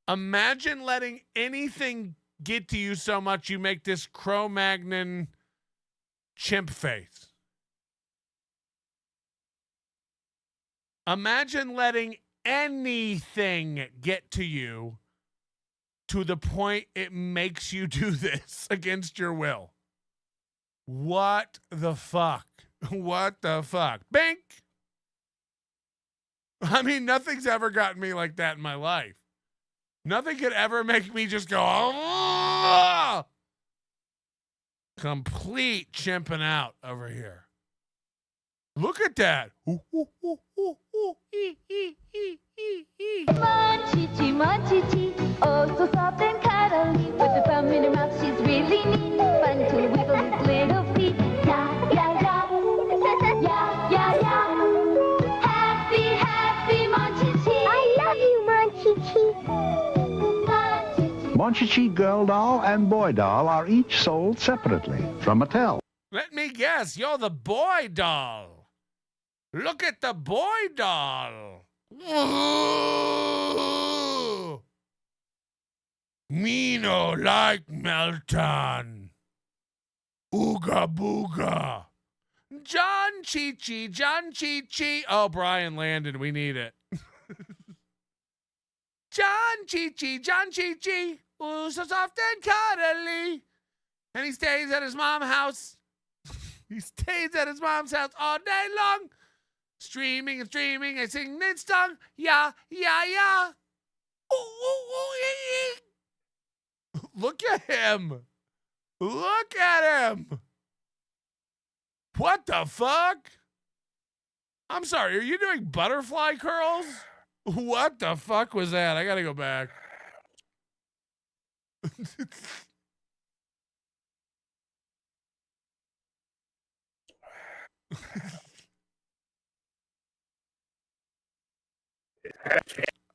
imagine letting anything get to you so much you make this Cro-Magnon chimp face. Imagine letting anything get to you to the point it makes you do this against your will. What the fuck? What the fuck? Bink! I mean, nothing's ever gotten me like that in my life. Nothing could ever make me just go, oh! Complete chimping out over here. Look at that. Munchie, munchie, oh, so soft and cuddly. With a thumb in her mouth, she's really neat. Fun to wiggle his little feet. Yeah, yeah, yeah. Yeah, yeah, yeah. Happy, happy Munchie. I love you, Munchie. Monchichi Girl Doll and Boy Doll are each sold separately from Mattel. Let me guess, you're the boy doll. Look at the boy doll. Ooh. Mino like Melton. Ooga booga. John Chi-Chi. Oh, Brian Landon, we need it. John Chi-Chi. Ooh, so soft and cuddly. And he stays at his mom's house. He stays at his mom's house all day long. Streaming and streaming. I sing this song. Yeah, yeah, yeah. Ooh, ooh, ooh, look at him. Look at him. What the fuck? I'm sorry, are you doing butterfly curls? What the fuck was that? I gotta go back.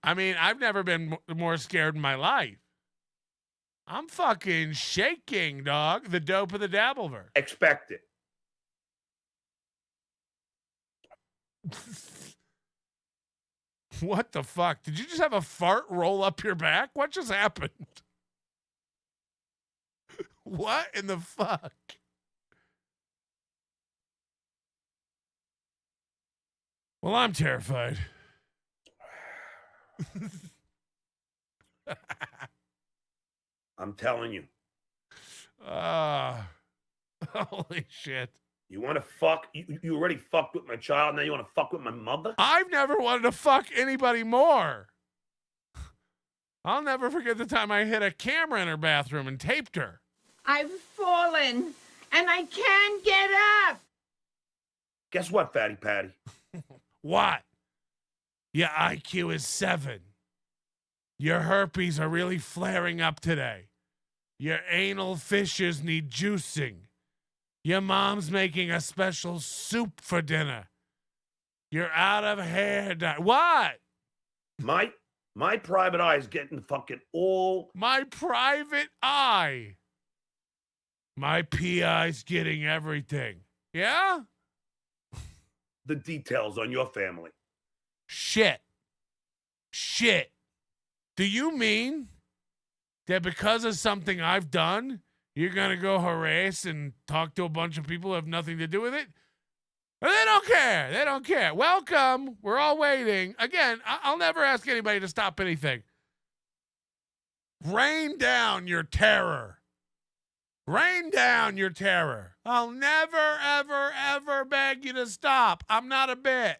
I mean, I've never been more scared in my life. I'm fucking shaking, dog. The dope of the dabblever. Expect it. What the fuck? Did you just have a fart roll up your back? What just happened? What in the fuck? Well, I'm terrified. I'm telling you. Holy shit. You want to fuck? You already fucked with my child. Now you want to fuck with my mother? I've never wanted to fuck anybody more. I'll never forget the time I hid a camera in her bathroom and taped her. I've fallen and I can't get up. Guess what, Fatty Patty? What? Your IQ is 7. Your herpes are really flaring up today. Your anal fissures need juicing. Your mom's making a special soup for dinner. You're out of hair dye. What? My private eye is getting fucking all... My private eye. My PI's getting everything. Yeah? The details on your family. Shit. Do you mean that because of something I've done, you're going to go harass and talk to a bunch of people who have nothing to do with it? They don't care. Welcome. We're all waiting. Again, I'll never ask anybody to stop anything. Rain down your terror. Rain down your terror. I'll never, ever, ever beg you to stop. I'm not a bitch.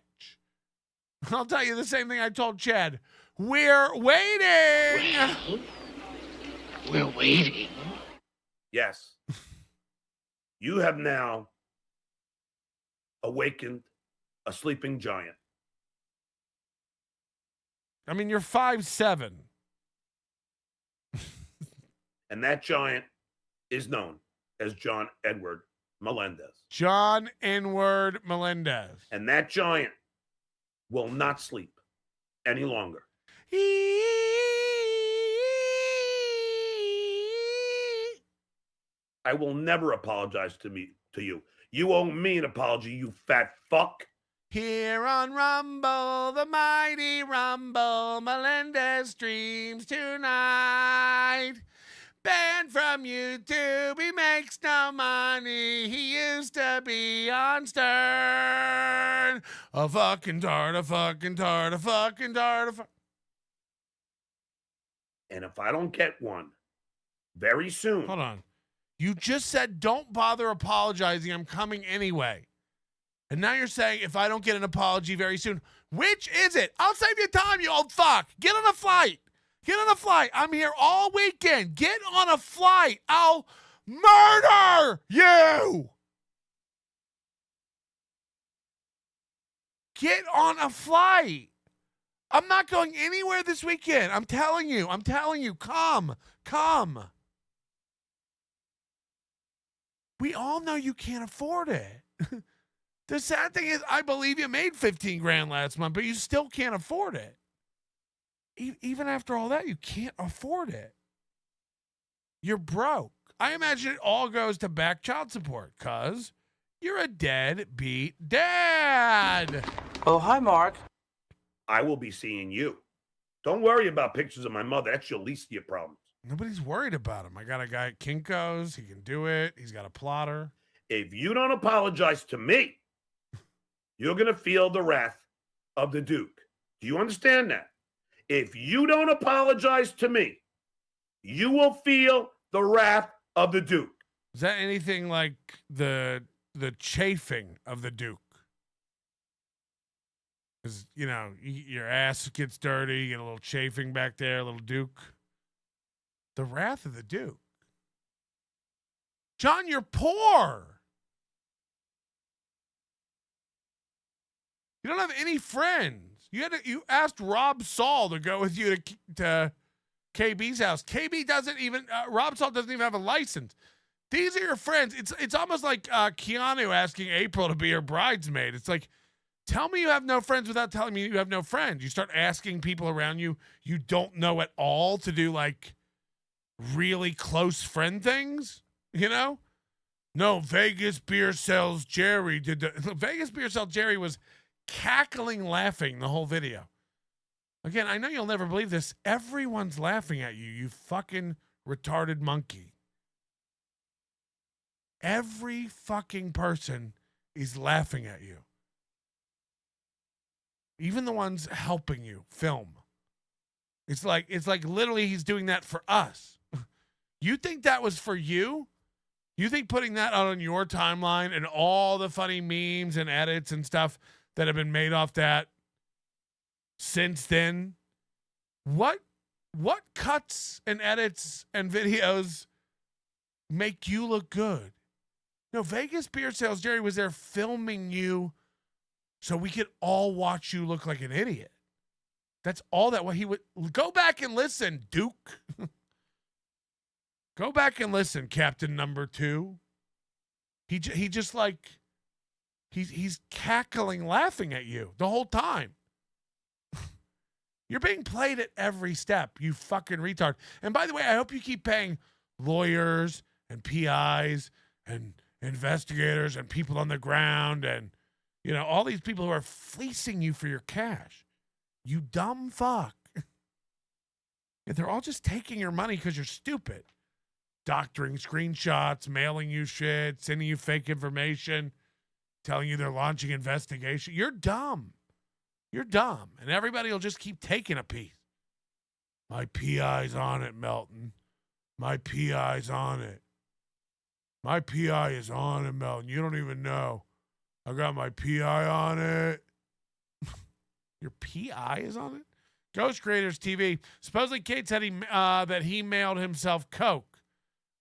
I'll tell you the same thing I told Chad. We're waiting. We're waiting. Yes. You have now awakened a sleeping giant. I mean, you're 5'7". And that giant is known as John Edward Melendez. John Edward Melendez. And that giant will not sleep any longer. I will never apologize to you. You owe me an apology, you fat fuck. Here on Rumble, the mighty Rumble, Melendez streams tonight. Banned from YouTube, he makes no money. He used to be on Stern. A fucking tart, a fucking tart, a fucking tart, a fucking. And if I don't get one very soon. Hold on. You just said don't bother apologizing. I'm coming anyway. And now you're saying if I don't get an apology very soon. Which is it? I'll save you time, you old fuck. Get on a flight. Get on a flight. I'm here all weekend. Get on a flight. I'll murder you. Get on a flight. I'm not going anywhere this weekend. I'm telling you. Come. We all know you can't afford it. The sad thing is, I believe you made 15 grand last month, but you still can't afford it. Even after all that, you can't afford it. You're broke. I imagine it all goes to back child support because you're a deadbeat dad. Oh, hi, Mark. I will be seeing you. Don't worry about pictures of my mother. That's your least of your problems. Nobody's worried about him. I got a guy at Kinko's. He can do it. He's got a plotter. If you don't apologize to me, you're going to feel the wrath of the Duke. Do you understand that? If you don't apologize to me, you will feel the wrath of the Duke. Is that anything like the chafing of the Duke? Because, you know, your ass gets dirty, you get a little chafing back there, a little Duke. The wrath of the Duke. John, you're poor. You don't have any friends. You asked Rob Saul to go with you to KB's house. KB doesn't even Rob Saul doesn't even have a license. These are your friends. It's almost like Keanu asking April to be her bridesmaid. It's like, tell me you have no friends without telling me you have no friends. You start asking people around you don't know at all to do like really close friend things, you know? No, Vegas Beer Sells Jerry did the Vegas Beer Sells Jerry was cackling laughing the whole video. Again, I know you'll never believe this. Everyone's laughing at you, you fucking retarded monkey. Every fucking person is laughing at you. Even the ones helping you film. It's like literally he's doing that for us. You think that was for you? You think putting that out on your timeline and all the funny memes and edits and stuff that have been made off that since then, what cuts and edits and videos make you look good? No, Vegas Beer Sales Jerry was there filming you so we could all watch you look like an idiot. That's all that. What he would go back and listen, Duke. Go back and listen, Captain Number 2. He just like he's cackling, laughing at you the whole time. You're being played at every step, you fucking retard. And by the way, I hope you keep paying lawyers and PIs and investigators and people on the ground and, you know, all these people who are fleecing you for your cash. You dumb fuck. They're all just taking your money because you're stupid. Doctoring screenshots, mailing you shit, sending you fake information, telling you they're launching investigation. You're dumb. You're dumb. And everybody will just keep taking a piece. My PI's on it, Melton. My PI's on it. My PI is on it, Melton. You don't even know. I got my PI on it. Your PI is on it? Ghost Creators TV. Supposedly Kate said that he mailed himself Coke.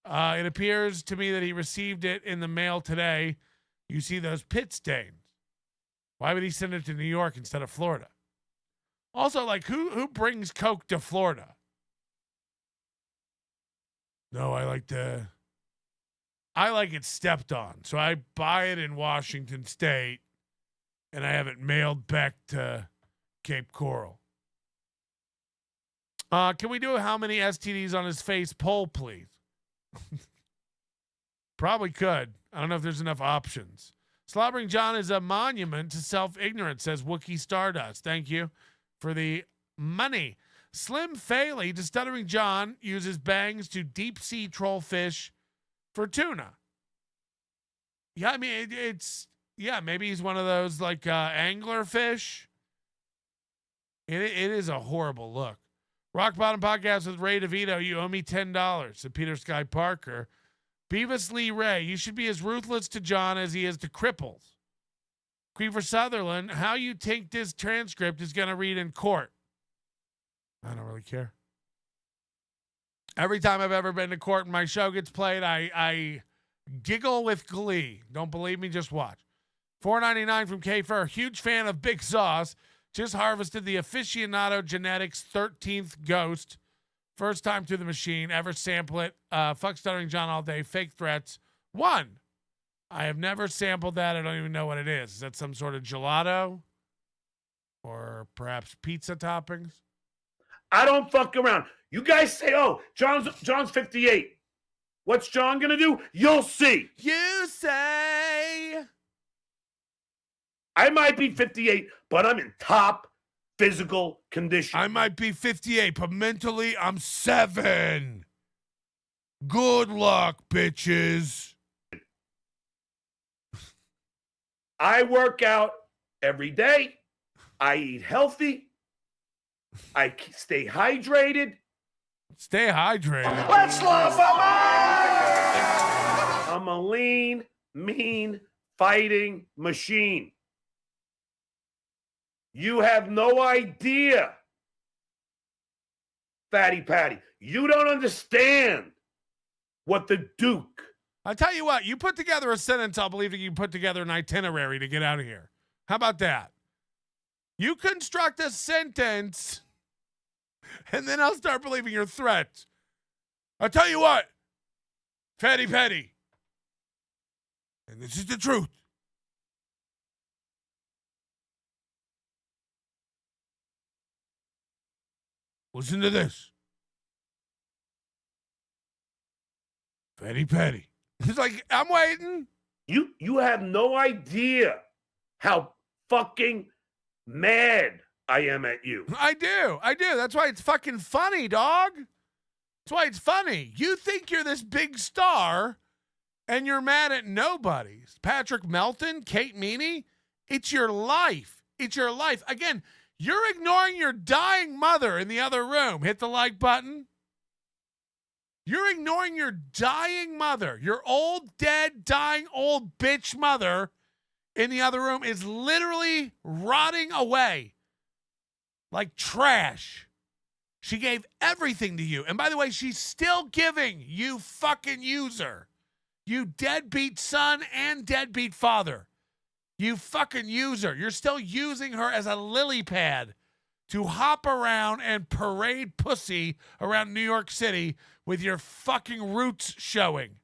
It appears to me that he received it in the mail today. You see those pit stains. Why would he send it to New York instead of Florida? Also, like, who brings Coke to Florida? No, I like it stepped on. So I buy it in Washington State, and I have it mailed back to Cape Coral. Can we do a how many STDs on his face poll, please? Probably could. I don't know if there's enough options. Slobbering John is a monument to self-ignorance, says Wookie Stardust. Thank you for the money. Slim Faley to Stuttering John uses bangs to deep-sea trollfish for tuna. Yeah, I mean, maybe he's one of those, like, angler fish. It is a horrible look. Rock Bottom Podcast with Ray DeVito. You owe me $10. To Peter Sky Parker. Beavis Lee Ray. You should be as ruthless to John as he is to cripples. Queefer Sutherland. How you think this transcript is going to read in court? I don't really care. Every time I've ever been to court and my show gets played, I giggle with glee. Don't believe me? Just watch. $4.99 from K-Fur. Huge fan of Big Sauce. Just harvested the Aficionado Genetics 13th Ghost. First time through the machine. Ever sample it. Fuck Stuttering John all day. Fake threats. 1. I have never sampled that. I don't even know what it is. Is that some sort of gelato? Or perhaps pizza toppings? I don't fuck around. You guys say, oh, John's 58. What's John going to do? You'll see. You say. I might be 58, but I'm in top physical condition. I might be 58, but mentally I'm 7. Good luck, bitches. I work out every day. I eat healthy. I stay hydrated. Stay hydrated. Let's love I'm a lean, mean, fighting machine. You have no idea, Fatty Patty. You don't understand what the Duke. I'll tell you what, you put together a sentence, I'll believe that you put together an itinerary to get out of here. How about that? You construct a sentence, and then I'll start believing your threats. I'll tell you what, Fatty Patty, and this is the truth. Listen to this. Fatty Patty. He's like, I'm waiting. You have no idea how fucking mad I am at you. I do. That's why it's fucking funny, dog. That's why it's funny. You think you're this big star and you're mad at nobody. Patrick Melton, Kate Meany, it's your life. It's your life. Again, you're ignoring your dying mother in the other room. Hit the like button. You're ignoring your dying mother. Your old, dead, dying, old bitch mother in the other room is literally rotting away like trash. She gave everything to you. And by the way, she's still giving, you fucking user. You deadbeat son and deadbeat father. You fucking user. You're still using her as a lily pad to hop around and parade pussy around New York City with your fucking roots showing.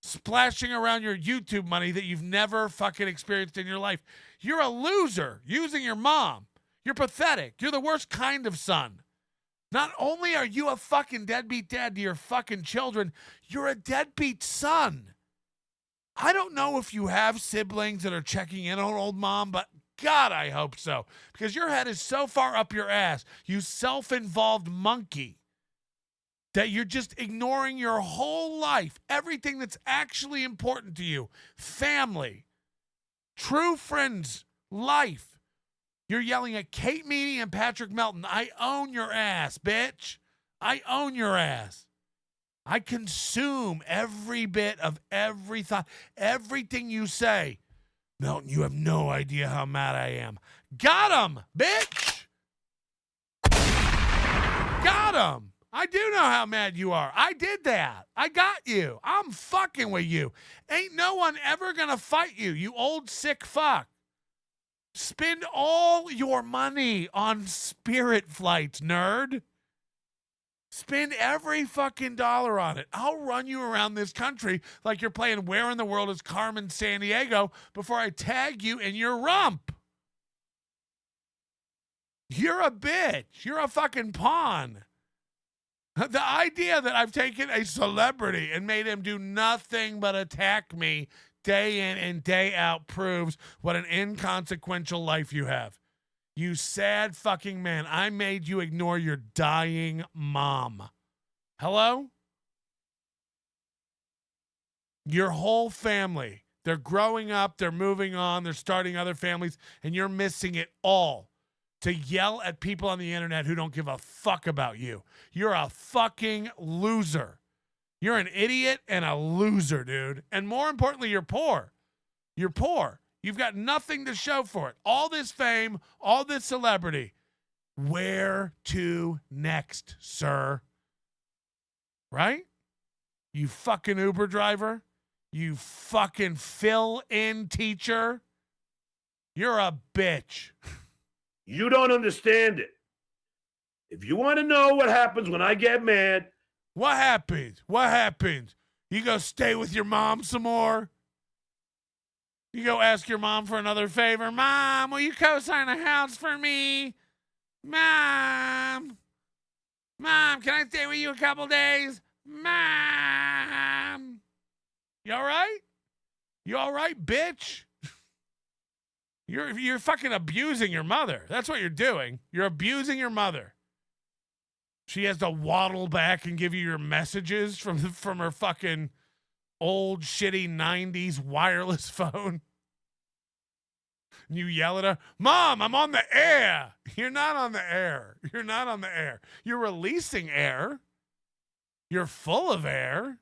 Splashing around your YouTube money that you've never fucking experienced in your life. You're a loser using your mom. You're pathetic. You're the worst kind of son. Not only are you a fucking deadbeat dad to your fucking children, you're a deadbeat son. I don't know if you have siblings that are checking in on old mom, but God, I hope so. Because your head is so far up your ass, you self-involved monkey, that you're just ignoring your whole life, everything that's actually important to you, family, true friends, life. You're yelling at Kate Meany and Patrick Melton. I own your ass, bitch. I own your ass. I consume every bit of every thought, everything you say. Melton, you have no idea how mad I am. Got him, bitch. Got him. I do know how mad you are. I did that. I got you. I'm fucking with you. Ain't no one ever gonna fight you, you old sick fuck. Spend all your money on Spirit flights, nerd. Spend every fucking dollar on it. I'll run you around this country like you're playing Where in the World is Carmen Sandiego before I tag you in your rump. You're a bitch. You're a fucking pawn. The idea that I've taken a celebrity and made him do nothing but attack me day in and day out proves what an inconsequential life you have. You sad fucking man. I made you ignore your dying mom. Hello? Your whole family. They're growing up. They're moving on. They're starting other families. And you're missing it all to yell at people on the internet who don't give a fuck about you. You're a fucking loser. You're an idiot and a loser, dude. And more importantly, you're poor. You're poor. You've got nothing to show for it. All this fame, all this celebrity. Where to next, sir? Right? You fucking Uber driver. You fucking fill-in teacher. You're a bitch. You don't understand it. If you want to know what happens when I get mad. What happens? What happens? You go stay with your mom some more? You go ask your mom for another favor. Mom, will you co-sign a house for me? Mom, can I stay with you a couple days? Mom. You all right? You all right, bitch? You're fucking abusing your mother. That's what you're doing. You're abusing your mother. She has to waddle back and give you your messages from her fucking old shitty 90s wireless phone. And you yell at her, Mom, I'm on the air. You're not on the air. You're not on the air. You're releasing air. You're full of air.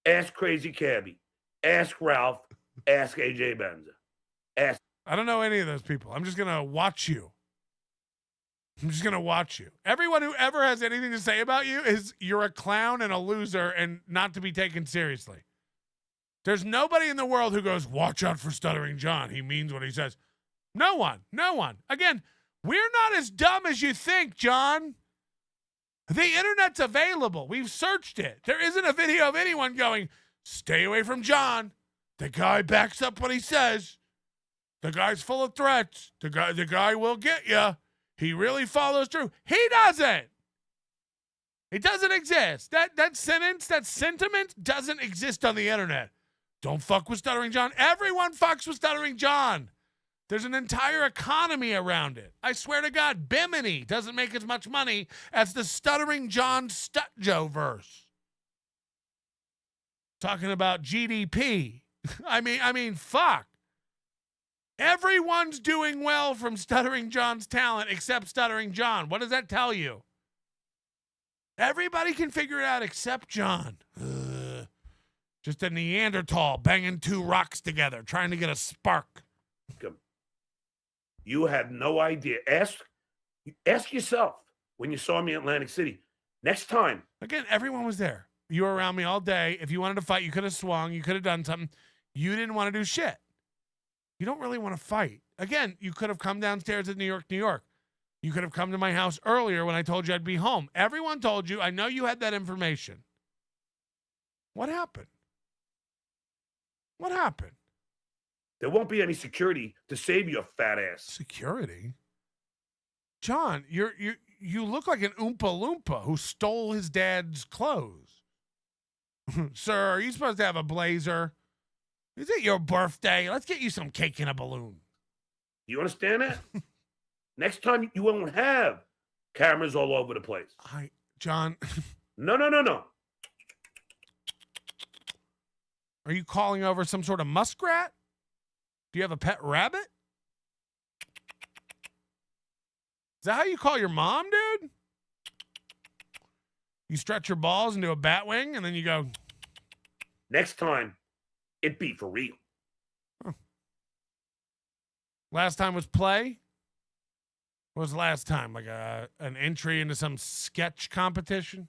Ask Crazy Cabby. Ask Ralph. Ask AJ Benza. Ask. I don't know any of those people. I'm just going to watch you. I'm just going to watch you. Everyone who ever has anything to say about you is you're a clown and a loser and not to be taken seriously. There's nobody in the world who goes, watch out for Stuttering John. He means what he says. No one. No one. Again, we're not as dumb as you think, John. The internet's available. We've searched it. There isn't a video of anyone going, stay away from John. The guy backs up what he says. The guy's full of threats. The guy will get you. He really follows through. He doesn't. It doesn't exist. That sentiment doesn't exist on the internet. Don't fuck with Stuttering John. Everyone fucks with Stuttering John. There's an entire economy around it. I swear to God, Bimini doesn't make as much money as the Stuttering John Stutjo verse. Talking about GDP. I mean, fuck. Everyone's doing well from Stuttering John's talent except Stuttering John. What does that tell you? Everybody can figure it out except John. Just a Neanderthal banging two rocks together, trying to get a spark. You have no idea. Ask yourself when you saw me in Atlantic City. Next time. Again, everyone was there. You were around me all day. If you wanted to fight, you could have swung. You could have done something. You didn't want to do shit. You don't really want to fight. Again, you could have come downstairs at New York. You could have come to my house earlier when I told you I'd be home. Everyone told you. I know you had that information. What happened? What happened? There won't be any security to save your fat ass. Security? John, you look like an Oompa Loompa who stole his dad's clothes. Sir, are you supposed to have a blazer? Is it your birthday? Let's get you some cake in a balloon. You understand that? Next time you won't have cameras all over the place. John. No. Are you calling over some sort of muskrat? Do you have a pet rabbit? Is that how you call your mom, dude? You stretch your balls into a bat wing and then you go. Next time, it'd be for real. Huh. Last time was play? What was the last time? Like an entry into some sketch competition?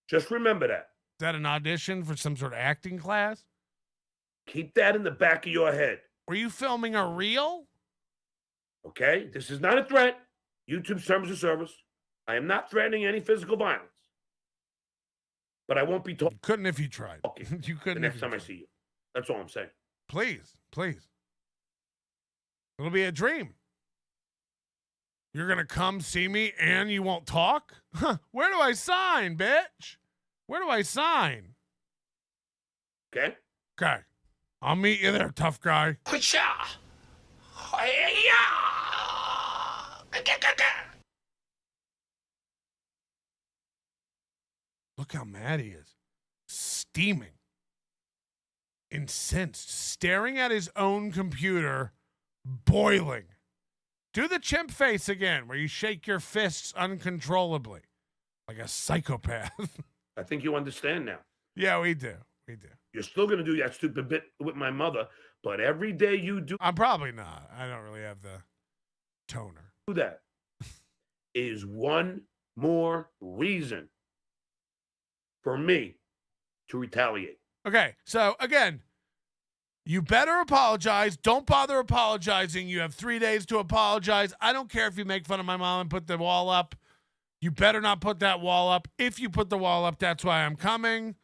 Just remember that. Is that an audition for some sort of acting class? Keep that in the back of your head. Were you filming a reel? Okay, this is not a threat. YouTube's terms of service. I am not threatening any physical violence. But I won't be talking. Couldn't if you tried. Okay. You couldn't the if next you time I tried. see you. That's all I'm saying. Please, please. It'll be a dream. You're going to come see me and you won't talk? Huh. Where do I sign, bitch? Where do I sign? Okay. Okay. I'll meet you there, tough guy. Look how mad he is. Steaming. Incensed. Staring at his own computer. Boiling. Do the chimp face again, where you shake your fists uncontrollably. Like a psychopath. I think you understand now. Yeah, we do. We do. You're still going to do that stupid bit with my mother, but every day you do I'm probably not. I don't really have the toner. that is one more reason for me to retaliate. Okay, so again, you better apologize. Don't bother apologizing. You have 3 days to apologize. I don't care if you make fun of my mom and put the wall up. You better not put that wall up. If you put the wall up, that's why I'm coming.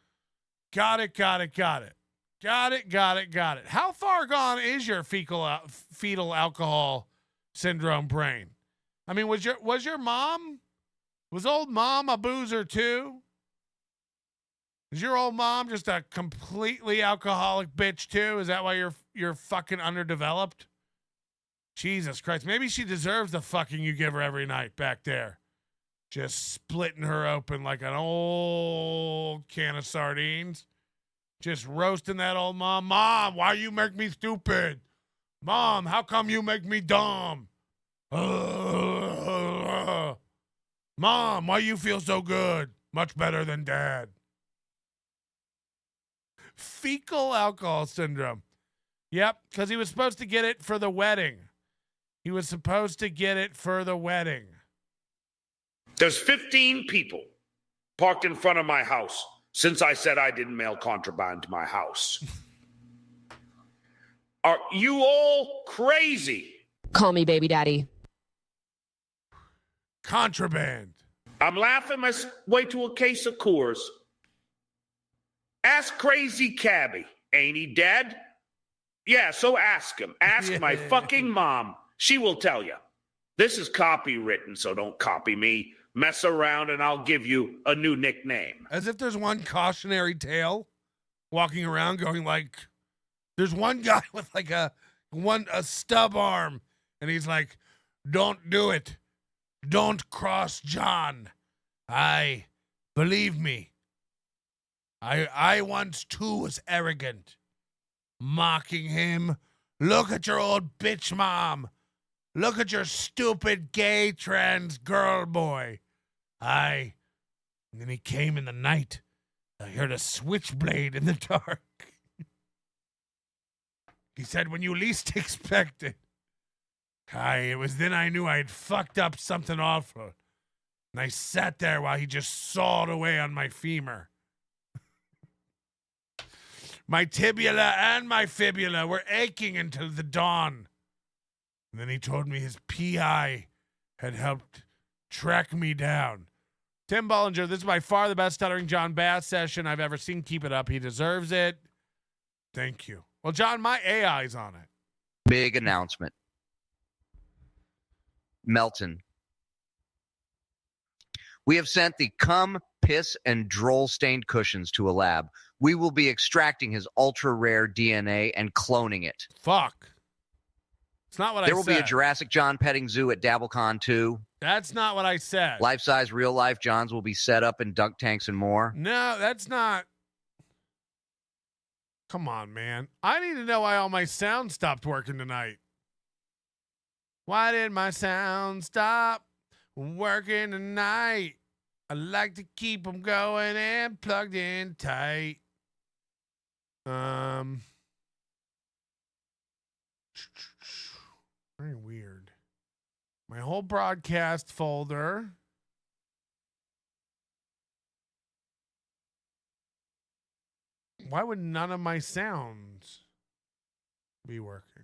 Got it, got it, got it. Got it, got it, got it. How far gone is your fetal alcohol syndrome brain? I mean, was your mom, was old mom a boozer too? Is your old mom just a completely alcoholic bitch too? Is that why you're fucking underdeveloped? Jesus Christ. Maybe she deserves the fucking you give her every night back there. Just splitting her open like an old can of sardines. Just roasting that old mom. Mom, why you make me stupid? Mom, how come you make me dumb? Mom, why you feel so good? Much better than dad. Fecal alcohol syndrome. Yep, because he was supposed to get it for the wedding. He was supposed to get it for the wedding. There's 15 people parked in front of my house since I said I didn't mail contraband to my house. Are you all crazy? Call me baby daddy. Contraband. I'm laughing my way to a case of Coors. Ask crazy cabbie. Ain't he dead? Yeah, so ask him. Ask my fucking mom. She will tell you. This is copywritten, so don't copy me. Mess around and I'll give you a new nickname. As if there's one cautionary tale walking around going like, there's one guy with like a stub arm, and he's like, don't do it. Don't cross John. Believe me. I once too was arrogant. Mocking him. Look at your old bitch mom. Look at your stupid gay trans girl boy. And then he came in the night. I heard a switchblade in the dark. He said, when you least expect it. It was then I knew I'd fucked up something awful. And I sat there while he just sawed away on my femur. My tibula and my fibula were aching until the dawn. And then he told me his PI had helped track me down. Tim Bollinger, this is by far the best Stuttering John Bass session I've ever seen. Keep it up. He deserves it. Thank you. Well, John, my AI's on it. Big announcement. Melton. We have sent the cum, piss, and drool-stained cushions to a lab. We will be extracting his ultra-rare DNA and cloning it. Fuck. It's not what I said. There will be a Jurassic John petting zoo at DabbleCon 2. That's not what I said. Life-size, real-life Johns will be set up in dunk tanks and more. No, that's not. Come on, man. I need to know why all my sound stopped working tonight. Why did my sound stop working tonight? I like to keep them going and plugged in tight. Very weird. My whole broadcast folder. Why would none of my sounds be working?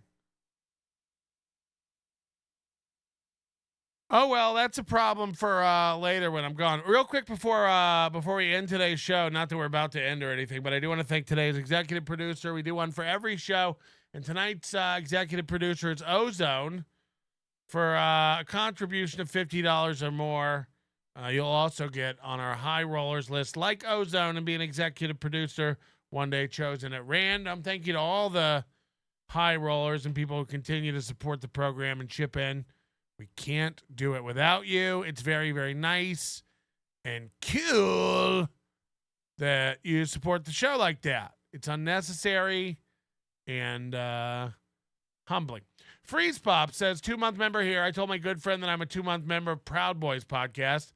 Oh, well, that's a problem for later when I'm gone. Real quick before we end today's show, not that we're about to end or anything, but I do want to thank today's executive producer. We do one for every show. And tonight's executive producer is Ozone. For a contribution of $50 or more, you'll also get on our high rollers list, like Ozone, and be an executive producer one day chosen at random. Thank you to all the high rollers and people who continue to support the program and chip in. We can't do it without you. It's very, very nice and cool that you support the show like that. It's unnecessary and humbling. Freeze Pop says, 2-month member here. I told my good friend that I'm a 2-month member of Proud Boys podcast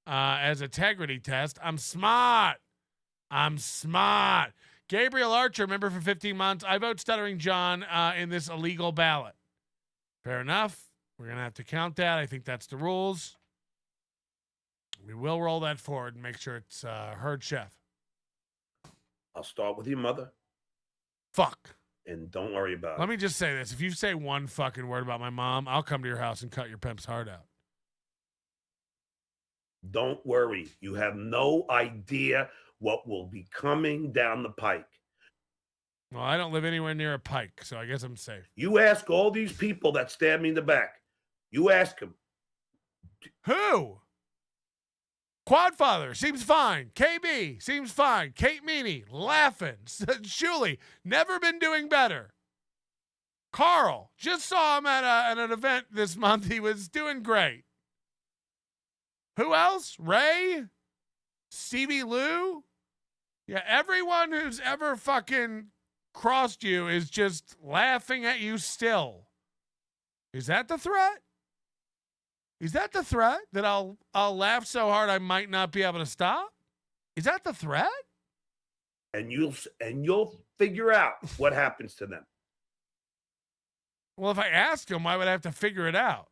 as integrity test. I'm smart. Gabriel Archer, member for 15 months. I vote Stuttering John in this illegal ballot. Fair enough. We're going to have to count that. I think that's the rules. We will roll that forward and make sure it's heard, Chef. I'll start with your mother. Fuck. And don't worry about it. Let me just say this. If you say one fucking word about my mom, I'll come to your house and cut your pimp's heart out. Don't worry. You have no idea what will be coming down the pike. Well, I don't live anywhere near a pike, so I guess I'm safe. You ask all these people that stab me in the back. You ask them. Who? Quadfather seems fine. KB seems fine. Kate Meany laughing. Shuley never been doing better. Carl just saw him at an event this month. He was doing great. Who else? Ray? Stevie Lou? Yeah, everyone who's ever fucking crossed you is just laughing at you still. Is that the threat? Is that the threat that I'll laugh so hard I might not be able to stop? Is that the threat? And you'll figure out what happens to them. Well, if I ask them, why would I have to figure it out?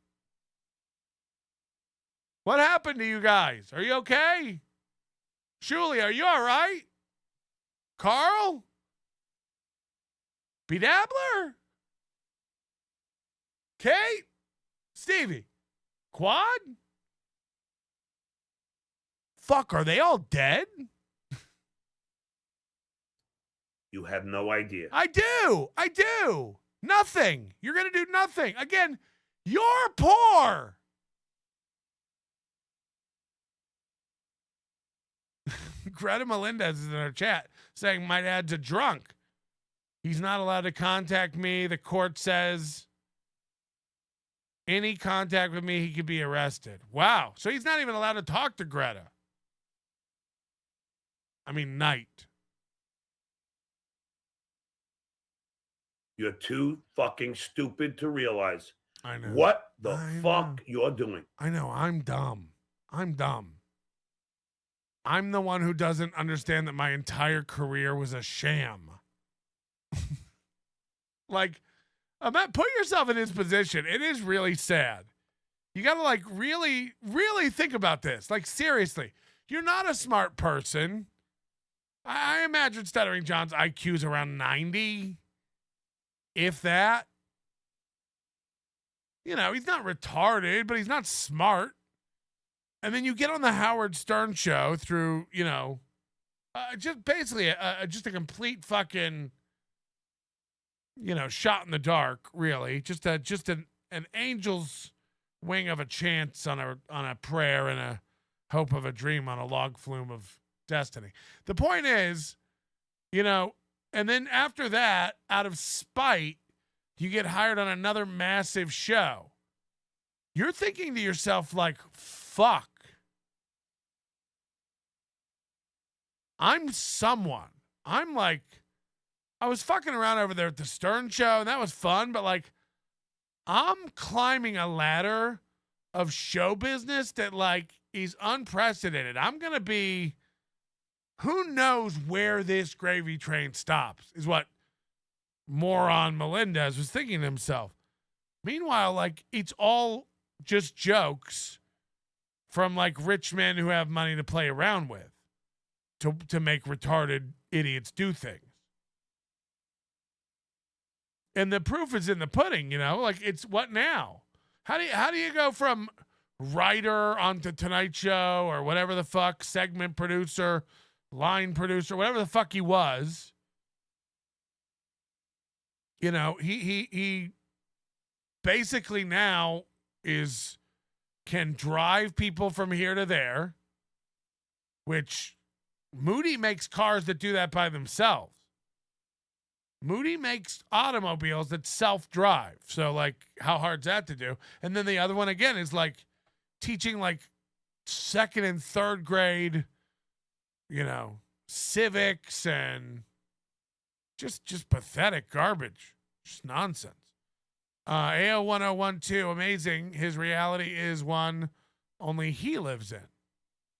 What happened to you guys? Are you okay? Shuli, are you all right? Carl? Bedabbler? Kate? Stevie? Quad? Fuck, are they all dead? You have no idea. I do. Nothing. You're going to do nothing. Again, you're poor. Greta Melendez is in our chat saying my dad's a drunk. He's not allowed to contact me. The court says any contact with me, he could be arrested. Wow. So he's not even allowed to talk to Greta. I mean, Knight. You're too fucking stupid to realize I know. what the fuck you're doing. I know. I'm dumb. I'm the one who doesn't understand that my entire career was a sham. Like, put yourself in his position. It is really sad. You got to like really, really think about this. Like, seriously, you're not a smart person. I imagine Stuttering John's IQ is around 90, if that. You know, he's not retarded, but he's not smart. And then you get on the Howard Stern show through, you know, just basically just a complete fucking, you know, shot in the dark, really. Just an angel's wing of a chance on a prayer and a hope of a dream on a log flume of destiny. The point is, you know, and then after that, out of spite, you get hired on another massive show. You're thinking to yourself, like, fuck. I'm someone. I'm like, I was fucking around over there at the Stern show, and that was fun, but like, I'm climbing a ladder of show business that like is unprecedented. I'm going to be, who knows where this gravy train stops, is what moron Melendez was thinking to himself. Meanwhile, like, it's all just jokes from like rich men who have money to play around with to make retarded idiots do things. And the proof is in the pudding, you know, like, it's what now? How do you go from writer on the Tonight Show or whatever the fuck, segment producer, line producer, whatever the fuck he was. You know, he basically now can drive people from here to there, which Moody makes cars that do that by themselves. Moody makes automobiles that self-drive. So, like, how hard's that to do? And then the other one, again, is, like, teaching, like, second and third grade, you know, civics and just pathetic garbage. Just nonsense. AO1012, amazing. His reality is one only he lives in.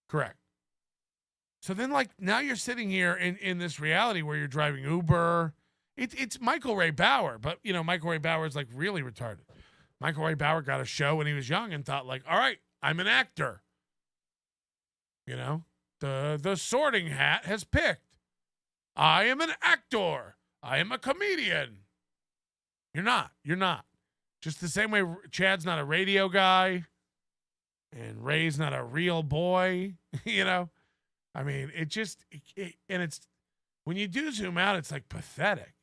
Correct. So then, like, now you're sitting here in this reality where you're driving Uber. It's Michael Ray Bauer, but, you know, Michael Ray Bauer is, like, really retarded. Michael Ray Bauer got a show when he was young and thought, like, all right, I'm an actor. You know, the Sorting Hat has picked. I am an actor. I am a comedian. You're not. Just the same way Chad's not a radio guy and Ray's not a real boy, you know? I mean, and it's, when you do zoom out, it's like pathetic.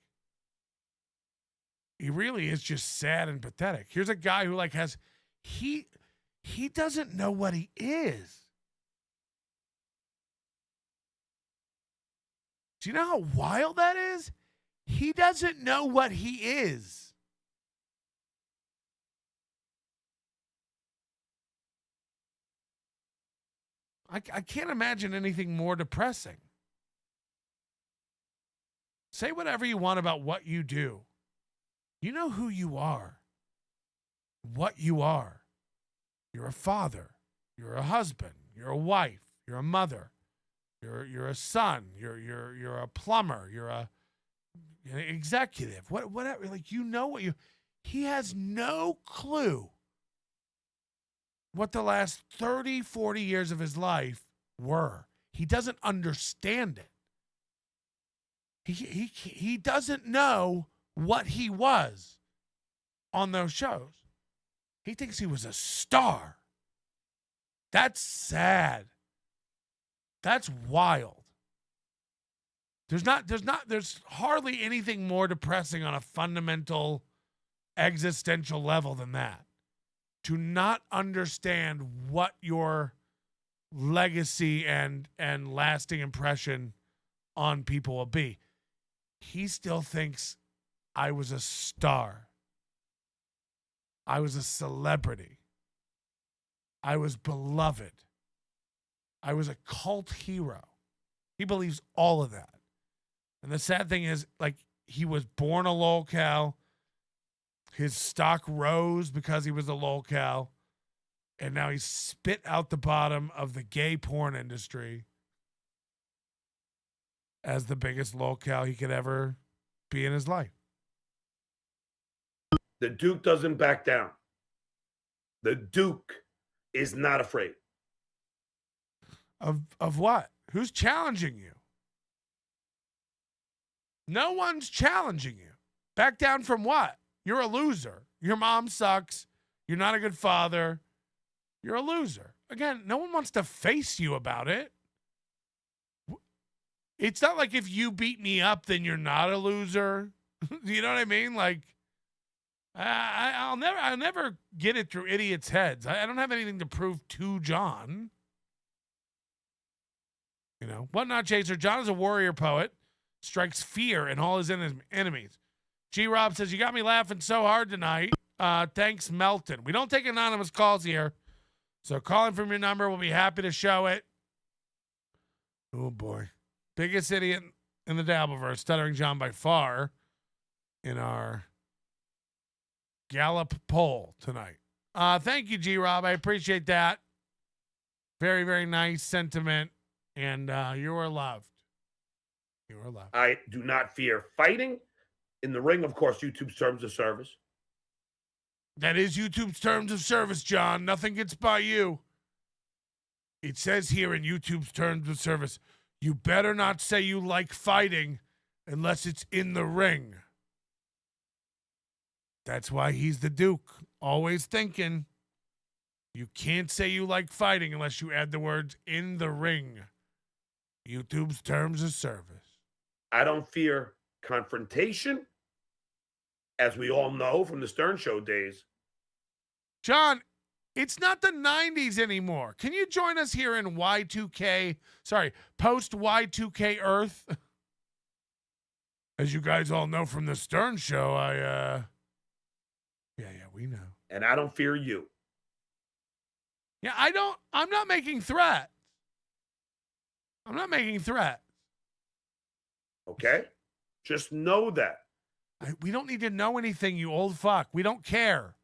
He really is just sad and pathetic. Here's a guy who, like, he doesn't know what he is. Do you know how wild that is? He doesn't know what he is. I can't imagine anything more depressing. Say whatever you want about what you do. You know who you are. What you are. You're a father. You're a husband. You're a wife. You're a mother. You're a son. You're a plumber. You're an executive. Whatever. Like, you know what you. He has no clue what the last 30, 40 years of his life were. He doesn't understand it. He doesn't know what he was on those shows. He thinks he was a star. That's sad. That's wild. There's hardly anything more depressing on a fundamental existential level than that. To not understand what your legacy and lasting impression on people will be. He still thinks I was a star. I was a celebrity. I was beloved. I was a cult hero. He believes all of that. And the sad thing is, like, he was born a lolcow. His stock rose because he was a lolcow. And now he's spit out the bottom of the gay porn industry as the biggest lolcow he could ever be in his life. The Duke doesn't back down. The Duke is not afraid. Of what? Who's challenging you? No one's challenging you. Back down from what? You're a loser. Your mom sucks. You're not a good father. You're a loser. Again, no one wants to face you about it. It's not like if you beat me up, then you're not a loser. You know what I mean? Like, I'll never get it through idiots' heads. I don't have anything to prove to John. You know, what not, Chaser? John is a warrior poet, strikes fear in all his enemies. G-Rob says, you got me laughing so hard tonight. Thanks, Melton. We don't take anonymous calls here, so calling from your number, we'll be happy to show it. Oh, boy. Biggest idiot in the Dabbleverse, Stuttering John by far, in our Gallup poll tonight. Thank you, G-Rob. I appreciate that. Very, very nice sentiment. And you are loved. You are loved. I do not fear fighting. In the ring, of course, YouTube's terms of service. That is YouTube's terms of service, John. Nothing gets by you. It says here in YouTube's terms of service, you better not say you like fighting unless it's in the ring. That's why he's the Duke. Always thinking. You can't say you like fighting unless you add the words "in the ring." YouTube's terms of service. I don't fear confrontation, as we all know from the Stern Show days. John, it's not the 90s anymore. Can you join us here in Y2K, post Y2K Earth? As you guys all know from the Stern Show, we know. And I don't fear you. Yeah, I'm not making threats. I'm not making threats. Okay? Just know that. We don't need to know anything, you old fuck. We don't care.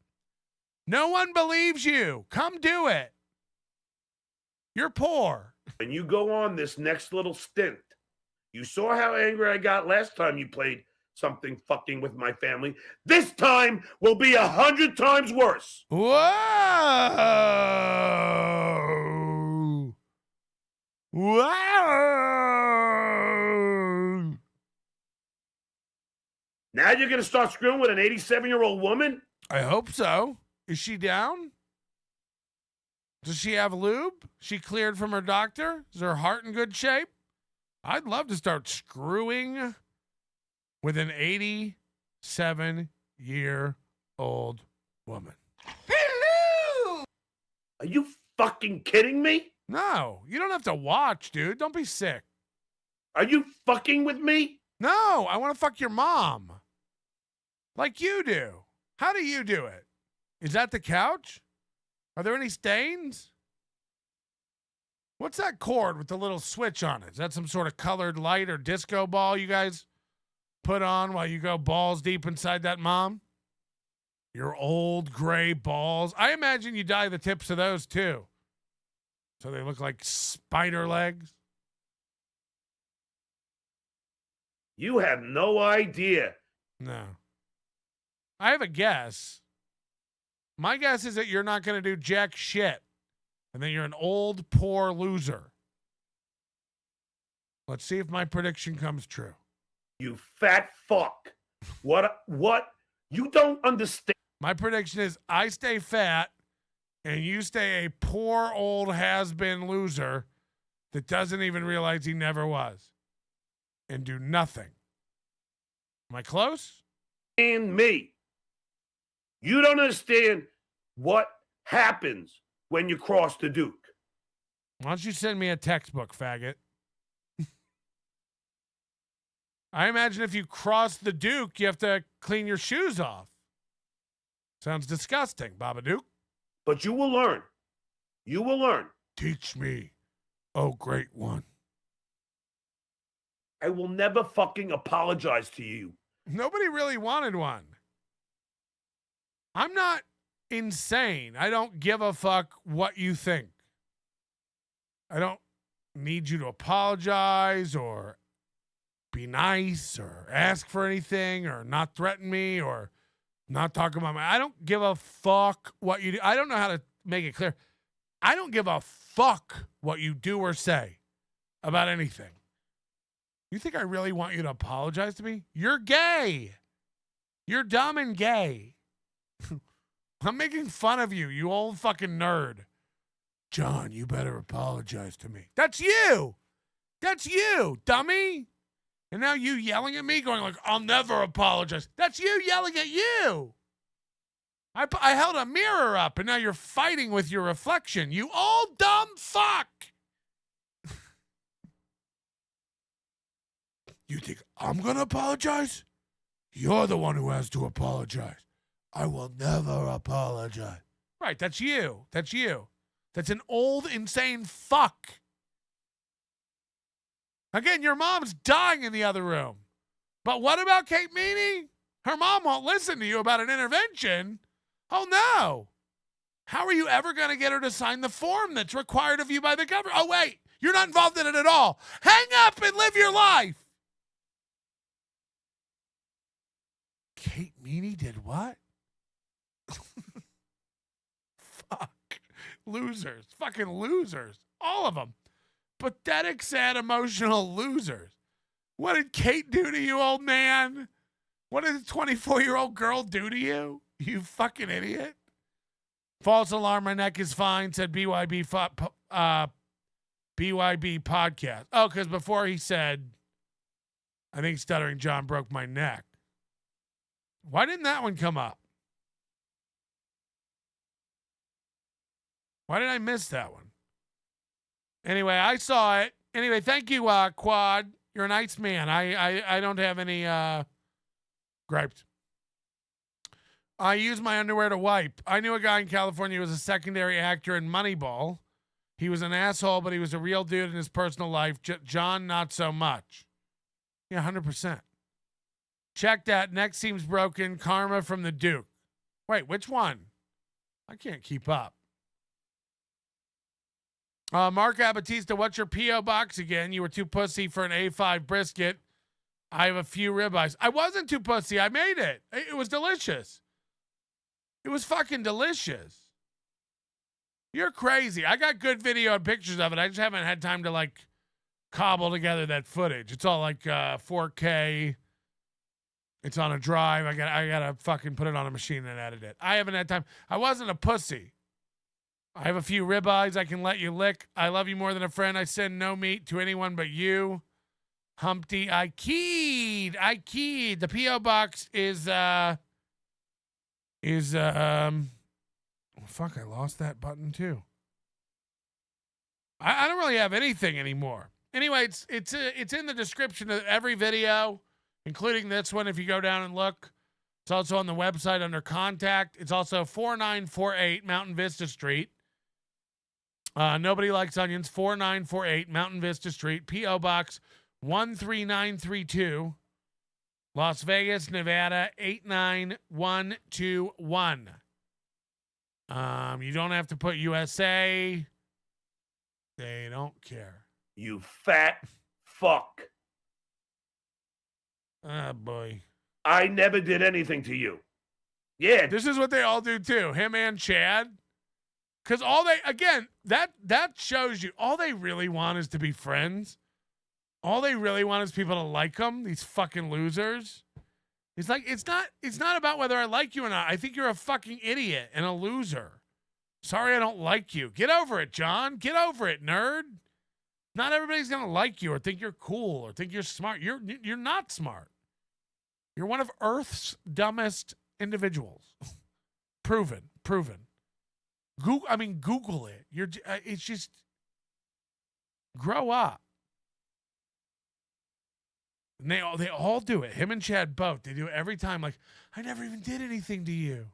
No one believes you. Come do it. You're poor. When you go on this next little stint, you saw how angry I got last time you played something fucking with my family. This time will be 100 times worse. Whoa. Whoa. Now you're going to start screwing with an 87-year-old woman? I hope so. Is she down? Does she have lube? She cleared from her doctor? Is her heart in good shape? I'd love to start screwing with an 87-year-old woman. Hello! Are you fucking kidding me? No, you don't have to watch, dude. Don't be sick. Are you fucking with me? No, I want to fuck your mom. Like you do. How do you do it? Is that the couch? Are there any stains? What's that cord with the little switch on it? Is that some sort of colored light or disco ball you guys put on while you go balls deep inside that mom? Your old gray balls. I imagine you dye the tips of those too. So they look like spider legs. You have no idea. No. I have a guess. My guess is that you're not going to do jack shit. And then you're an old, poor loser. Let's see if my prediction comes true. You fat fuck. What? You don't understand. My prediction is I stay fat and you stay a poor, old, has-been loser that doesn't even realize he never was. And do nothing. Am I close? And me. You don't understand what happens when you cross the Duke. Why don't you send me a textbook, faggot? I imagine if you cross the Duke, you have to clean your shoes off. Sounds disgusting, Babadook. But you will learn. You will learn. Teach me, oh great one. I will never fucking apologize to you. Nobody really wanted one. I'm not insane. I don't give a fuck what you think. I don't need you to apologize or be nice or ask for anything or not threaten me or not talk about I don't give a fuck what you do. I don't know how to make it clear. I don't give a fuck what you do or say about anything. You think I really want you to apologize to me? You're gay. You're dumb and gay. I'm making fun of you, you old fucking nerd. John, you better apologize to me. That's you. That's you, dummy. And now you yelling at me, going like, I'll never apologize. That's you yelling at you. I held a mirror up, and now you're fighting with your reflection. You old dumb fuck. You think I'm going to apologize? You're the one who has to apologize. I will never apologize. Right, that's you. That's you. That's an old, insane fuck. Again, your mom's dying in the other room. But what about Kate Meany? Her mom won't listen to you about an intervention. Oh, no. How are you ever going to get her to sign the form that's required of you by the government? Oh, wait. You're not involved in it at all. Hang up and live your life. Kate Meany did what? Fuck. Losers. Fucking losers. All of them. Pathetic, sad, emotional losers. What did Kate do to you, old man? What did a 24-year-old girl do to you? You fucking idiot. False alarm, my neck is fine, said BYB podcast. Oh, because before he said, I think Stuttering John broke my neck. Why didn't that one come up? Why did I miss that one? Anyway, I saw it. Anyway, thank you, Quad. You're a nice man. I don't have any gripes. I use my underwear to wipe. I knew a guy in California who was a secondary actor in Moneyball. He was an asshole, but he was a real dude in his personal life. John, not so much. Yeah, 100%. Check that. Neck seems broken. Karma from the Duke. Wait, which one? I can't keep up. Mark Abatista, what's your P.O. box again? You were too pussy for an A5 brisket. I have a few ribeyes. I wasn't too pussy. I made it. It was delicious. It was fucking delicious. You're crazy. I got good video and pictures of it. I just haven't had time to, like, cobble together that footage. It's all, like, 4K. It's on a drive. I gotta fucking put it on a machine and edit it. I haven't had time. I wasn't a pussy. I have a few ribeyes I can let you lick. I love you more than a friend. I send no meat to anyone but you. Humpty, I keyed. The P.O. box is fuck, I lost that button too. I don't really have anything anymore. Anyway, it's in the description of every video, including this one if you go down and look. It's also on the website under contact. It's also 4948 Mountain Vista Street. Nobody likes onions. 4948 Mountain Vista Street, P.O. Box 13932, Las Vegas, Nevada 89121. You don't have to put USA. They don't care. You fat fuck. Oh, boy. I never did anything to you. Yeah. This is what they all do, too. Him and Chad. Because all they, again, that shows you, all they really want is to be friends. All they really want is people to like them, these fucking losers. It's like, it's not about whether I like you or not. I think you're a fucking idiot and a loser. Sorry I don't like you. Get over it, John. Get over it, nerd. Not everybody's going to like you or think you're cool or think you're smart. You're not smart. You're one of Earth's dumbest individuals. Proven. Google it. It's just, grow up. And they all do it. Him and Chad both. They do it every time. Like, I never even did anything to you.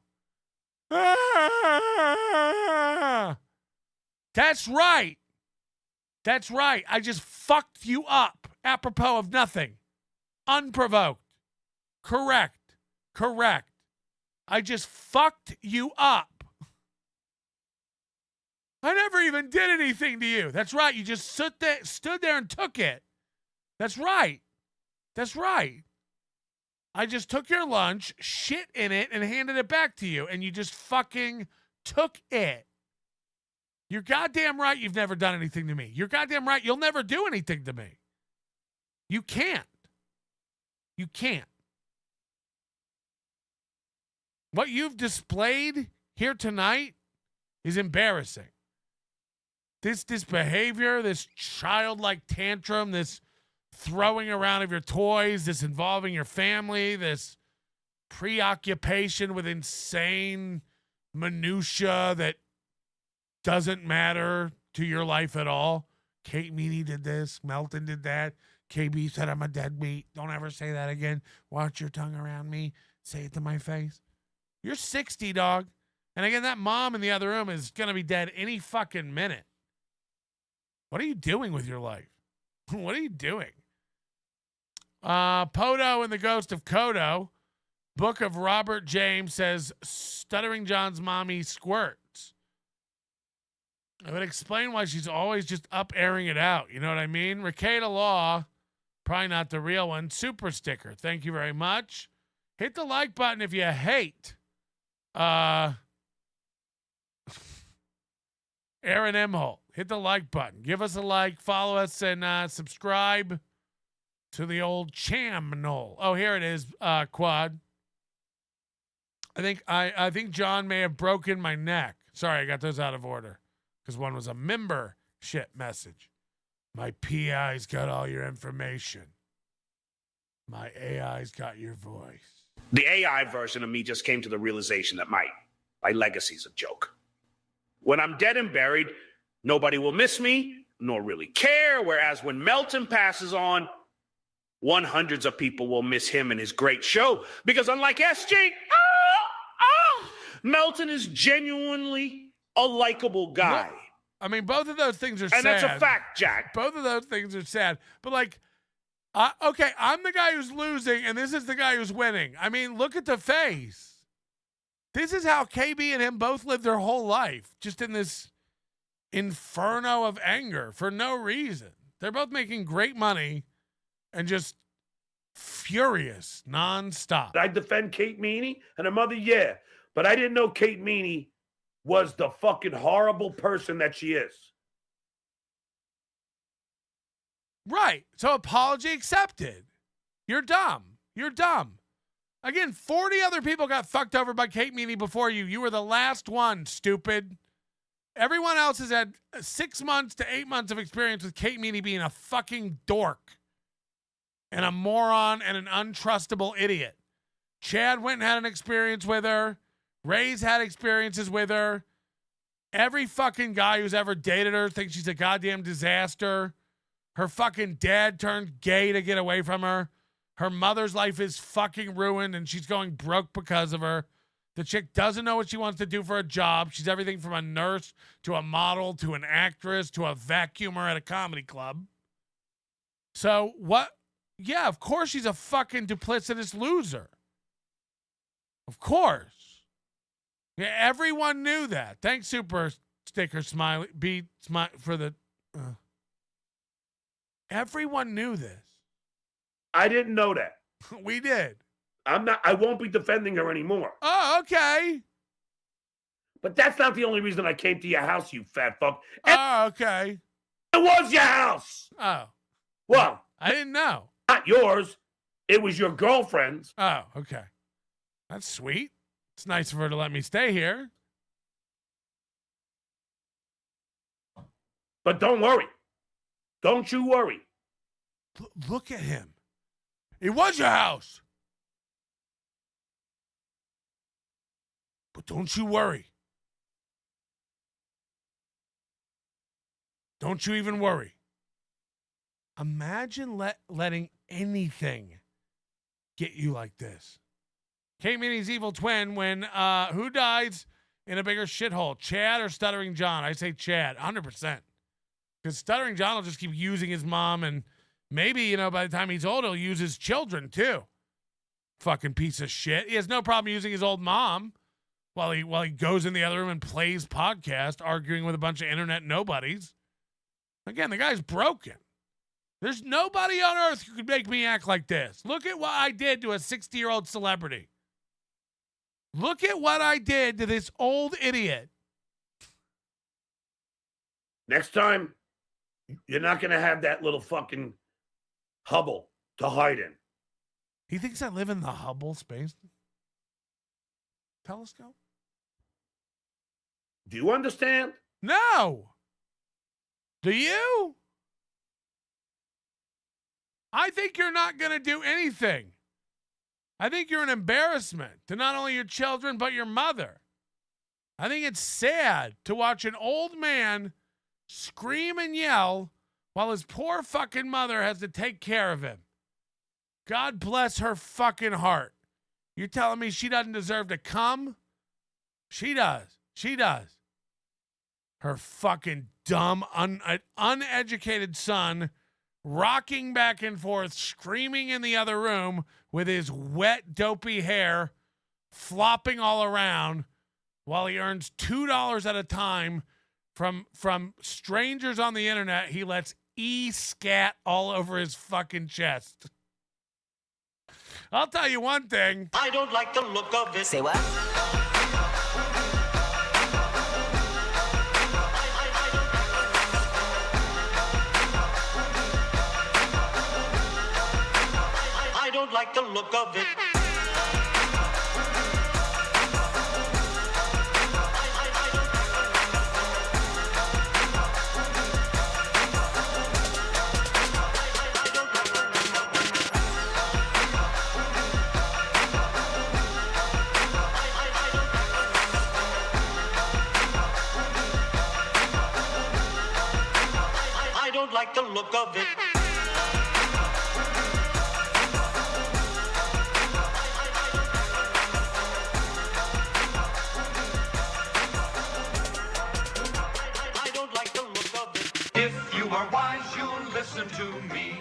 That's right. I just fucked you up. Apropos of nothing. Unprovoked. Correct. I just fucked you up. I never even did anything to you. That's right. You just stood there and took it. That's right. I just took your lunch, shit in it, and handed it back to you, and you just fucking took it. You're goddamn right you've never done anything to me. You're goddamn right you'll never do anything to me. You can't. What you've displayed here tonight is embarrassing. This behavior, this childlike tantrum, this throwing around of your toys, this involving your family, this preoccupation with insane minutia that doesn't matter to your life at all. Kate Meany did this. Melton did that. KB said I'm a deadbeat. Don't ever say that again. Watch your tongue around me. Say it to my face. You're 60, dog. And again, that mom in the other room is going to be dead any fucking minute. What are you doing with your life? What are you doing? Podo and the Ghost of Kodo. Book of Robert James says, Stuttering John's mommy squirts. I would explain why she's always just up airing it out. You know what I mean? Ricada Law, probably not the real one. Super sticker. Thank you very much. Hit the like button if you hate. Aaron Emholt. Hit the like button. Give us a like. Follow us and subscribe to the old channel. Oh, here it is, Quad. I think John may have broken my neck. Sorry, I got those out of order because one was a membership message. My PI's got all your information. My AI's got your voice. The AI version of me just came to the realization that my legacy's a joke. When I'm dead and buried, nobody will miss me, nor really care. Whereas when Melton passes on, hundreds of people will miss him and his great show. Because unlike SG, Melton is genuinely a likable guy. Well, I mean, both of those things are sad. And that's a fact, Jack. Both of those things are sad. But like, okay, I'm the guy who's losing, and this is the guy who's winning. I mean, look at the face. This is how KB and him both lived their whole life, just in this inferno of anger for no reason. They're both making great money and just furious nonstop. I defend Kate Meany and her mother, yeah. But I didn't know Kate Meany was the fucking horrible person that she is. Right. So apology accepted. You're dumb. You're dumb. Again, 40 other people got fucked over by Kate Meany before you. You were the last one, stupid. Everyone else has had 6 months to 8 months of experience with Kate Meany being a fucking dork and a moron and an untrustable idiot. Chad went and had an experience with her. Ray's had experiences with her. Every fucking guy who's ever dated her thinks she's a goddamn disaster. Her fucking dad turned gay to get away from her. Her mother's life is fucking ruined and she's going broke because of her. The chick doesn't know what she wants to do for a job. She's everything from a nurse to a model to an actress to a vacuumer at a comedy club. So what? Yeah, of course she's a fucking duplicitous loser. Of course. Yeah, everyone knew that. Thanks, Super Sticker Smiley. For the. Everyone knew this. I didn't know that. We did. I won't be defending her anymore. Oh, okay. But that's not the only reason I came to your house, you fat fuck. Oh, okay. It was your house. Oh. Well, I didn't know. Not yours. It was your girlfriend's. Oh, okay. That's sweet. It's nice of her to let me stay here. But don't worry. Don't you worry. Look at him. It was your house. But don't you worry. Don't you even worry. Imagine letting anything get you like this. Kate Meany's evil twin when who dies in a bigger shithole, Chad or Stuttering John? I say Chad, 100%. Because Stuttering John will just keep using his mom, and maybe, by the time he's old, he'll use his children too. Fucking piece of shit. He has no problem using his old mom while he goes in the other room and plays podcast, arguing with a bunch of internet nobodies. Again, the guy's broken. There's nobody on earth who could make me act like this. Look at what I did to a 60-year-old celebrity. Look at what I did to this old idiot. Next time, you're not going to have that little fucking Hubble to hide in. He thinks I live in the Hubble space telescope? Do you understand? No. Do you? I think you're not going to do anything. I think you're an embarrassment to not only your children, but your mother. I think it's sad to watch an old man scream and yell while his poor fucking mother has to take care of him. God bless her fucking heart. You're telling me she doesn't deserve to come? She does. She does. Her fucking dumb, uneducated son rocking back and forth, screaming in the other room with his wet, dopey hair flopping all around while he earns $2 at a time from strangers on the internet. He lets scat all over his fucking chest. I'll tell you one thing. I don't like the look of it. Say what? I don't like the look of it. like the look of it. I don't like the look of it. If you are wise, you'll listen to me.